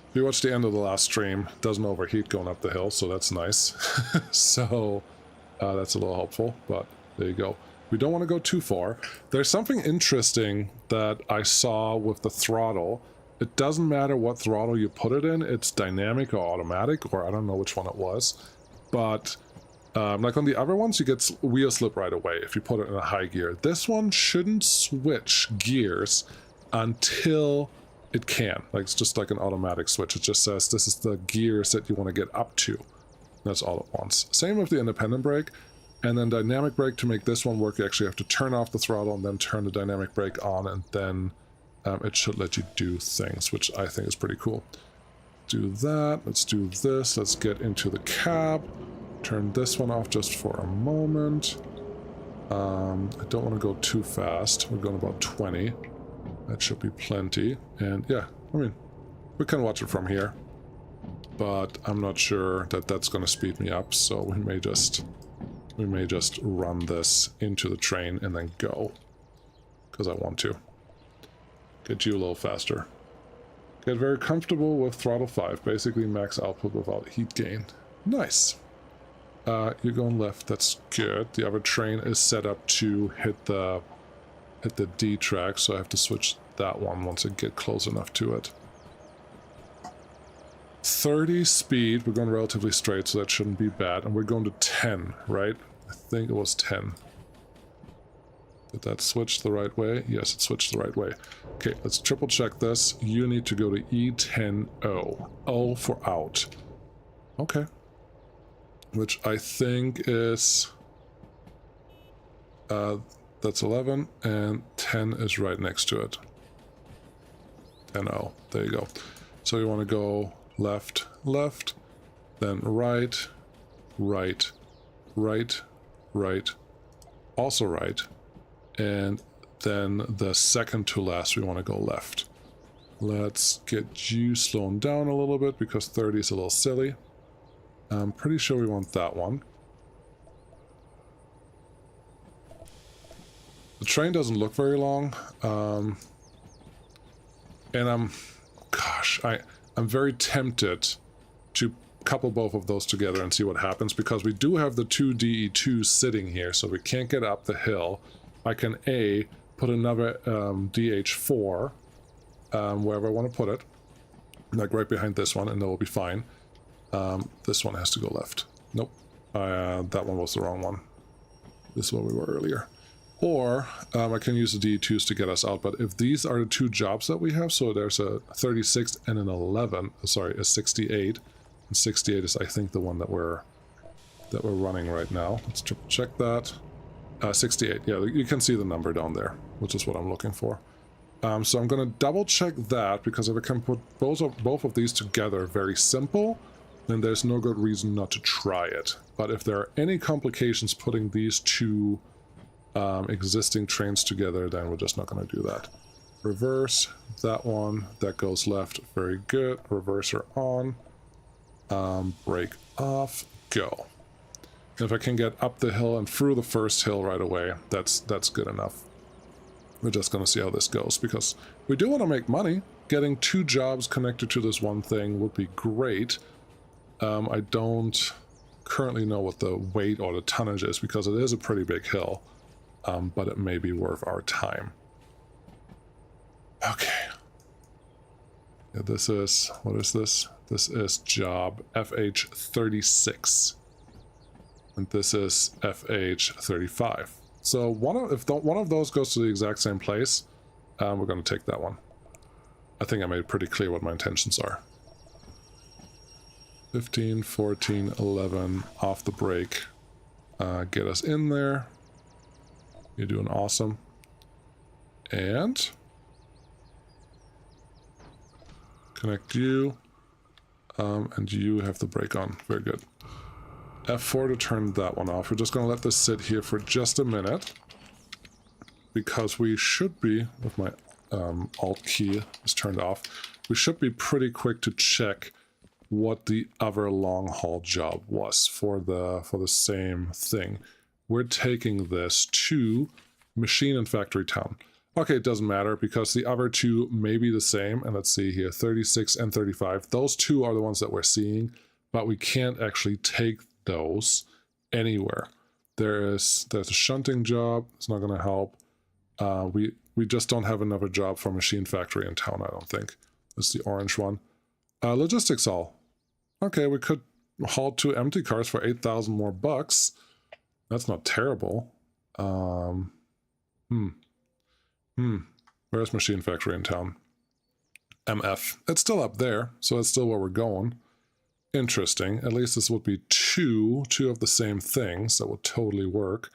if you watch the end of the last stream, doesn't overheat going up the hill, so that's nice. So that's a little helpful, but there you go. We don't want to go too far. There's something interesting that I saw with the throttle. It doesn't matter what throttle you put it in. It's dynamic or automatic, or I don't know which one it was. But like on the other ones, you get wheel slip right away if you put it in a high gear. This one shouldn't switch gears until it can. Like, it's just like an automatic switch. It just says this is the gears that you want to get up to. That's all at once. Same with the independent brake. And then dynamic brake, to make this one work, you actually have to turn off the throttle and then turn the dynamic brake on, and then it should let you do things, which I think is pretty cool. Do that. Let's do this. Let's get into the cab. Turn this one off just for a moment. I don't want to go too fast. We're going about 20. That should be plenty. And yeah, I mean, we can watch it from here. But I'm not sure that that's going to speed me up, so we may just run this into the train and then go. Because I want to. Get you a little faster. Get very comfortable with throttle 5. Basically max output without heat gain. Nice. You're going left. That's good. The other train is set up to hit the D track, so I have to switch that one once I get close enough to it. 30 speed. We're going relatively straight, so that shouldn't be bad. And we're going to 10, right? I think it was 10. Did that switch the right way? Yes, it switched the right way. Okay, let's triple check this. You need to go to E10O. O for out. Okay. Which I think is... that's 11, and 10 is right next to it. 10O. There you go. So you want to go left, left, then right, right, right, right, also right, and then the second to last we want to go left. Let's get you slowing down a little bit because 30 is a little silly. I'm pretty sure we want that one. The train doesn't look very long, and I'm very tempted to couple both of those together and see what happens, because we do have the two DE2s sitting here, so we can't get up the hill. I can A, put another DH4 wherever I want to put it, like right behind this one, and that will be fine. This one has to go left. Nope, that one was the wrong one. This is where we were earlier. Or I can use the D2s to get us out, but if these are the two jobs that we have, so there's a 36 and an 11, sorry, a 68, and 68 is I think the one that we're running right now. Let's triple check that. 68, yeah, you can see the number down there, which is what I'm looking for. So I'm going to double check that, because if I can put both of these together very simple, then there's no good reason not to try it. But if there are any complications putting these two existing trains together, then we're just not going to do that. Reverse, that one, that goes left, very good. Reverser on, brake off, go. And if I can get up the hill and through the first hill right away, that's good enough. We're just going to see how this goes, because we do want to make money. Getting two jobs connected to this one thing would be great. I don't currently know what the weight or the tonnage is, because it is a pretty big hill. But it may be worth our time. Okay. Yeah, this is... what is this? This is job FH36. And this is FH35. So if one of those goes to the exact same place, we're going to take that one. I think I made it pretty clear what my intentions are. 15, 14, 11, off the brake. Get us in there. You're doing awesome. And connect you. And you have the brake on. Very good. F4 to turn that one off. We're just going to let this sit here for just a minute, because we should be, with my Alt key is turned off, we should be pretty quick to check what the other long haul job was for the same thing. We're taking this to machine and factory town. Okay, it doesn't matter, because the other two may be the same. And let's see here, 36 and 35. Those two are the ones that we're seeing, but we can't actually take those anywhere. There's a shunting job. It's not going to help. We just don't have another job for machine factory in town, I don't think. That's the orange one. Logistics hall. Okay, we could haul 2 empty cars for 8,000 more bucks. That's not terrible. Where's machine factory in town? MF. It's still up there, so it's still where we're going. Interesting. At least this would be two of the same things. That would totally work.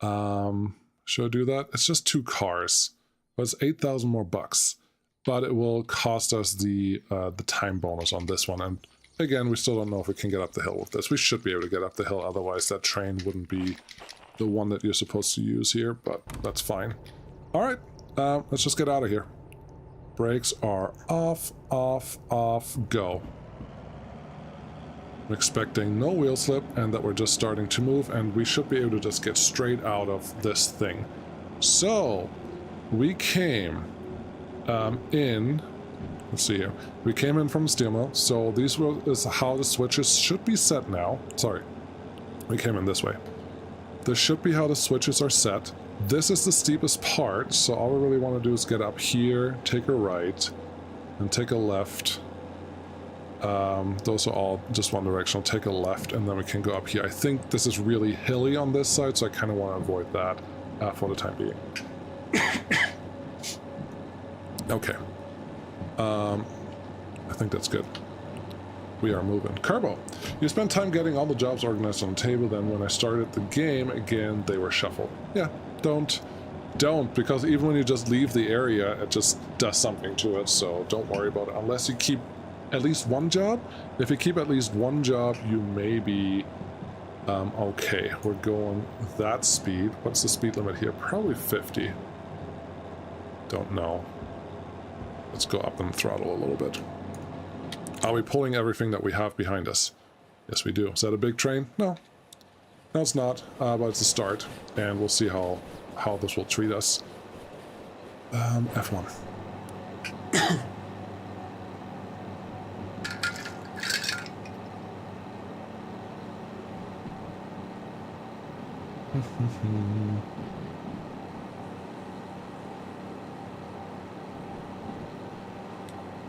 Should I do that? It's just 2 cars. But it's 8,000 more bucks. But it will cost us the time bonus on this one. And again, we still don't know if we can get up the hill with this. We should be able to get up the hill, otherwise that train wouldn't be the one that you're supposed to use here, but that's fine. Alright, let's just get out of here. Brakes are off, off, off, go. I'm expecting no wheel slip and that we're just starting to move, and we should be able to just get straight out of this thing. So, we came in... Let's see here. We came in from the steel mill, so these is how the switches should be set now. Sorry, we came in this way. This should be how the switches are set. This is the steepest part, so all we really want to do is get up here, take a right, and take a left. Those are all just one direction. I'll take a left, and then we can go up here. I think this is really hilly on this side, so I kind of want to avoid that. for the time being. Okay. I think that's good. We are moving. Carbo, you spent time getting all the jobs organized on the table, then when I started the game again, they were shuffled. Yeah, don't, because even when you just leave the area, it just does something to it, so don't worry about it, unless you keep at least one job. If you keep at least one job, you may be okay. We're going that speed. What's the speed limit here? Probably 50. Don't know. Let's go up and throttle a little bit. Are we pulling everything that we have behind us? Yes, we do. Is that a big train? No. No, it's not, but it's a start, and we'll see how this will treat us. F1.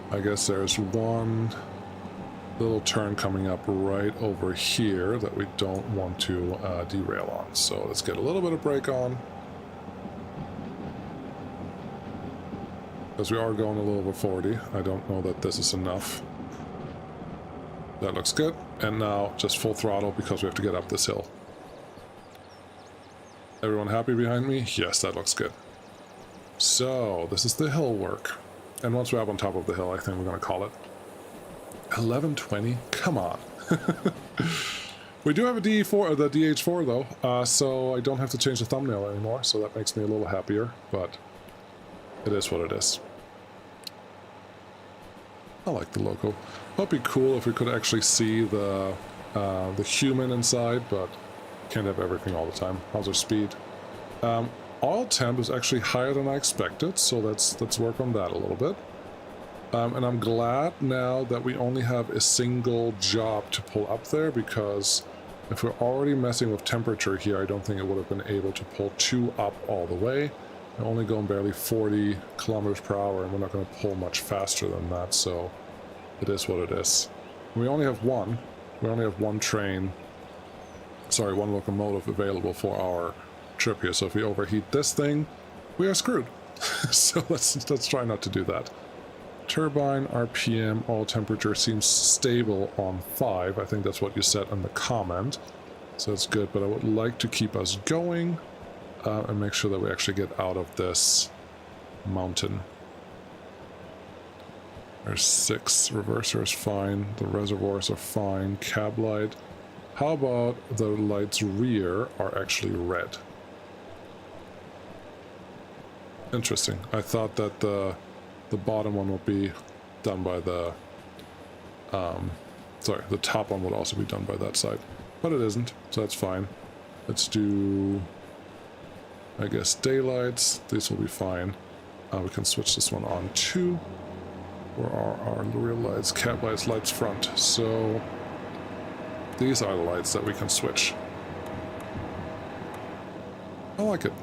I guess there's one little turn coming up right over here that we don't want to derail on. So let's get a little bit of brake on. Because we are going a little over 40. I don't know that this is enough. That looks good. And now just full throttle because we have to get up this hill. Everyone happy behind me? Yes, that looks good. So this is the hill work. And once we're up on top of the hill, I think we're going to call it 11:20. Come on. We do have a DE4, the DH4 though, so I don't have to change the thumbnail anymore, so that makes me a little happier, but it is what it is. I like the loco. It'd be cool if we could actually see the human inside, but can't have everything all the time. How's our speed? Oil temp is actually higher than I expected, so let's work on that a little bit. And I'm glad now that we only have a single job to pull up there, because if we're already messing with temperature here, I don't think it would have been able to pull 2 up all the way. We're only going barely 40 kilometers per hour, and we're not going to pull much faster than that, so it is what it is. We only have one. We only have one train, sorry, one locomotive available for our trip here, so if we overheat this thing, we are screwed. So let's try not to do that. Turbine, RPM, oil temperature seems stable on 5. I think that's what you said in the comment, so that's good, but I would like to keep us going and make sure that we actually get out of this mountain. There's 6. Reverser is fine. The reservoirs are fine. Cab light. How about the lights rear are actually red? Interesting. I thought that the bottom one would be done by the sorry, the top one would also be done by that side, but it isn't, so that's fine. Let's do, I guess, daylights. These will be fine. We can switch this one on too. Where are our rear lights? Cab lights, lights front. So these are the lights that we can switch. I like it.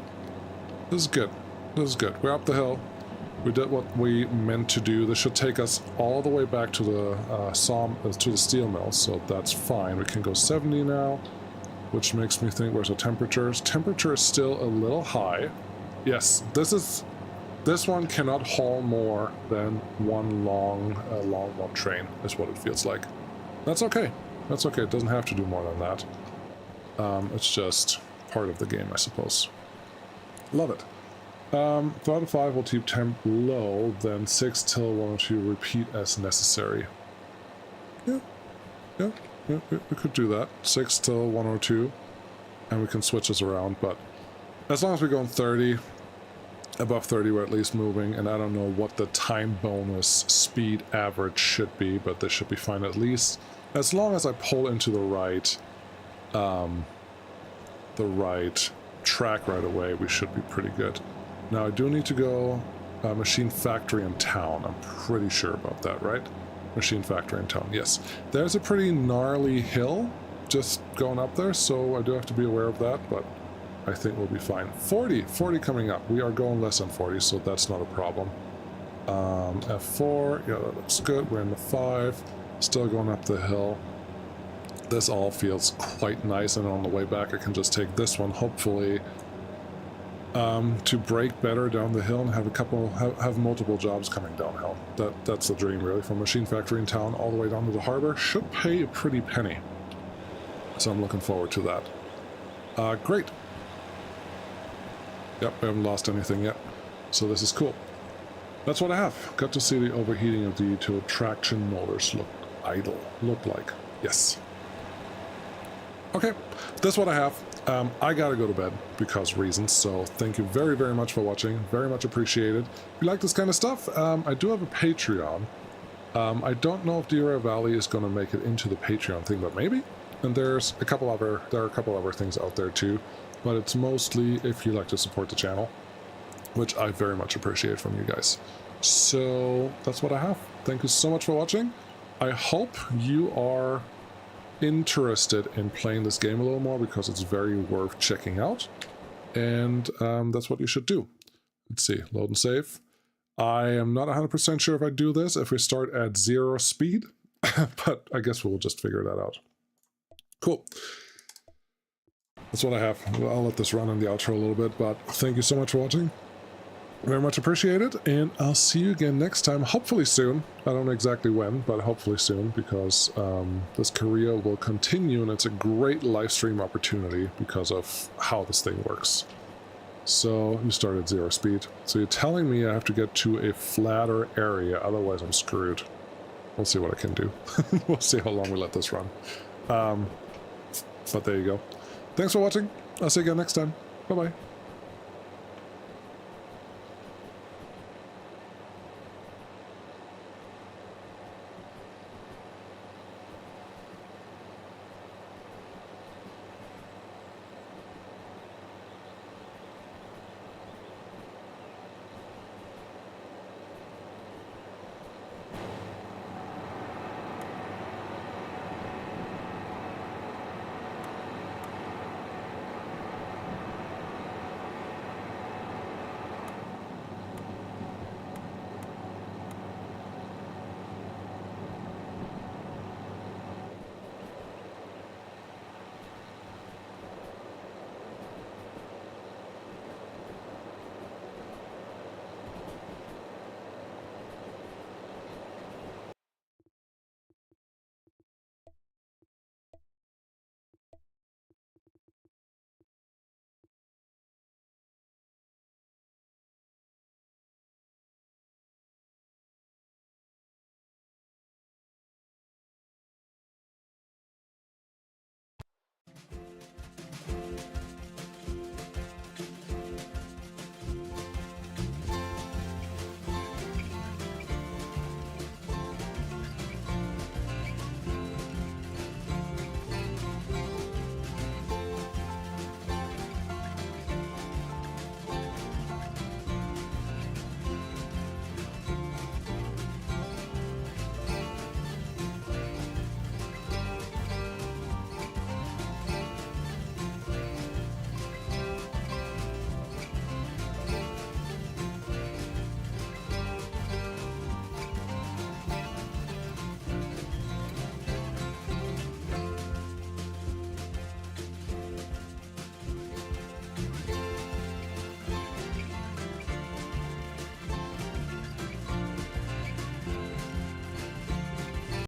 This is good. This is good. We're up the hill. We did what we meant to do. This should take us all the way back to the steel mill, so that's fine. We can go 70 now, which makes me think, where's the temperatures? Temperature is still a little high. Yes, this one cannot haul more than one long train, is what it feels like. That's okay. That's okay. It doesn't have to do more than that. It's just part of the game, I suppose. Love it. Throttle 5 will keep temp low, then 6 till 102, repeat as necessary. Yeah, we could do that. 6 till 102, and we can switch this around, but as long as we're going 30, above 30 we're at least moving, and I don't know what the time bonus speed average should be, but this should be fine at least. As long as I pull into the right track right away, we should be pretty good. Now I do need to go machine factory in town. I'm pretty sure about that, right? Machine factory in town, yes. There's a pretty gnarly hill just going up there, so I do have to be aware of that, but I think we'll be fine. 40 coming up. We are going less than 40, so that's not a problem. F4, yeah, that looks good. We're in the 5, still going up the hill. This all feels quite nice, and on the way back I can just take this one, hopefully to brake better down the hill and have multiple jobs coming downhill. That's the dream, really. From machine factory in town all the way down to the harbor should pay a pretty penny. So I'm looking forward to that. Great. Yep, I haven't lost anything yet, so this is cool. That's what I have. Got to see the overheating of the utility traction motors look like. Yes. Okay, that's what I have. I gotta go to bed because reasons, so thank you very, very much for watching. Very much appreciated. If you like this kind of stuff, I do have a Patreon. I don't know if Derail Valley is going to make it into the Patreon thing, but maybe. And there are a couple other things out there too, but it's mostly if you like to support the channel, which I very much appreciate from you guys. So that's what I have. Thank you so much for watching. I hope you are interested in playing this game a little more because it's very worth checking out. And that's what you should do. Let's see, load and save. I am not 100% sure if I do this if we start at 0 speed, but I guess we'll just figure that out. Cool. That's what I have. I'll let this run in the outro a little bit, but thank you so much for watching. Very much appreciated, and I'll see you again next time, hopefully soon. I don't know exactly when, but hopefully soon, because this career will continue, and it's a great live stream opportunity because of how this thing works. So, you start at 0 speed. So you're telling me I have to get to a flatter area, otherwise I'm screwed. We'll see what I can do. We'll see how long we let this run. But there you go. Thanks for watching. I'll see you again next time. Bye-bye.